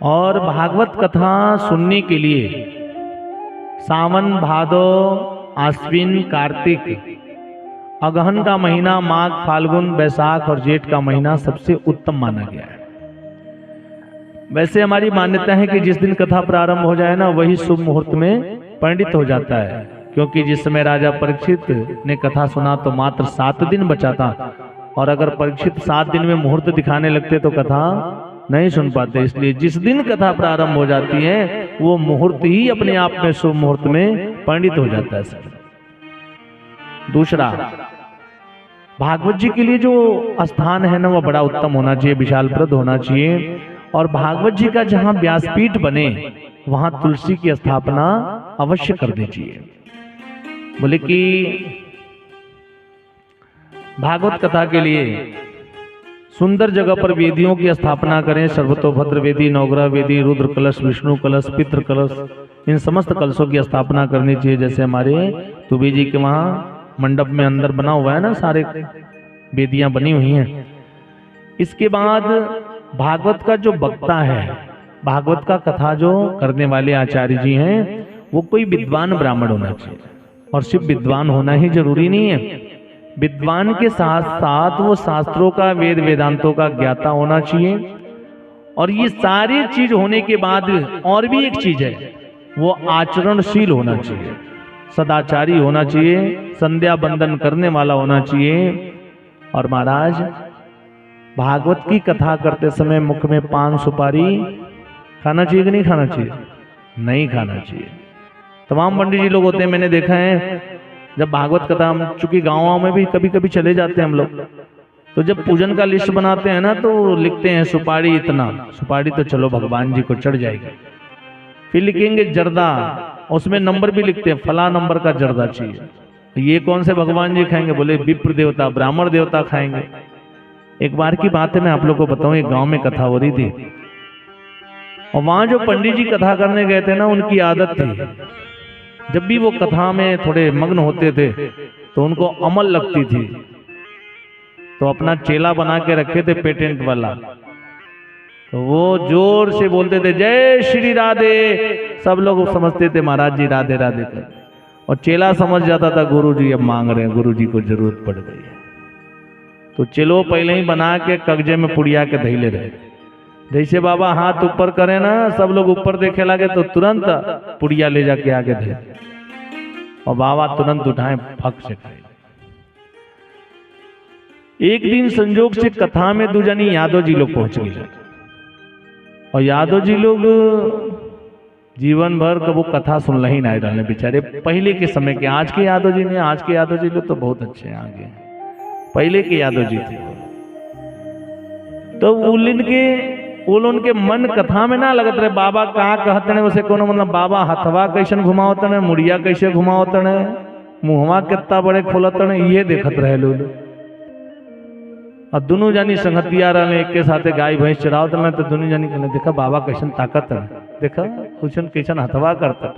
और भागवत कथा सुनने के लिए सावन, भादो, आश्विन, कार्तिक, अगहन का महीना, माघ, फाल्गुन, बैसाख और जेठ का महीना सबसे उत्तम माना गया है। वैसे हमारी मान्यता है कि जिस दिन कथा प्रारंभ हो जाए ना वही शुभ मुहूर्त में परिणित हो जाता है, क्योंकि जिस समय राजा परीक्षित ने कथा सुना तो मात्र 7 दिन बचा था, और अगर परीक्षित 7 दिन में मुहूर्त दिखाने लगते तो कथा नहीं सुन पाते। इसलिए जिस दिन कथा प्रारंभ हो जाती है वो मुहूर्त ही अपने आप में शुभ मुहूर्त में परिणित हो जाता है सर। दूसरा, भागवत जी के लिए जो स्थान है ना वो बड़ा उत्तम होना चाहिए, विशालप्रद होना चाहिए, और भागवत जी का जहां व्यासपीठ बने वहां तुलसी की स्थापना अवश्य कर दीजिए। बोले कि भागवत कथा के लिए सुंदर जगह पर वेदियों की स्थापना करें। सर्वतोभद्र वेदी, नवग्रह वेदी, रुद्र कलश, विष्णु कलश, पितृ कलश, इन समस्त कलशों की स्थापना करनी चाहिए। जैसे हमारे तुबी जी के वहां मंडप में अंदर बना हुआ है ना, सारे वेदियां बनी हुई हैं। इसके बाद भागवत का जो वक्ता है, भागवत का कथा जो करने वाले आचार्य जी हैं वो कोई विद्वान ब्राह्मण होना चाहिए, और सिर्फ विद्वान होना ही जरूरी नहीं है, विद्वान के साथ साथ वो शास्त्रों का, वेद वेदांतों का ज्ञाता होना चाहिए। और ये सारी चीज होने के बाद और भी एक चीज है, वो आचरणशील होना चाहिए, सदाचारी होना चाहिए, संध्या बंदन करने वाला होना चाहिए। और महाराज भागवत की कथा करते समय मुख में पान सुपारी खाना चाहिए कि नहीं खाना चाहिए? नहीं खाना चाहिए। तमाम पंडित जी लोग होते हैं, मैंने देखा है, जब भागवत कथा, हम चूंकि गाँव में भी कभी कभी चले जाते हैं हम लोग, तो जब पूजन का लिस्ट बनाते हैं ना तो लिखते हैं सुपारी इतना, सुपारी तो चलो भगवान जी को चढ़ जाएगी। फिर लिखेंगे जर्दा, उसमें नंबर भी लिखते हैं, फला नंबर का जर्दा चाहिए। ये कौन से भगवान जी खाएंगे? बोले विप्र देवता, ब्राह्मण देवता खाएंगे। एक बार की बात है, मैं आप लोग को बताऊं, एक गांव में कथा हो रही थी, और वहां जो पंडित जी कथा करने गए थे ना, उनकी आदत थी जब भी वो कथा में थोड़े मग्न होते थे तो उनको अमल लगती थी, तो अपना चेला बना के रखे थे पेटेंट वाला, तो वो जोर से बोलते थे जय श्री राधे। सब लोग समझते थे महाराज जी राधे राधे कर, और चेला समझ जाता था गुरु जी अब मांग रहे हैं, गुरु जी को जरूरत पड़ गई है। तो चलो पहले ही बना के कगजे में पुड़िया के धैले रहे, जैसे बाबा हाथ ऊपर करे ना, सब लोग ऊपर देखे लगे तो तुरंत पुड़िया ले जाके आगे धरे, और बाबा तुरंत उठाए, फक से खाए। एक दिन संजोग से कथा में दो जनी यादव जी लोग पहुंच गए और यादव जी लोग जीवन भर का वो कथा सुन ही नहीं रहे बेचारे। पहले के समय के, आज के यादव जी ने, आज के यादव जी लोग तो बहुत अच्छे हैं आगे, पहले के यादव जी थे तो उनके मन कथा में ना लगत रहे। बाबा कहाँ कहते हैं उसे कोनो मतलब, बाबा हथवा कैसन घुमावत है, मुड़िया कैसे घुमावत है, मुहवा कितना बड़े खोलत है, ये देखत रहे लोग। और दोनों जानी संगतिया रहे एक के साथ गाय भैंस चरावत रहे तो दोनों जानी कहने देखा बाबा कैसन ताकत है, देखा कुछ कैसन हथवा करता।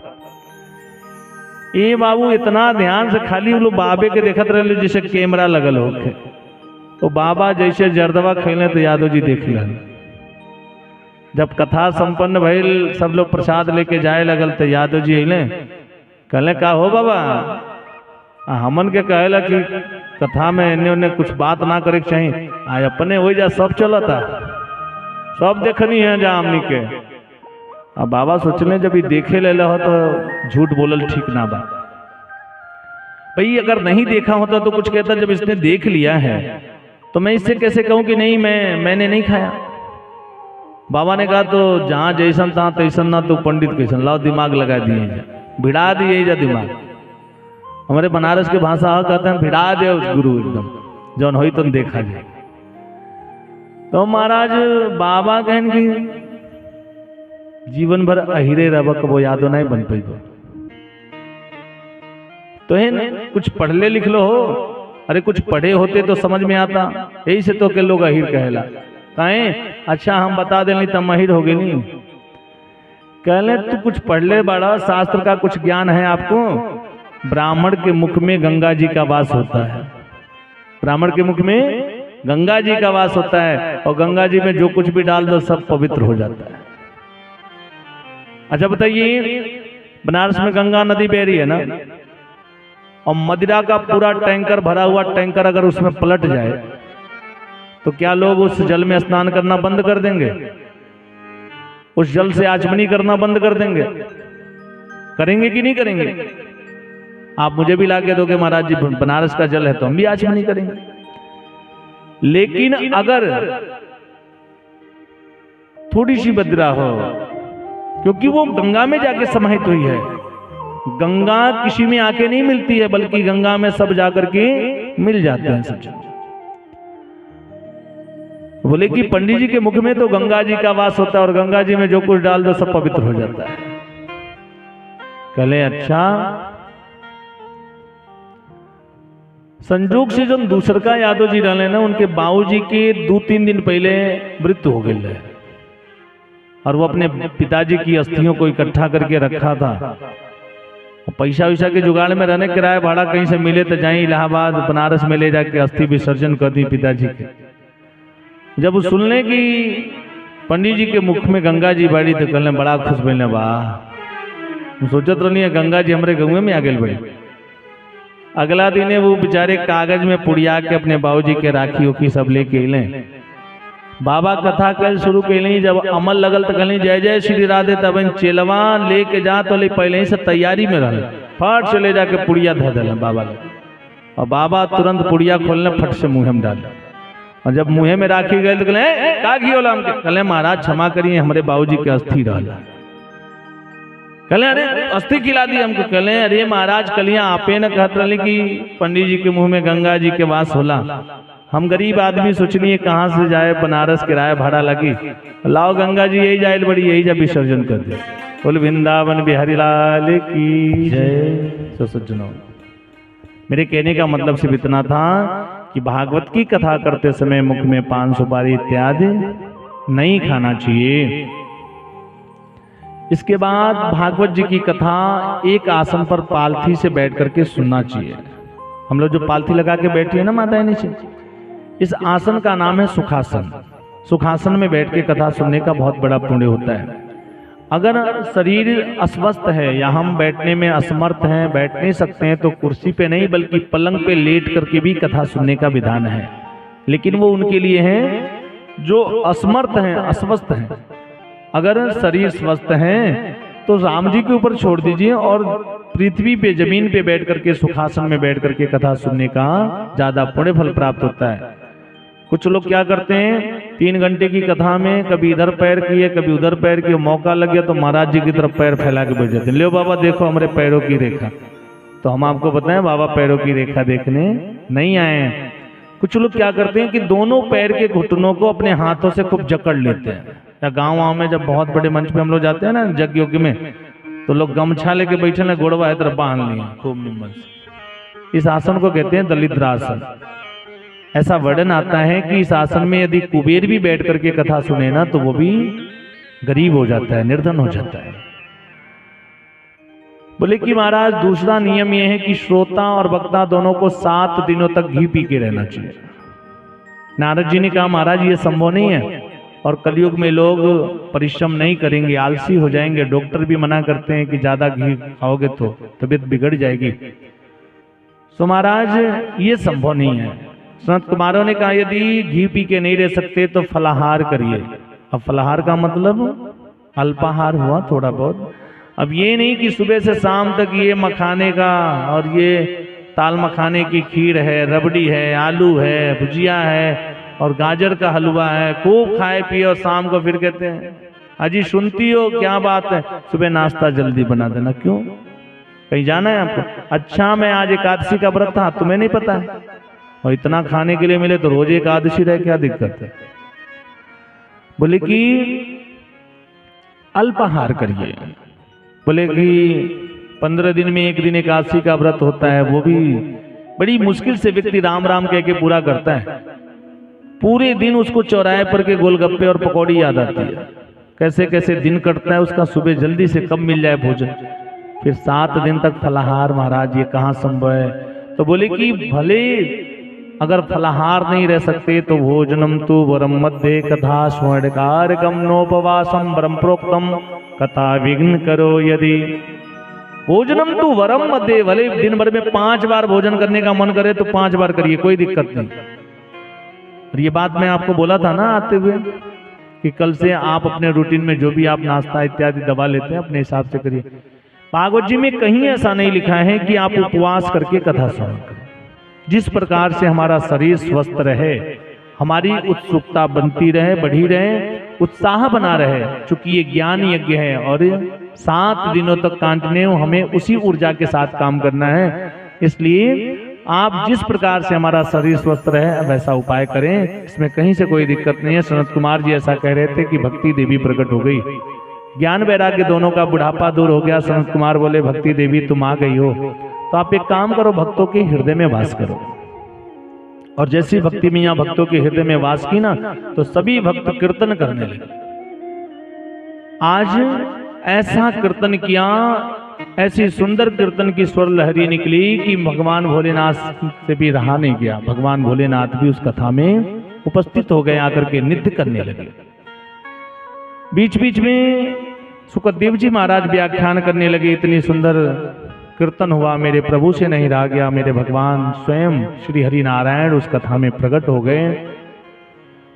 ये बाबू इतना ध्यान से खाली वो लोग बाबे के देखत रहे जैसे कैमरा लगल होके। तो बाबा जैसे जर्दवा खेले तो यादव जी देख ले। जब कथा संपन्न भइल सब लोग प्रसाद लेके जाए लगल तो यादव जी अले, कहले का हो बाबा, हमन के कहेला कि कथा में इन्ने उन्ने कुछ बात ना करे के चाहिए, आज अपने हो जा सब चलता, सब देखनी है जा हमनी के। अब बाबा सोचले जब ये देखे ले हो तो झूठ बोलल ठीक ना बा भाई, अगर नहीं देखा होता तो कुछ कहता, जब इसने देख लिया है तो मैं इससे कैसे कहूं कि नहीं मैंने नहीं खाया। बाबा ने कहा तो जहां जैसन तहां तैसन ना, तो पंडित कैसन, लाओ दिमाग लगा दिए जा, भिड़ा दिए जा दिमाग। हमारे बनारस के भाषा कहते हैं भिड़ा दे गुरु एकदम, जौन हो तुम देखा जाए। तो महाराज बाबा कहन की जीवन भर अहिरे रबक वो यादो नहीं बन पाई तो है ना, कुछ पढ़ ले लिख लो हो, अरे कुछ पढ़े होते तो समझ में आता। यही से तो के लोग अहिर कहला कहें, अच्छा हम बता दें तब अहिर हो गए नहीं। कहले तू कुछ पढ़ ले बड़ा, शास्त्र का कुछ ज्ञान है आपको। ब्राह्मण के मुख में गंगा जी का वास होता है, ब्राह्मण के मुख में गंगा जी का वास होता है, और गंगा जी में जो कुछ भी डाल दो सब पवित्र हो जाता है। अच्छा बताइए, बनारस में गंगा नदी बह रही है ना, और मदिरा का पूरा टैंकर भरा हुआ टैंकर अगर उसमें पलट जाए तो क्या लोग उस जल में स्नान करना बंद कर देंगे? उस जल से आचमनी करना बंद कर देंगे? करेंगे कि नहीं करेंगे? आप मुझे भी लाके दोगे महाराज जी बनारस का जल है तो हम भी आचमनी करेंगे। लेकिन अगर थोड़ी सी बदरा हो, क्योंकि वो गंगा में जाके समाहित हुई है, गंगा किसी में आके नहीं मिलती है, बल्कि गंगा में सब जाकर के मिल जाते हैं सब। बोले कि पंडित जी के मुख में तो गंगा जी का वास होता है, और गंगा जी में जो कुछ डाल दो सब पवित्र हो जाता है। कहले अच्छा, संजोग से जब दूसर का यादव जी डाले ना, उनके बाबूजी के 2-3 दिन पहले मृत्यु हो गई है, और वो अपने पिताजी की अस्थियों को इकट्ठा करके रखा था। पैसा वैसा के जुगाड़ में रहने, किराया भाड़ा कहीं से मिले तो जाए इलाहाबाद बनारस में ले जाके अस्थि विसर्जन कर दी पिताजी के। जब वो सुनने की पंडित जी के मुख में गंगा जी बाड़ी तो कहने बड़ा खुश भैले, वाह सोचत रही है गंगा जी हमारे गाँव में आ गए बड़ी। अगला दिन वो बेचारे कागज में पुड़िया के अपने बाबूजी के राखी उखी सब लेके अले। बाबा कथा कल शुरू कैली, जब अमल लगल तो कहली जय जय श्री राधे, तब चेलवा लेके जा तो ले पहले ही से तैयारी में रहे, फट से ले जाके पुड़िया धो दिला बाबा ने, और बाबा तुरंत पुड़िया खोलने फट से मुँह में डाल। और जब मुँह में राखी गए तो कहले का घी होला हमके? कहले महाराज क्षमा करिए, हमारे बाबूजी के अस्थि रहला। कहले अरे अस्थि खिला दी हमको? कहले अरे महाराज कलिया आपे न कहत रही कि पंडित जी के मुँह में गंगा जी के वास होला, हम गरीब आदमी सोचनी कहाँ से जाए, बनारस किराया भाड़ा लगी, लाओ गंगा जी यही जाए बड़ी, यही जब विसर्जन कर दे। बोल वृंदावन बिहारी लाल की जय। तो सज्जनों, मेरे कहने का मतलब सिर्फ इतना था कि भागवत की कथा करते समय मुख में पान सुपारी इत्यादि नहीं खाना चाहिए। इसके बाद भागवत जी की कथा एक आसन पर पालथी से बैठ करके सुनना चाहिए। हम लोग जो पालथी लगा के बैठे हैं ना माता नीचे, इस आसन का नाम है सुखासन। सुखासन में बैठ के कथा सुनने का बहुत बड़ा पुण्य होता है। अगर शरीर अस्वस्थ है या हम बैठने में असमर्थ हैं, बैठ नहीं सकते हैं, तो कुर्सी पे नहीं बल्कि पलंग पे लेट करके भी कथा सुनने का विधान है। लेकिन वो उनके लिए है जो असमर्थ हैं, अस्वस्थ हैं। अगर शरीर स्वस्थ है तो राम जी के ऊपर छोड़ दीजिए और पृथ्वी पे जमीन पे बैठ करके सुखासन में बैठ करके कथा सुनने का ज्यादा पुण्य फल प्राप्त होता है। कुछ लोग क्या करते हैं, 3 घंटे की कथा में कभी इधर पैर किए कभी उधर पैर किए, मौका लग गया तो महाराज जी की तरफ पैर फैला के बैठ जाते हैं, लो बाबा देखो हमारे पैरों की रेखा। तो हम आपको बताएं बाबा पैरों की रेखा देखने नहीं आए हैं। कुछ लोग क्या करते हैं कि दोनों पैर के घुटनों को अपने हाथों से खूब जकड़ लेते हैं। या गाँव में जब बहुत बड़े मंच पे हम लोग जाते हैं ना यज्ञ योग्य में, तो लोग गमछा लेके बैठे ना, गोड़वा है तरफ बांध लिए खूब निम्न से। इस आसन को कहते हैं दलिद्रासन। ऐसा वर्णन आता है कि इस आसन में यदि कुबेर भी बैठ करके कथा सुने ना तो वो भी गरीब हो जाता है, निर्धन हो जाता है। बोले कि महाराज दूसरा नियम यह है कि श्रोता और वक्ता दोनों को 7 दिनों तक घी पी के रहना चाहिए। नारद जी ने कहा महाराज ये संभव नहीं है, और कलयुग में लोग परिश्रम नहीं करेंगे, आलसी हो जाएंगे, डॉक्टर भी मना करते हैं कि ज्यादा घी खाओगे तो तबीयत बिगड़ जाएगी। तो महाराज ये संभव नहीं है। संत कुमारों ने कहा यदि घी पी के नहीं रह सकते तो फलाहार करिए। अब फलाहार का मतलब अल्पाहार हुआ थोड़ा बहुत। अब ये नहीं कि सुबह से शाम तक ये मखाने का और ये ताल मखाने की खीर है, रबड़ी है, आलू है, भुजिया है और गाजर का हलवा है, खूब खाए पिए और शाम को फिर कहते हैं अजी सुनती हो क्या बात है, सुबह नाश्ता जल्दी बना देना। क्यों, कहीं जाना है आपको? अच्छा मैं आज एकादशी का व्रत था, तुम्हें नहीं पता है? और इतना खाने के लिए मिले तो रोज एकादशी रहे, क्या दिक्कत है? बोले कि अल्पाहार करिए। बोले कि 15 दिन में 1 दिन एकादशी का व्रत होता है, वो भी बड़ी मुश्किल से व्यक्ति राम राम कह के पूरा करता है। पूरे दिन उसको चौराहे पर के गोलगप्पे और पकौड़ी याद आती है, कैसे कैसे दिन कटता है उसका, सुबह जल्दी से कब मिल जाए भोजन। फिर 7 दिन तक फलाहार, महाराज ये कहाँ संभव है? तो बोले कि भले अगर फलाहार नहीं रह सकते तो भोजनम तु वरम मध्य कथा स्वर्णकारकम नोपवासम वरम प्रोक्तम कथा विघ्न करो यदि। भोजनम तु वरम मध्य, भले दिन भर में 5 बार भोजन करने का मन करे तो 5 बार करिए, कोई दिक्कत नहीं। और ये बात मैं आपको बोला था ना आते हुए कि कल से आप अपने रूटीन में जो भी आप नाश्ता इत्यादि दबा लेते हैं अपने हिसाब से करिए। भागवत जी में कहीं ऐसा नहीं लिखा है कि आप उपवास करके कथा श्रवण करें। जिस प्रकार से हमारा शरीर स्वस्थ रहे, हमारी उत्सुकता बनती रहे, बढ़ी रहे, उत्साह बना रहे, चूंकि ये ज्ञान यज्ञ है और 7 दिनों तक कंटिन्यू हमें उसी ऊर्जा के साथ काम करना है। इसलिए आप जिस प्रकार से हमारा शरीर स्वस्थ रहे वैसा उपाय करें, इसमें कहीं से कोई दिक्कत नहीं है। सनत कुमार जी ऐसा कह रहे थे कि भक्ति देवी प्रकट हो गई, ज्ञान वैराग्य दोनों का बुढ़ापा दूर हो गया। सनत कुमार बोले भक्ति देवी तुम आ गई हो, तो आप एक काम करो, भक्तों के हृदय में वास करो। और जैसी भक्ति में यहाँ भक्तों के हृदय में वास की ना तो सभी भक्त कीर्तन करने लगे। आज ऐसा कीर्तन किया, ऐसी सुंदर कीर्तन की स्वर लहरी निकली कि भगवान भोलेनाथ से भी रहा नहीं गया। भगवान भोलेनाथ भी उस कथा में उपस्थित हो गए, आकर के नृत्य करने लगे। बीच बीच में सुखदेव जी महाराज व्याख्यान करने लगे, इतनी सुंदर कीर्तन हुआ, मेरे प्रभु से नहीं रहा गया। मेरे भगवान स्वयं श्री हरि नारायण उस कथा में प्रकट हो गए।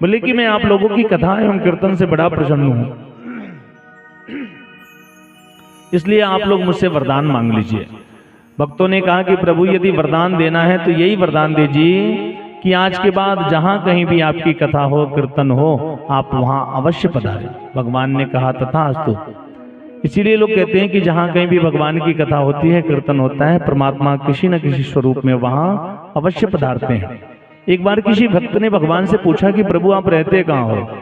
बोले कि मैं आप लोगों की कथा एवं कीर्तन से बड़ा प्रसन्न हूं, इसलिए आप लोग मुझसे वरदान मांग लीजिए। भक्तों ने कहा कि प्रभु यदि वरदान देना है तो यही वरदान दीजिए कि आज के बाद जहां कहीं भी आपकी कथा हो, कीर्तन हो, आप वहां अवश्य पधारें। भगवान ने कहा तथास्तु। इसीलिए लोग कहते हैं कि जहां कहीं भी भगवान की कथा होती है, कीर्तन होता है, परमात्मा किसी न किसी स्वरूप में वहां अवश्य पधारते हैं। एक बार किसी भक्त ने भगवान से पूछा कि प्रभु आप रहते कहाँ हो?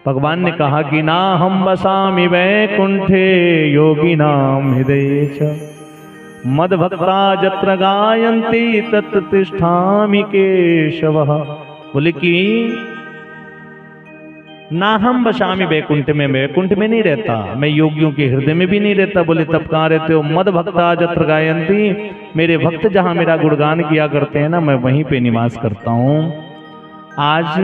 भगवान ने कहा कि ना हम बसामि वैकुंठे योगी नाम हृदय च मद भक्ता जत्र गायन्ति तत्र तिष्ठामि केशवः। बोले कि ना हम बसामि वैकुंठ में, वैकुंठ में नहीं रहता, मैं योगियों के हृदय में भी नहीं रहता। बोले तब कहाँ रहते हो? मद भक्ता जत्र गायन्ति, मेरे भक्त जहां मेरा गुणगान किया करते हैं ना, मैं वहीं पे निवास करता हूं। आज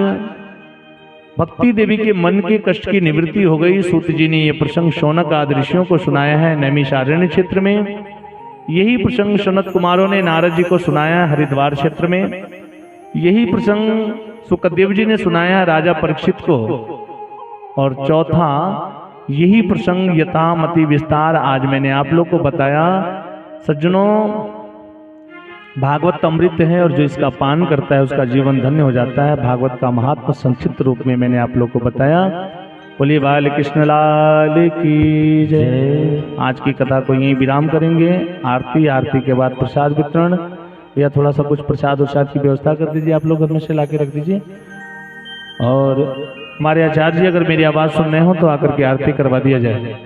भक्ति देवी के मन के कष्ट की निवृत्ति हो गई। सूत जी ने यह प्रसंग शौनक आदि ऋषियों को सुनाया है नैमिषारण्य क्षेत्र में। यही प्रसंग सनत कुमारों ने नारद जी को सुनाया हरिद्वार क्षेत्र में। यही प्रसंग सुखदेव जी ने सुनाया राजा परीक्षित को। और चौथा यही प्रसंग यथामति विस्तार आज मैंने आप लोग को बताया। सज्जनों, भागवत अमृत है और जो इसका पान करता है उसका जीवन धन्य हो जाता है। भागवत का महात्मा संक्षिप्त रूप में मैंने आप लोग को बताया। बोलिए बाल कृष्ण लाल की जय। आज की कथा को यहीं विराम करेंगे। आरती के बाद प्रसाद वितरण, या थोड़ा सा कुछ प्रसाद उरसाद की व्यवस्था कर दीजिए, आप लोग घर में से ला के रख दीजिए। और हमारे आचार्य जी अगर मेरी आवाज़ सुन रहे हो तो आकर के आरती करवा दिया जाए।